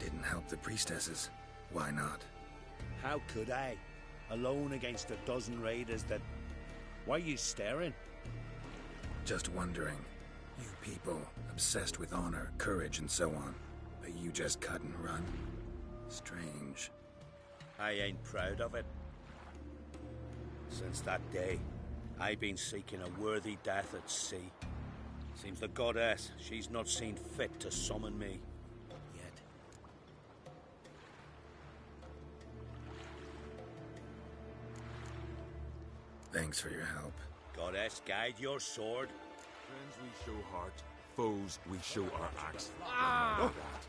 Didn't help the priestesses. Why not? How could I? Alone against a dozen raiders that... Why are you staring? Just wondering. You people, obsessed with honor, courage, and so on. But you just cut and run? Strange. I ain't proud of it. Since that day, I've been seeking a worthy death at sea. Seems the goddess, she's not seen fit to summon me. Yet. Thanks for your help. Goddess, guide your sword. Friends we show heart, foes we show our axe. Ah! Remember that.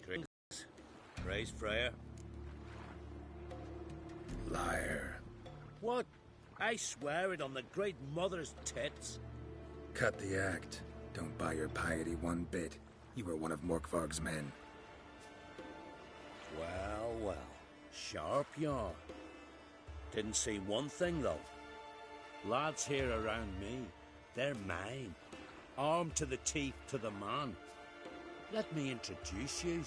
Drinks. Praise Freya. Liar. What? I swear it on the Great Mother's tits. Cut the act. Don't buy your piety one bit. You were one of Morkvarg's men. Well, well. Sharp yarn. Didn't see one thing, though. Lads here around me, they're mine. Armed to the teeth to the man. Let me introduce you.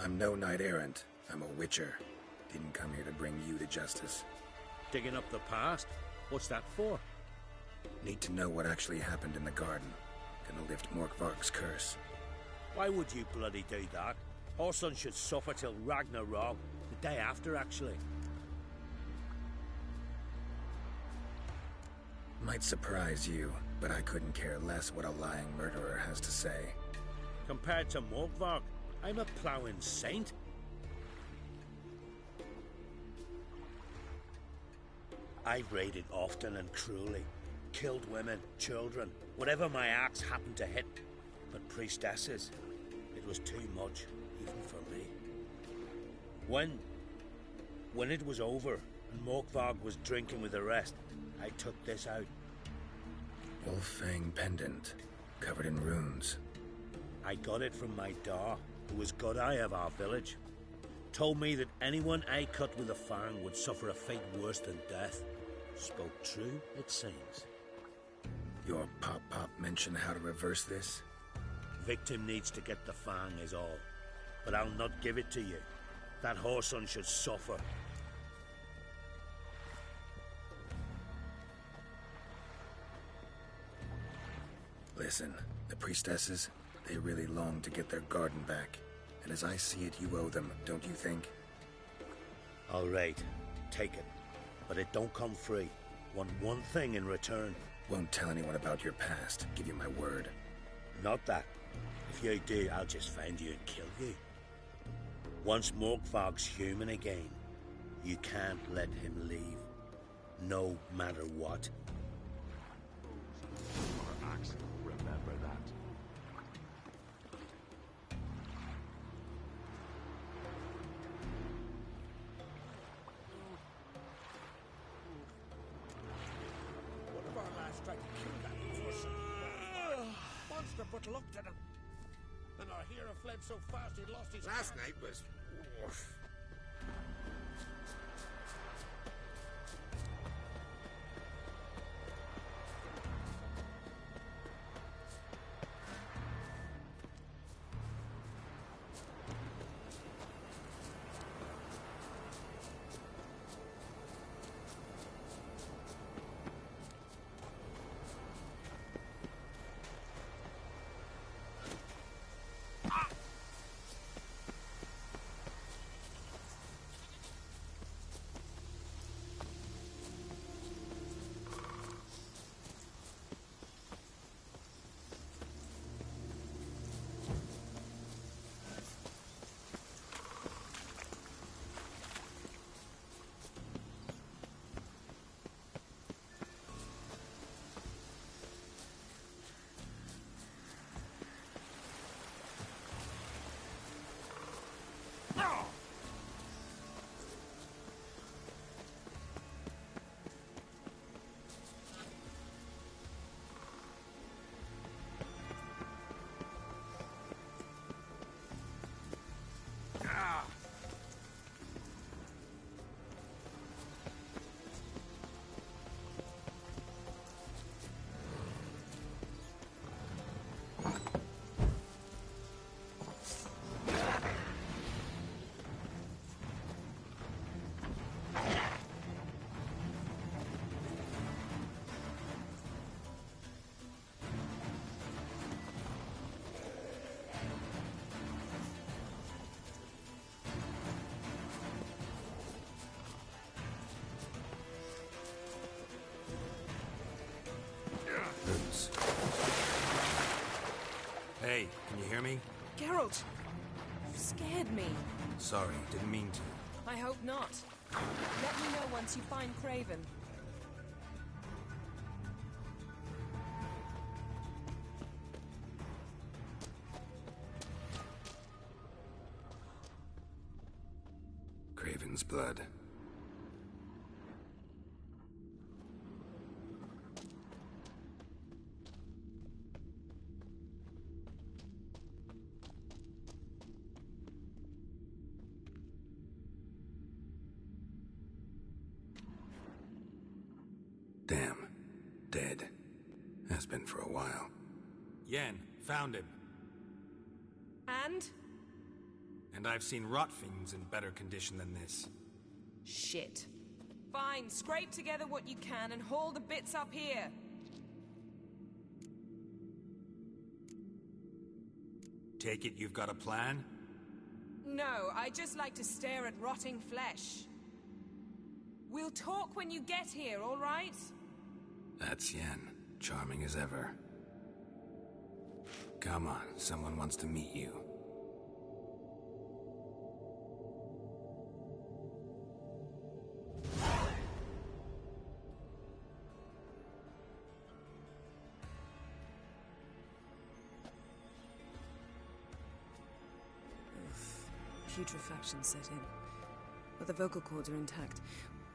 I'm no knight-errant. I'm a witcher. Didn't come here to bring you to justice. Digging up the past? What's that for? Need to know what actually happened in the garden. Gonna lift Morkvarg's curse. Why would you bloody do that? Our son should suffer till Ragnarok. The day after, actually. Might surprise you, but I couldn't care less what a lying murderer has to say. Compared to Morkvarg, I'm a ploughing saint. I've raided often and cruelly. Killed women, children, whatever my axe happened to hit. But priestesses, it was too much, even for me. When it was over, and Morkvarg was drinking with the rest, I took this out. Wolf-fang pendant, covered in runes. I got it from my da, who was godeye of our village. Told me that anyone I cut with a fang would suffer a fate worse than death. Spoke true, it seems. Your pop-pop mentioned how to reverse this? Victim needs to get the fang is all. But I'll not give it to you. That whoreson should suffer. Listen, the priestesses, they really long to get their garden back. And as I see it, you owe them, don't you think? All right, take it. But it don't come free. Want one thing in return. Won't tell anyone about your past, give you my word. Not that. If you do, I'll just find you and kill you. Once Morkvarg's human again, you can't let him leave. No matter what. Remember that. One of our lads tried to kill that person. Monster put luck to them. And our hero fled so fast he lost his... Last night was... Roots. Hey, can you hear me? Geralt! You scared me. Sorry, didn't mean to. I hope not. Let me know once you find Craven. Creven's blood. Damn. Dead. Has been for a while. Yen, found him. And? And I've seen rot fiends in better condition than this. Shit. Fine, scrape together what you can and haul the bits up here. Take it you've got a plan? No, I just like to stare at rotting flesh. We'll talk when you get here, all right? That's Yen. Charming as ever. Come on, someone wants to meet you. Putrefaction set in. But the vocal cords are intact.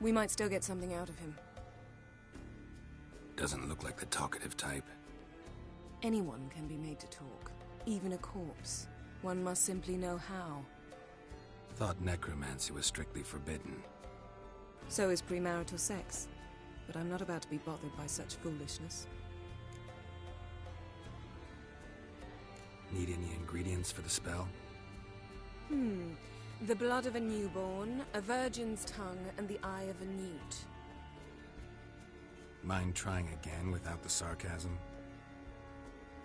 We might still get something out of him. Doesn't look like the talkative type. Anyone can be made to talk. Even a corpse. One must simply know how. Thought necromancy was strictly forbidden. So is premarital sex. But I'm not about to be bothered by such foolishness. Need any ingredients for the spell? The blood of a newborn, a virgin's tongue, and the eye of a newt. Mind trying again without the sarcasm?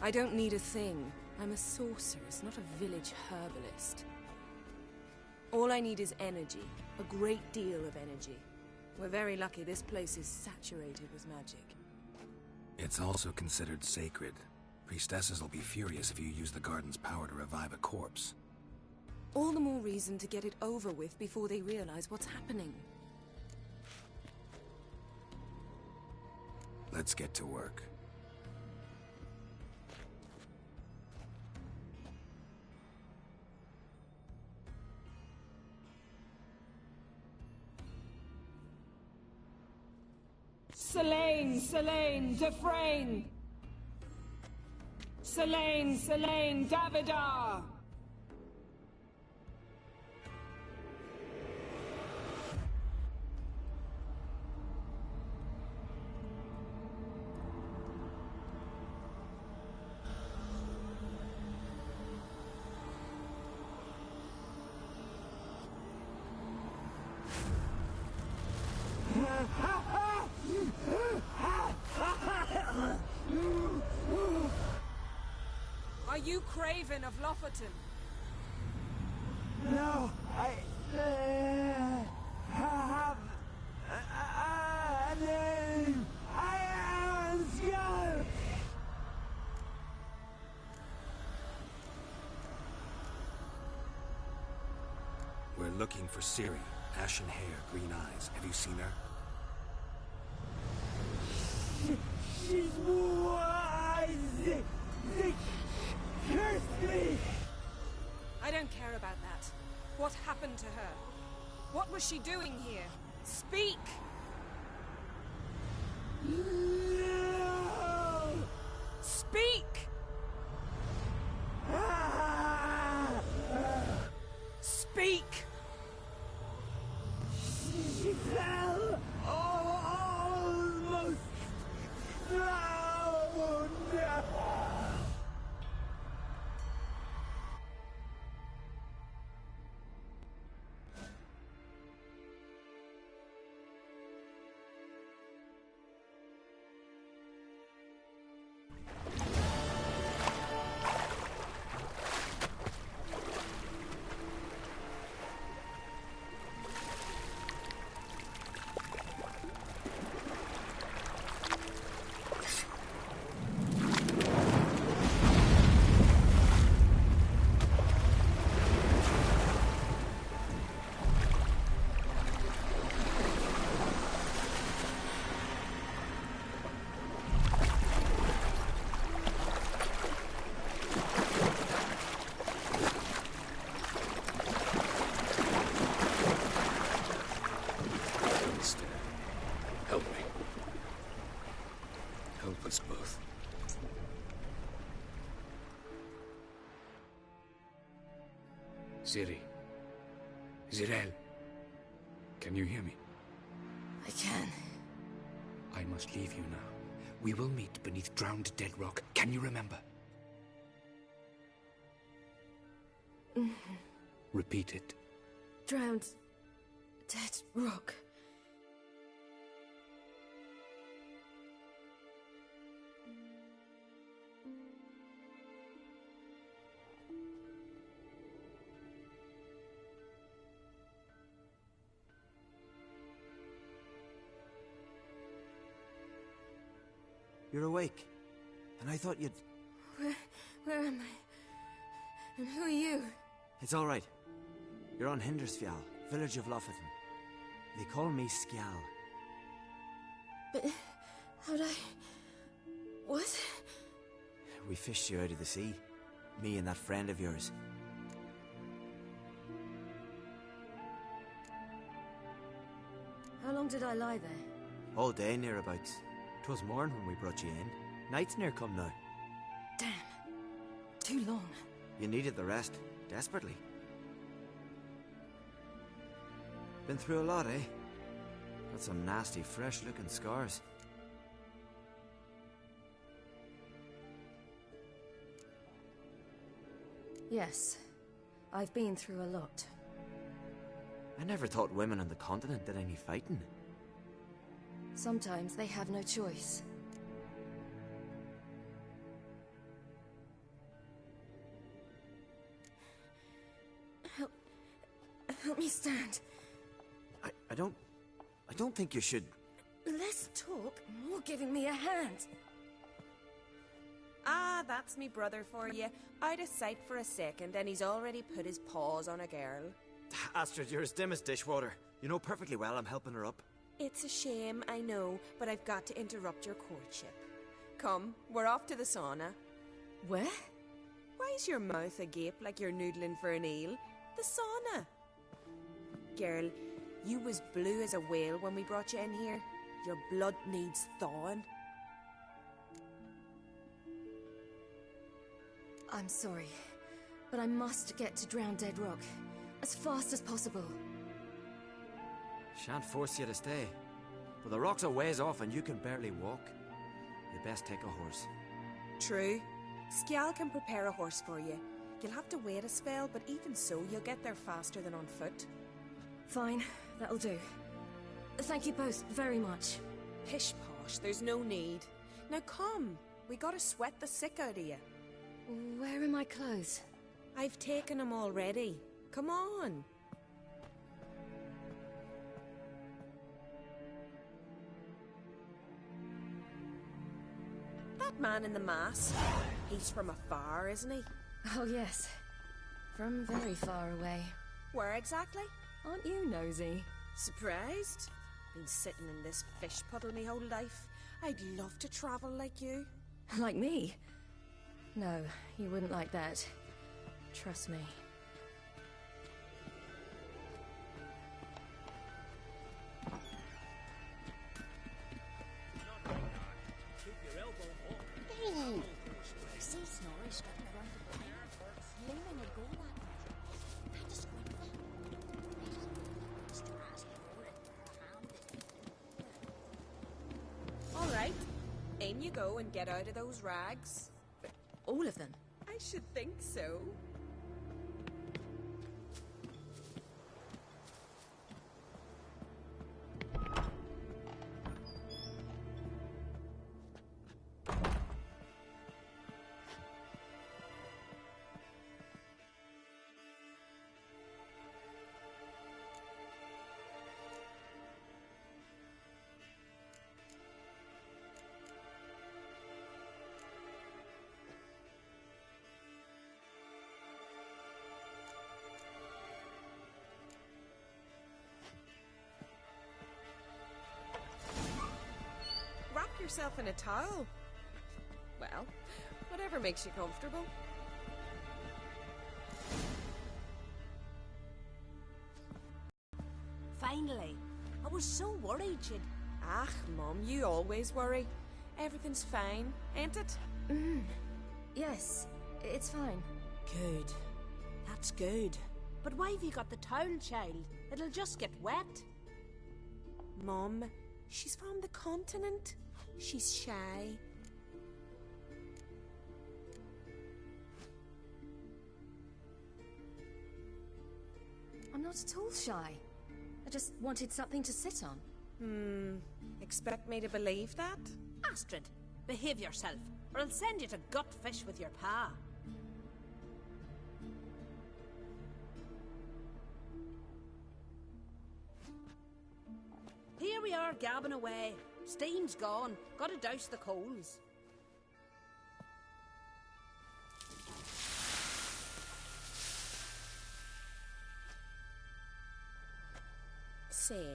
I don't need a thing. I'm a sorceress, not a village herbalist. All I need is energy. A great deal of energy. We're very lucky this place is saturated with magic. It's also considered sacred. Priestesses will be furious if you use the garden's power to revive a corpse. All the more reason to get it over with before they realize what's happening. Let's get to work. Selene, Selene, Defrain! Selene, Selene, Davidar! Are you Craven of Lofferton? No, I have a name. I am scared. We're looking for Ciri. Ashen hair, green eyes. Have you seen her? She's wise. They cursed me. I don't care about that. What happened to her? What was she doing here? Speak! No. Speak! Speak! She fell almost drowned. Ciri. Zirel. Can you hear me? I can. I must leave you now. We will meet beneath drowned dead rock. Can you remember? Repeat it. Drowned. Dead rock. You're awake. And I thought you'd... Where am I? And who are you? It's all right. You're on Hindersfjall, village of Lofferton. They call me Skjal. But how'd I... What? We fished you out of the sea. Me and that friend of yours. How long did I lie there? All day, nearabouts. 'Twas morn when we brought you in. Night's near come now. Damn. Too long. You needed the rest, desperately. Been through a lot, eh? Got some nasty, fresh-looking scars. Yes. I've been through a lot. I never thought women on the continent did any fighting. Sometimes they have no choice. Help me stand. I don't think you should... Less talk, more giving me a hand. Ah, that's me brother for you. Out of sight for a second, and he's already put his paws on a girl. Astrid, you're as dim as dishwater. You know perfectly well I'm helping her up. It's a shame, I know, but I've got to interrupt your courtship. Come, we're off to the sauna. Where? Why's your mouth agape like you're noodling for an eel? The sauna. Girl, you was blue as a whale when we brought you in here. Your blood needs thawing. I'm sorry, but I must get to Drowned Dead Rock as fast as possible. Shan't force you to stay. But the rock's a ways off and you can barely walk. You best take a horse. True. Skjal can prepare a horse for you. You'll have to wait a spell, but even so, you'll get there faster than on foot. Fine, that'll do. Thank you both very much. Pish posh, there's no need. Now come, we gotta sweat the sick out of you. Where are my clothes? I've taken them already. Come on. That man in the mask, he's from afar, isn't he? Oh yes, from very far away. Where exactly? Aren't you nosy? Surprised? Been sitting in this fish puddle me whole life. I'd love to travel like you. Like me? No, you wouldn't like that. Trust me. See Snorri strutting around the blind, leaning a goal at me. Kind of squint there. All right, in you go and get out of those rags. All of them? I should think so. Wrap yourself in a towel. Well, whatever makes you comfortable. Finally. I was so worried you'd... Ah, Mum, you always worry. Everything's fine, ain't it? Yes, it's fine. Good. That's good. But why have you got the towel, child? It'll just get wet. Mum, she's from the continent. She's shy. I'm not at all shy. I just wanted something to sit on. Expect me to believe that? Astrid, behave yourself, or I'll send you to Gutfish with your pa. Here we are, gabbing away. Steam's gone. Gotta douse the coals. Say,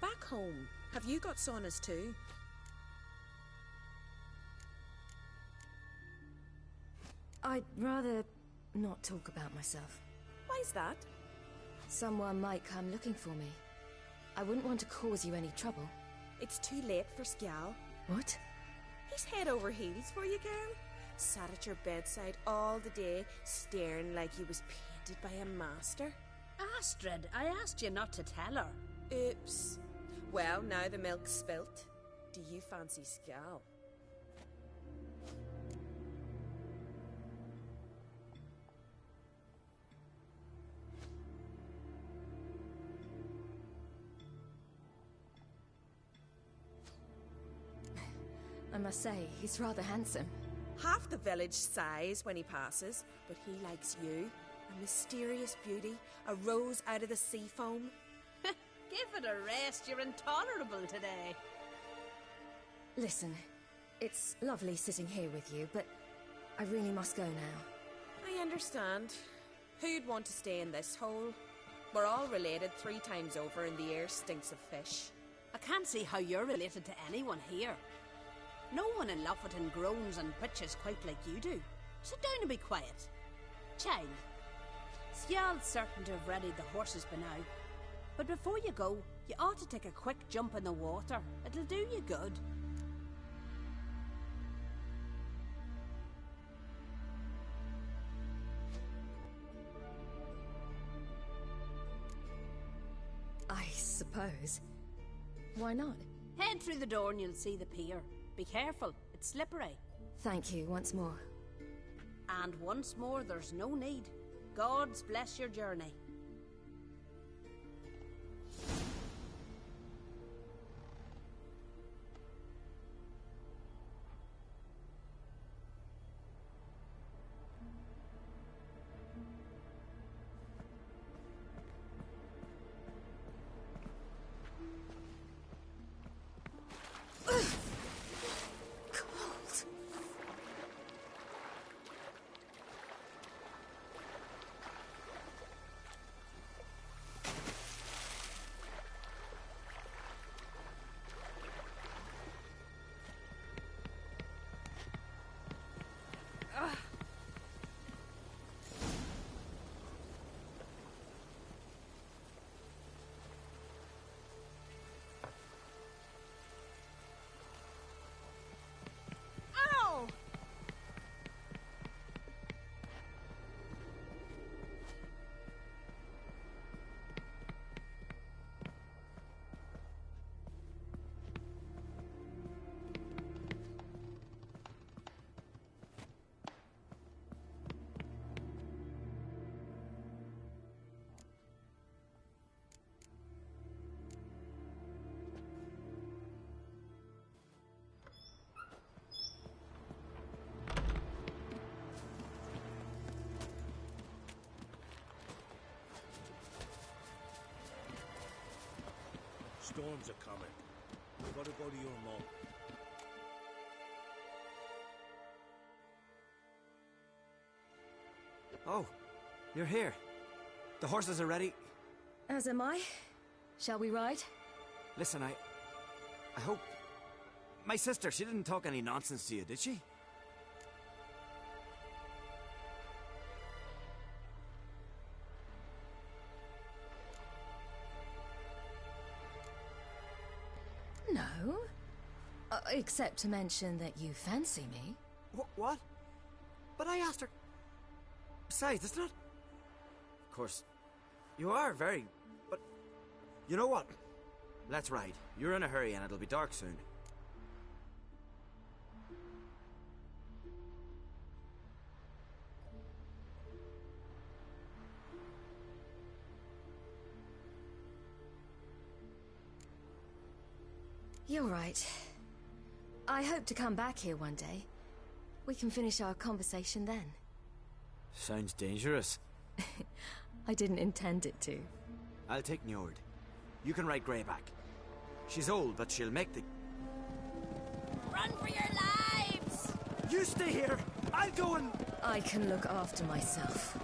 back home, have you got saunas too? I'd rather not talk about myself. Why's that? Someone might come looking for me. I wouldn't want to cause you any trouble. It's too late for Skjal. What? He's head over heels for you, girl. Sat at your bedside all the day, staring like he was painted by a master. Astrid, I asked you not to tell her. Oops. Well, now the milk's spilt. Do you fancy Skjal? I must say, he's rather handsome. Half the village sighs when he passes, but he likes you. A mysterious beauty, a rose out of the sea foam. Give it a rest, you're intolerable today. Listen, it's lovely sitting here with you, but I really must go now. I understand. Who'd want to stay in this hole? We're all related 3 times over and the air stinks of fish. I can't see how you're related to anyone here. No one in Lofoten groans and bitches quite like you do. Sit down and be quiet. Child, Skjal's certain to have readied the horses by now. But before you go, you ought to take a quick jump in the water. It'll do you good. I suppose. Why not? Head through the door and you'll see the pier. Be careful, it's slippery. Thank you once more. And once more, there's no need. Gods bless your journey. Storms are coming. We've got to go to your mom. Oh, you're here. The horses are ready. As am I. Shall we ride? Listen, I hope... My sister, she didn't talk any nonsense to you, did she? No. Except to mention that you fancy me. What? But I asked her... Besides, it's not... Of course, You are very... But... You know what? Let's ride. You're in a hurry and it'll be dark soon. You're right. I hope to come back here one day. We can finish our conversation then. Sounds dangerous. I didn't intend it to. I'll take Njord. You can ride Greyback. She's old, but she'll make the... Run for your lives! You stay here! I'll go and... I can look after myself.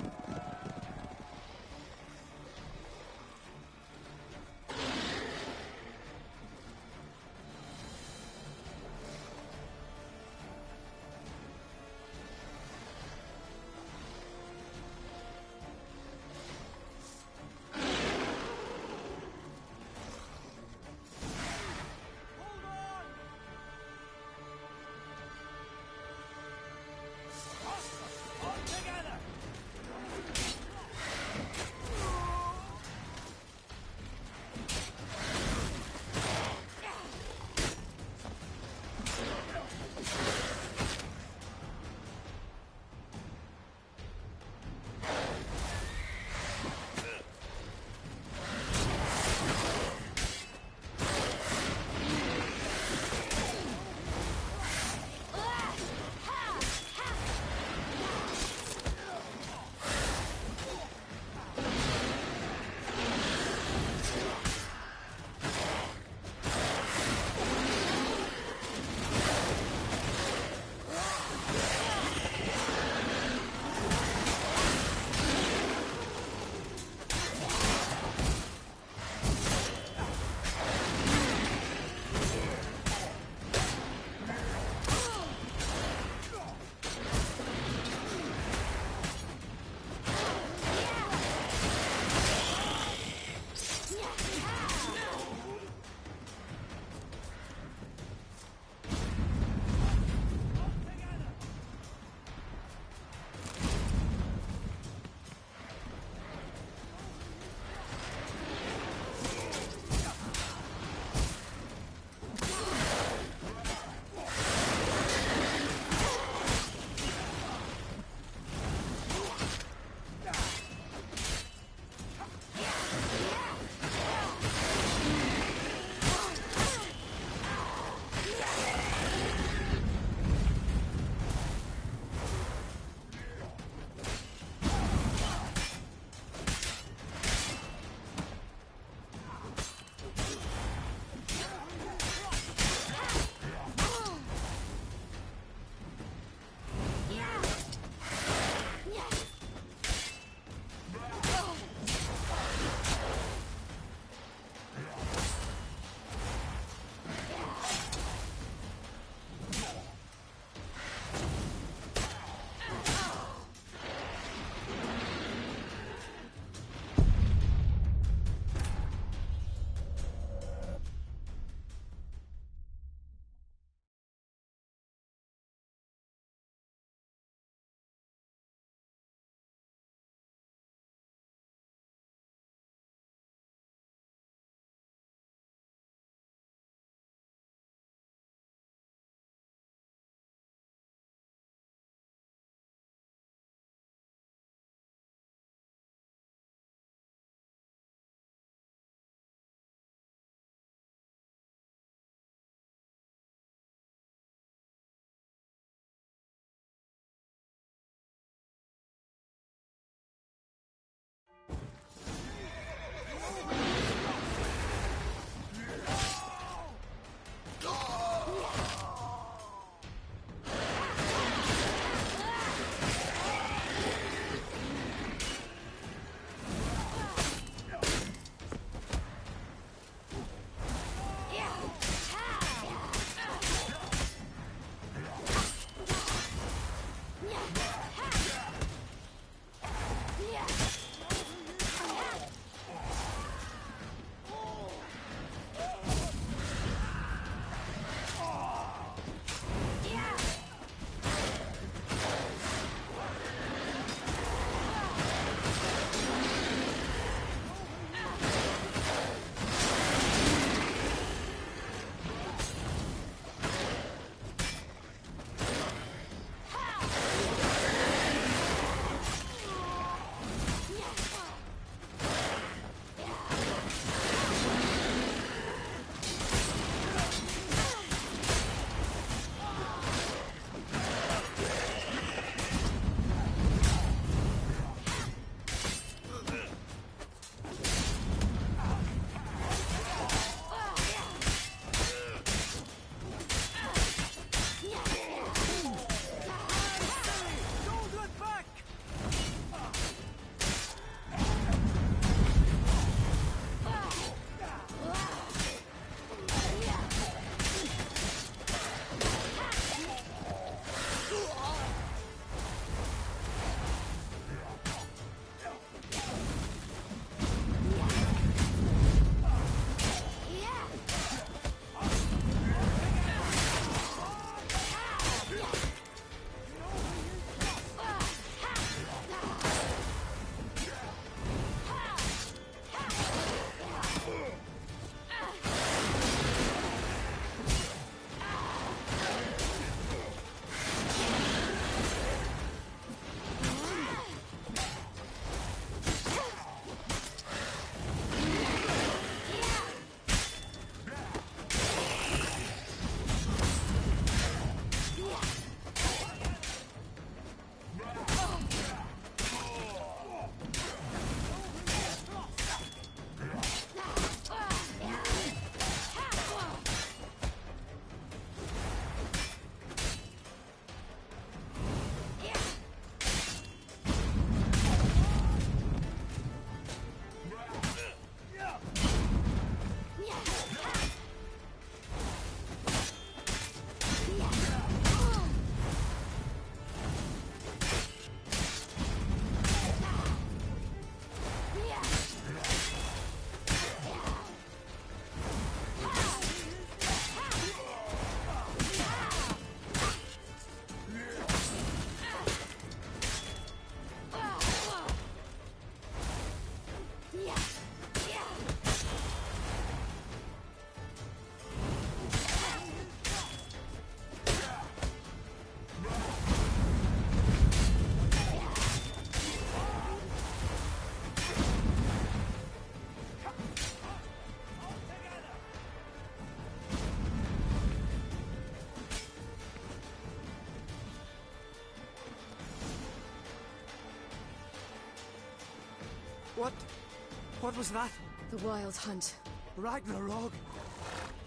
What was that? The Wild Hunt. Ragnarok?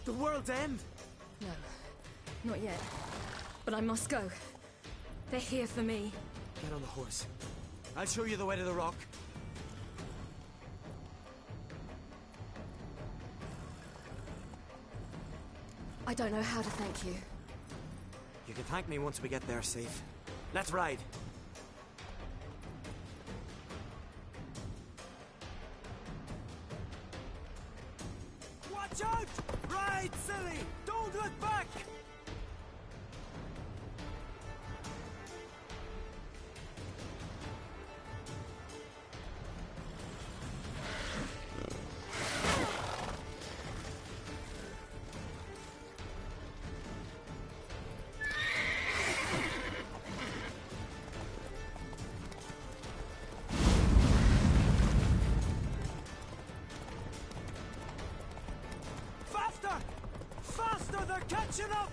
The world's end? No, not yet. But I must go. They're here for me. Get on the horse. I'll show you the way to the rock. I don't know how to thank you. You can thank me once we get there safe. Let's ride. Watch out! Ride, silly! Don't look back! Faster! They're catching up!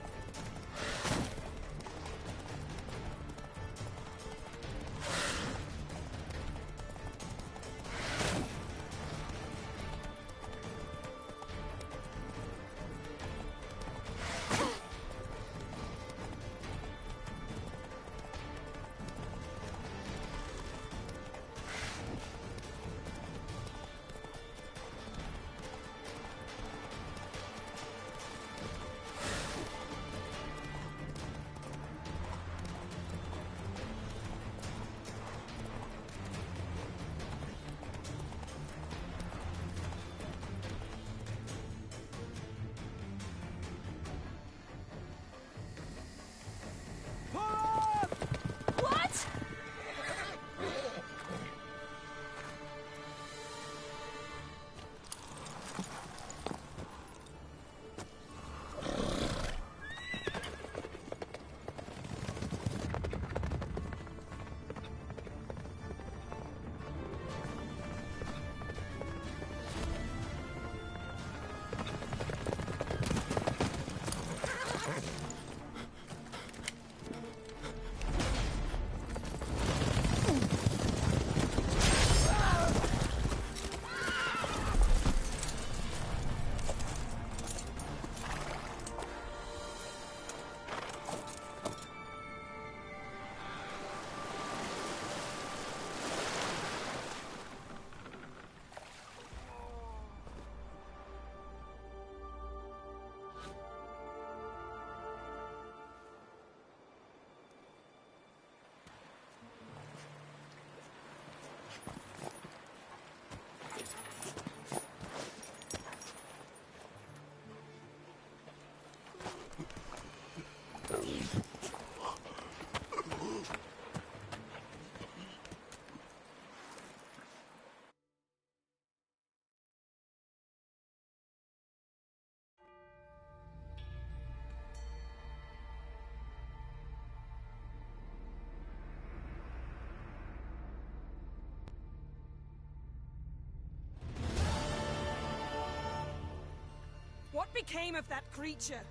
What became of that creature?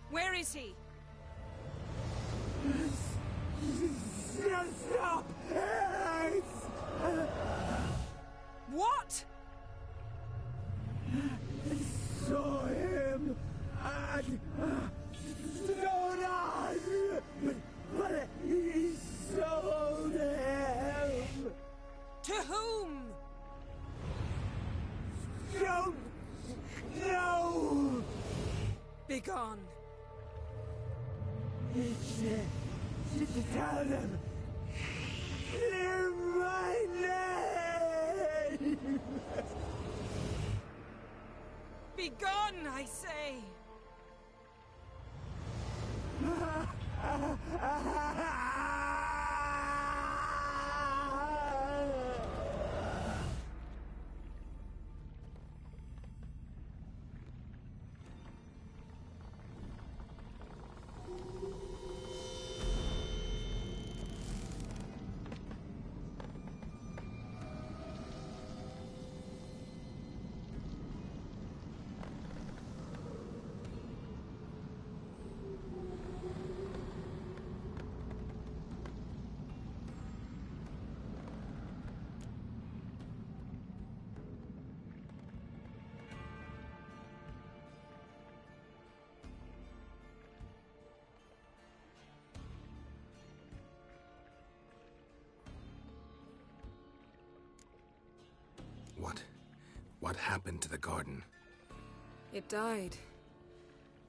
Where is he? Stop! What? Saw him and stone on, but he sold him. To whom? Don't know. Begone. Tell them. Clear my name. Begone, I say. What happened to the garden? It died.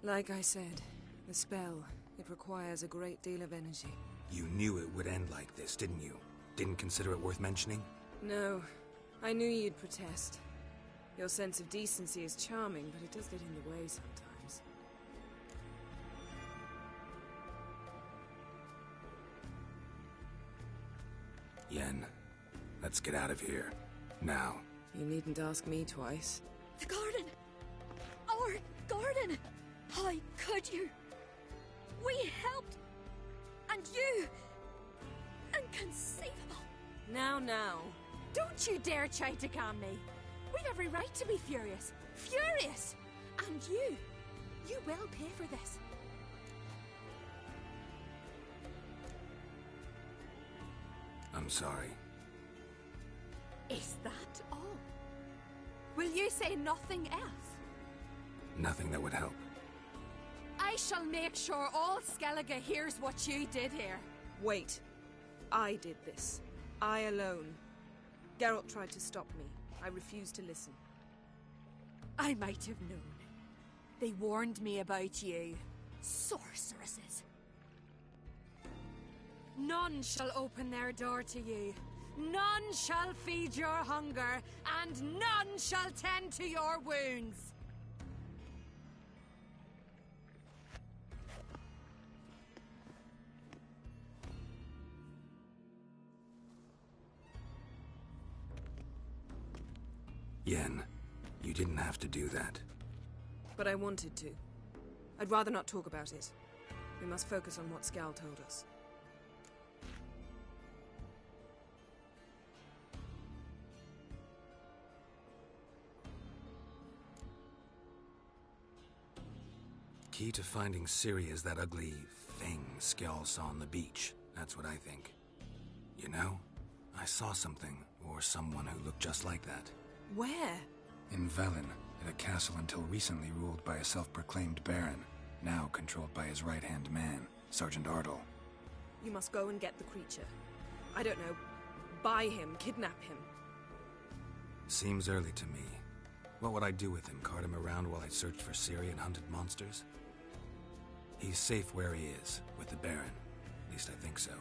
Like I said, the spell, it requires a great deal of energy. You knew it would end like this, didn't you? Didn't consider it worth mentioning? No. I knew you'd protest. Your sense of decency is charming, but it does get in the way sometimes. Yen, let's get out of here. Now. You needn't ask me twice. The garden! Our garden! How could you? We helped! And you! Inconceivable! Now. Don't you dare try to calm me! We've every right to be furious! Furious! And you will pay for this. I'm sorry. Is that all? Will you say nothing else? Nothing that would help. I shall make sure all Skellige hears what you did here. Wait. I did this. I alone. Geralt tried to stop me. I refused to listen. I might have known. They warned me about you. Sorceresses. None shall open their door to you. None shall feed your hunger, and none shall tend to your wounds. Yen, you didn't have to do that. But I wanted to. I'd rather not talk about it. We must focus on what Skal told us. Key to finding Ciri is that ugly thing Skjall saw on the beach. That's what I think. You know, I saw something, or someone who looked just like that. Where? In Velen, at a castle until recently ruled by a self-proclaimed baron, now controlled by his right-hand man, Sergeant Ardle. You must go and get the creature. I don't know, buy him, kidnap him. Seems early to me. What would I do with him? Cart him around while I searched for Ciri and hunted monsters? He's safe where he is, with the Baron. At least I think so.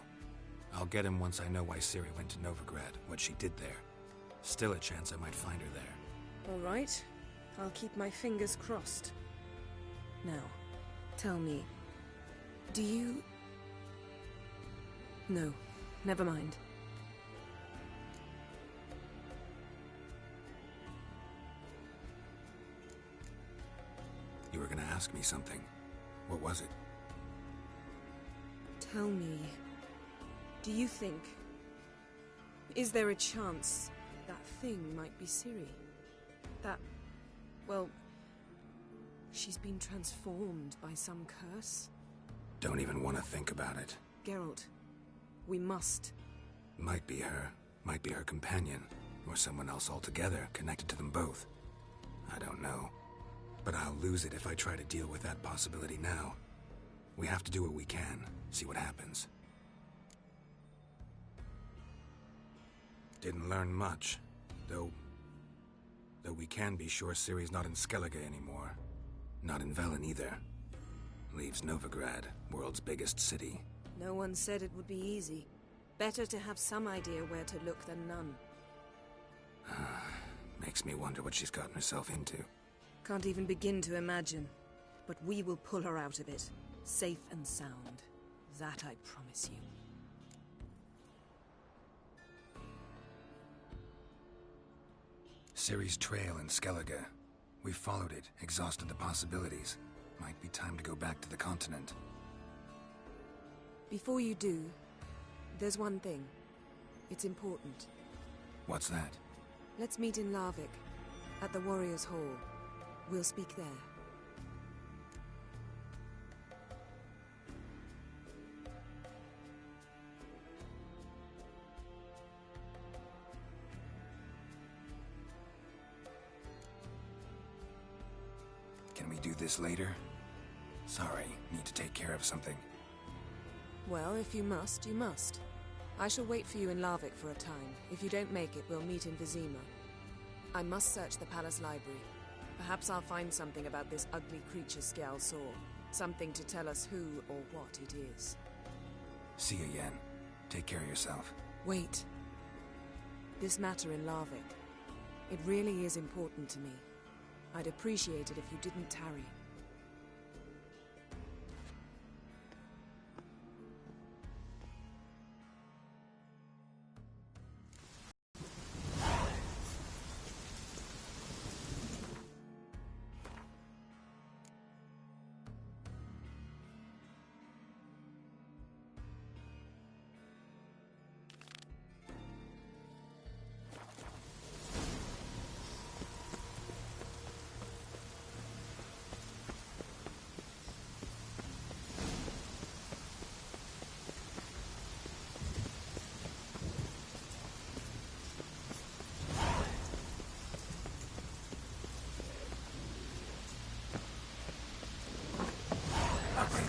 I'll get him once I know why Ciri went to Novigrad, what she did there. Still a chance I might find her there. All right. I'll keep my fingers crossed. Now, tell me, do you... No, never mind. You were gonna ask me something. What was it? Tell me, do you think... Is there a chance that thing might be Ciri? That... well... she's been transformed by some curse? Don't even want to think about it. Geralt, we must. Might be her companion, or someone else altogether connected to them both. I don't know. But I'll lose it if I try to deal with that possibility now. We have to do what we can, see what happens. Didn't learn much, though we can be sure Ciri's not in Skellige anymore. Not in Velen either. Leaves Novigrad, world's biggest city. No one said it would be easy. Better to have some idea where to look than none. Makes me wonder what she's gotten herself into. Can't even begin to imagine. But we will pull her out of it. Safe and sound. That I promise you. Ciri's trail in Skellige. We've followed it, exhausted the possibilities. Might be time to go back to the continent. Before you do, there's one thing. It's important. What's that? Let's meet in Larvik, at the Warriors' Hall. We'll speak there. Can we do this later? Sorry, need to take care of something. Well, if you must, you must. I shall wait for you in Larvik for a time. If you don't make it, we'll meet in Vizima. I must search the palace library. Perhaps I'll find something about this ugly creature Skjal saw. Something to tell us who or what it is. See you, Yen. Take care of yourself. Wait. This matter in Larvik. It really is important to me. I'd appreciate it if you didn't tarry.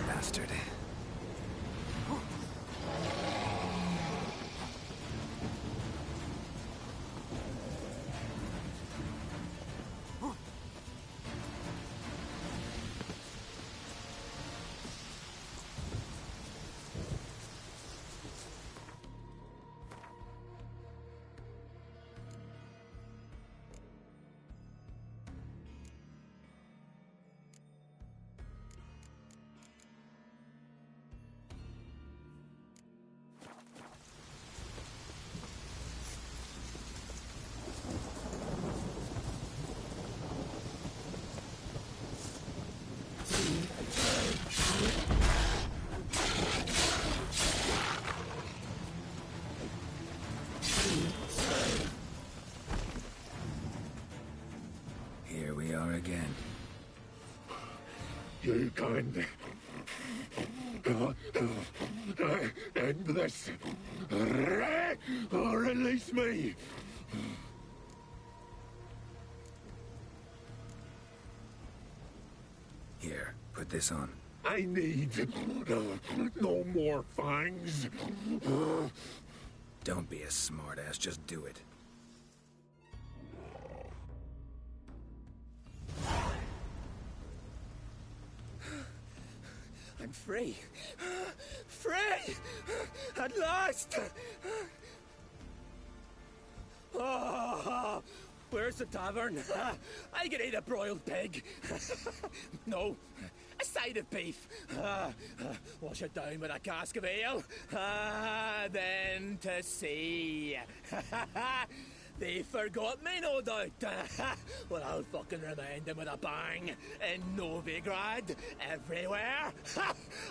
Bastard. Here we are again. You can end this, or release me. Here, put this on. I need no more fangs. Don't be a smartass, just do it. I'm free. Free! At last! Oh, where's the tavern? I could eat a broiled pig. No, a side of beef. Wash it down with a cask of ale. Then to sea. They forgot me, no doubt. Well, I'll fucking remind them with a bang. In Novigrad, everywhere.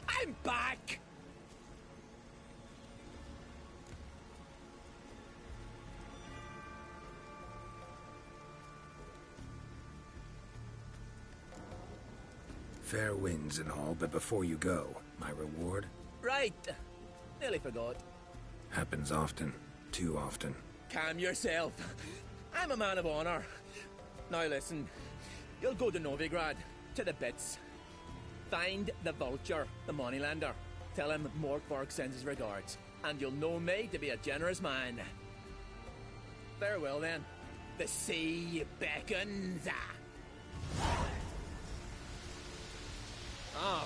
I'm back! Fair winds and all, but before you go, my reward? Right. Nearly forgot. Happens often. Too often. Calm yourself. I'm a man of honor. Now listen. You'll go to Novigrad, to the bits. Find the vulture, the moneylender. Tell him Morkvarg sends his regards. And you'll know me to be a generous man. Farewell then. The sea beckons. Ah.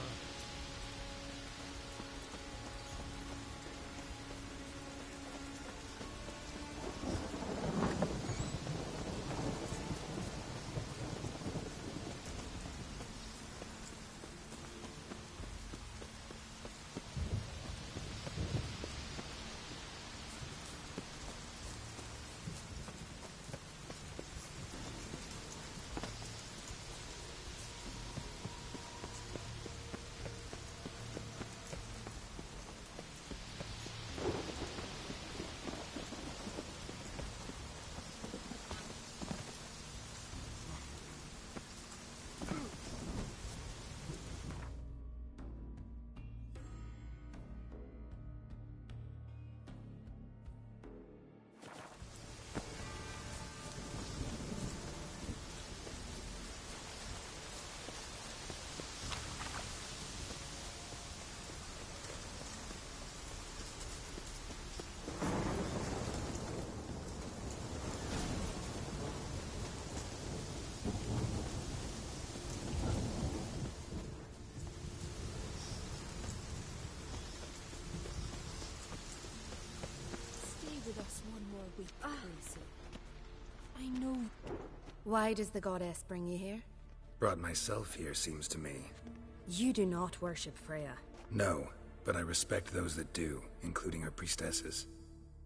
weak, Lucy. I know. Why does the goddess bring you here? Brought myself here, seems to me. You do not worship Freya. No, but I respect those that do, including her priestesses.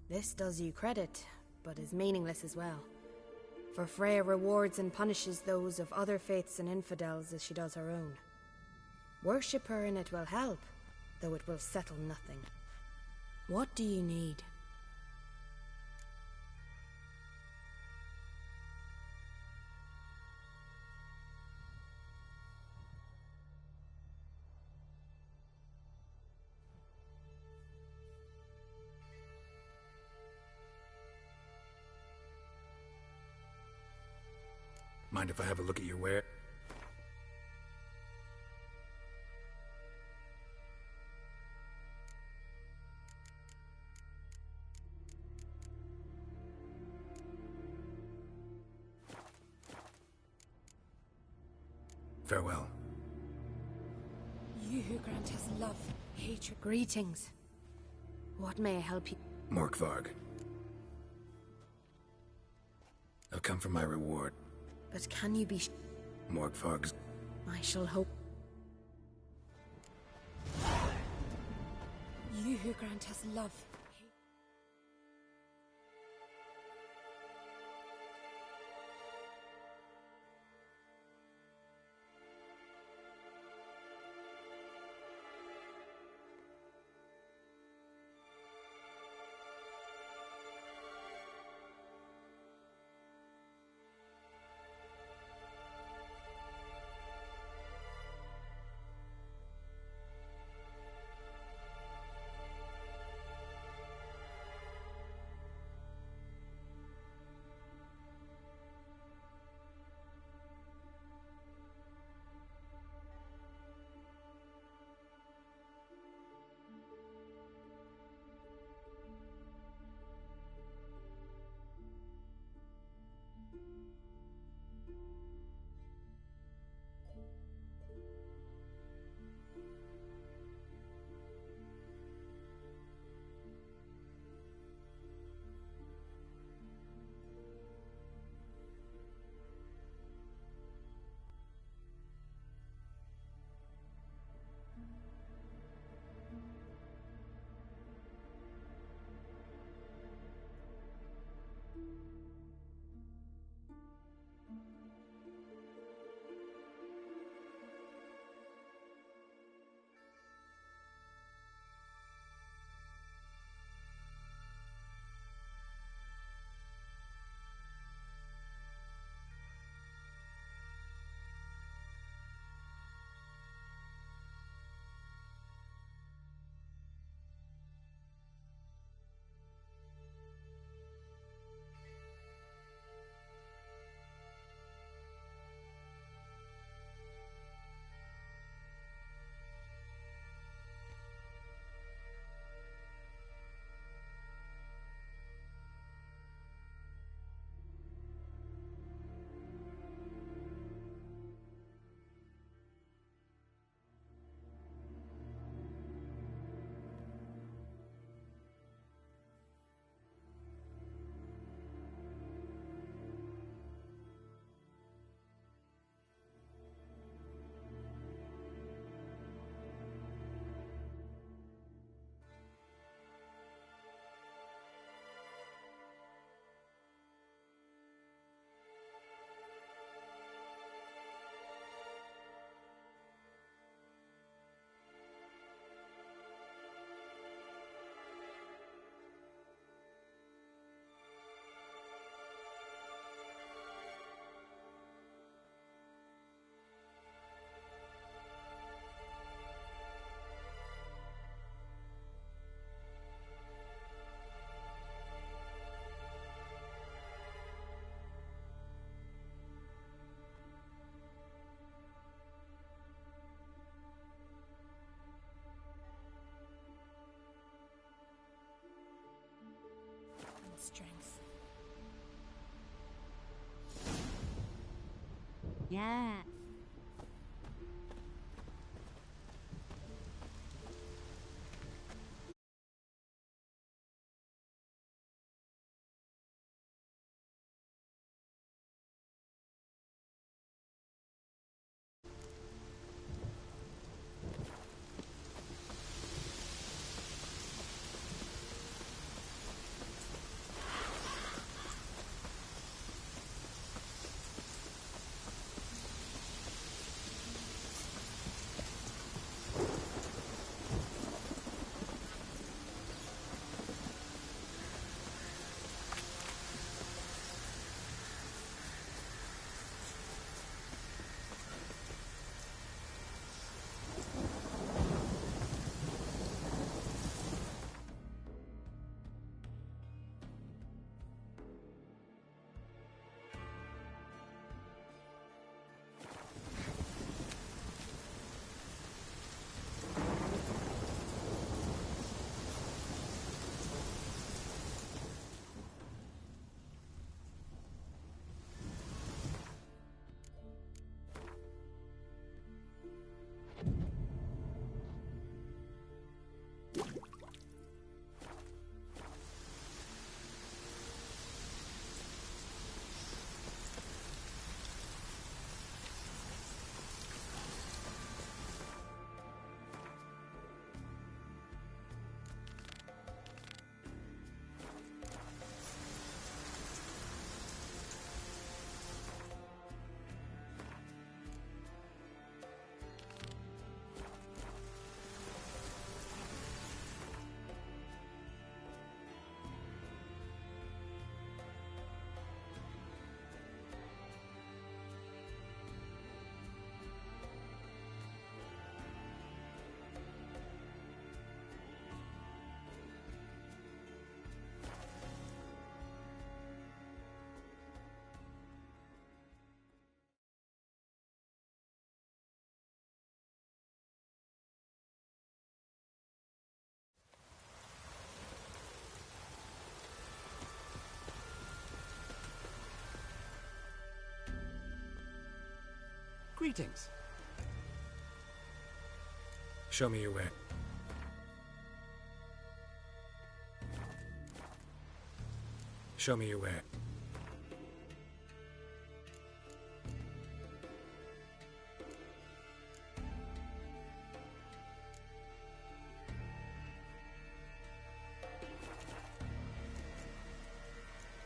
This does you credit, but is meaningless as well. For Freya rewards and punishes those of other faiths and infidels as she does her own. Worship her and it will help, though it will settle nothing. What do you need? Mind if I have a look at your ware? Farewell. You who grant us love, hatred, greetings. What may I help you? Morkvarg. I've come for my reward. But can you be Morkvarg's. I shall hope. You who grant us love. Strength. Yeah. Greetings. Show me your way. Show me your way.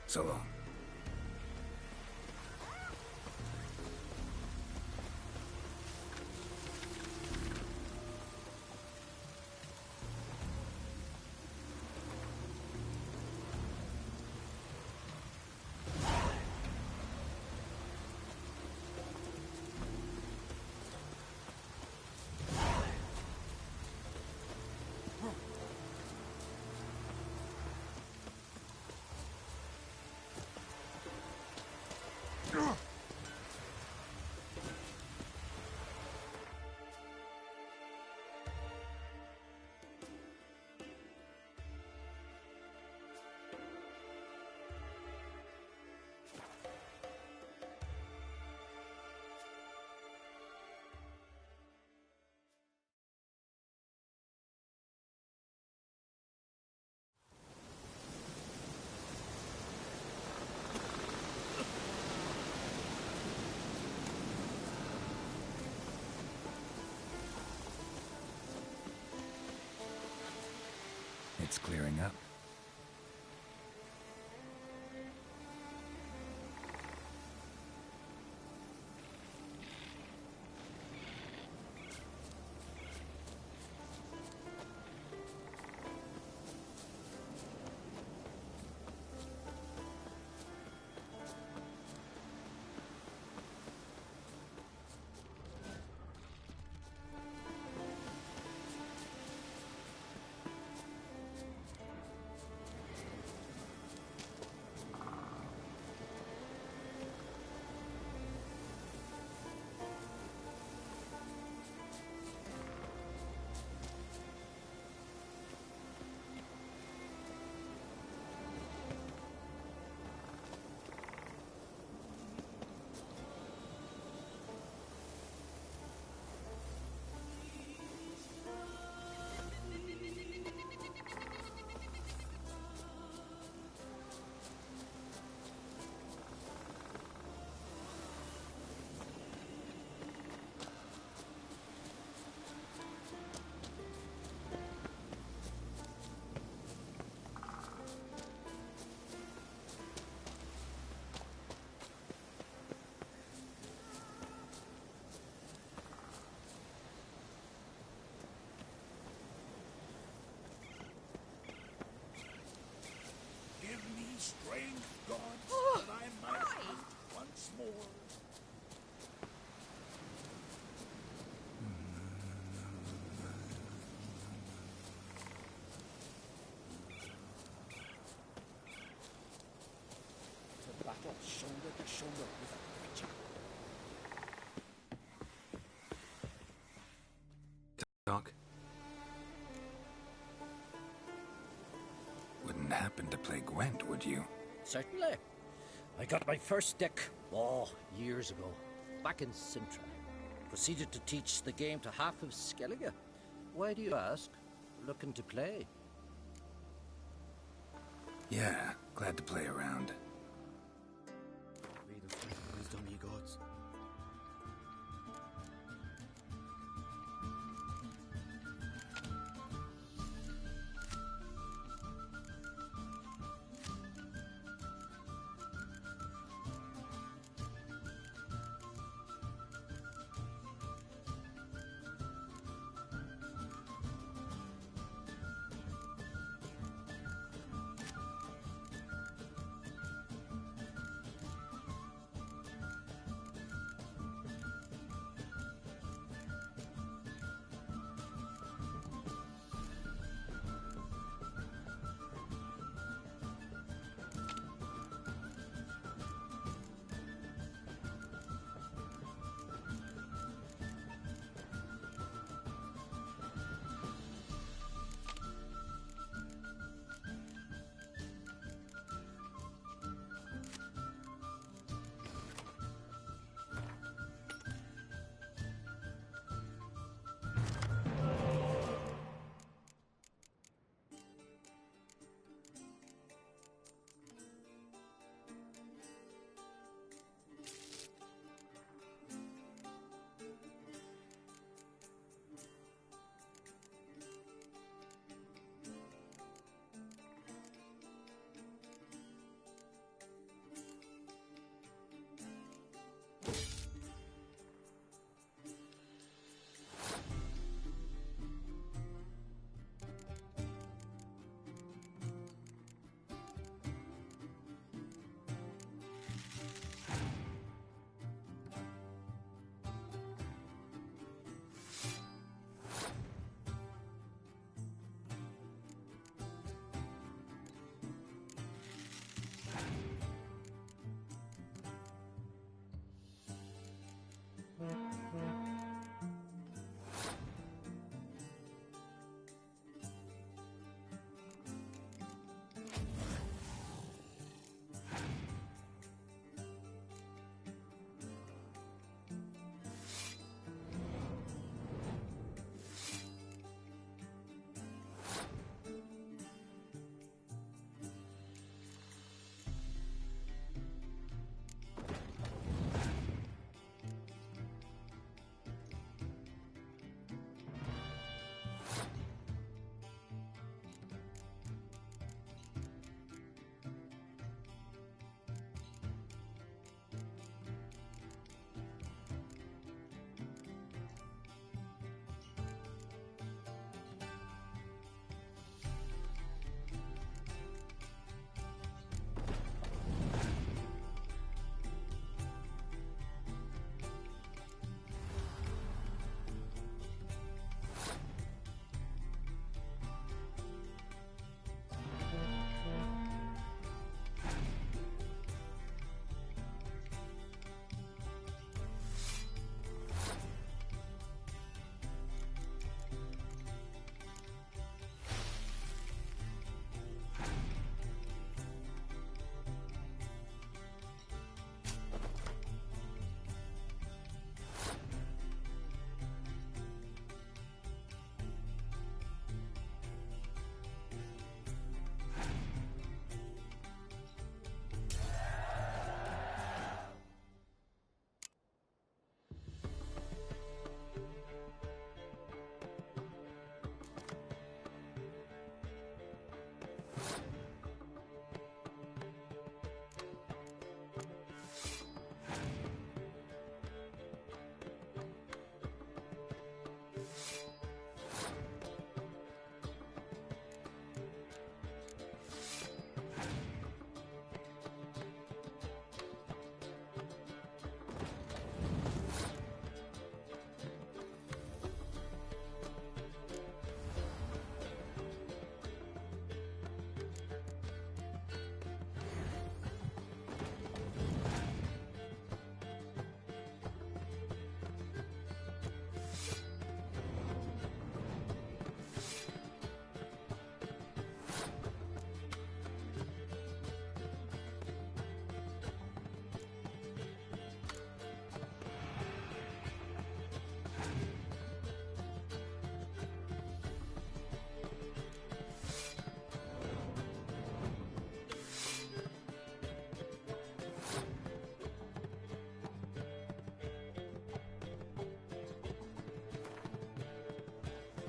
So long. It's clearing up. Strength, gods, that I might hunt once more. To battle shoulder to shoulder with a creature. Doc? Wouldn't happen to play Gwent, would you? Certainly. I got my first deck, years ago, back in Sintra. Proceeded to teach the game to half of Skellige. Why do you ask? Looking to play? Yeah, glad to play around. Read of wisdom, ye gods.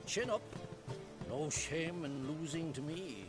Chin up. No shame in losing to me.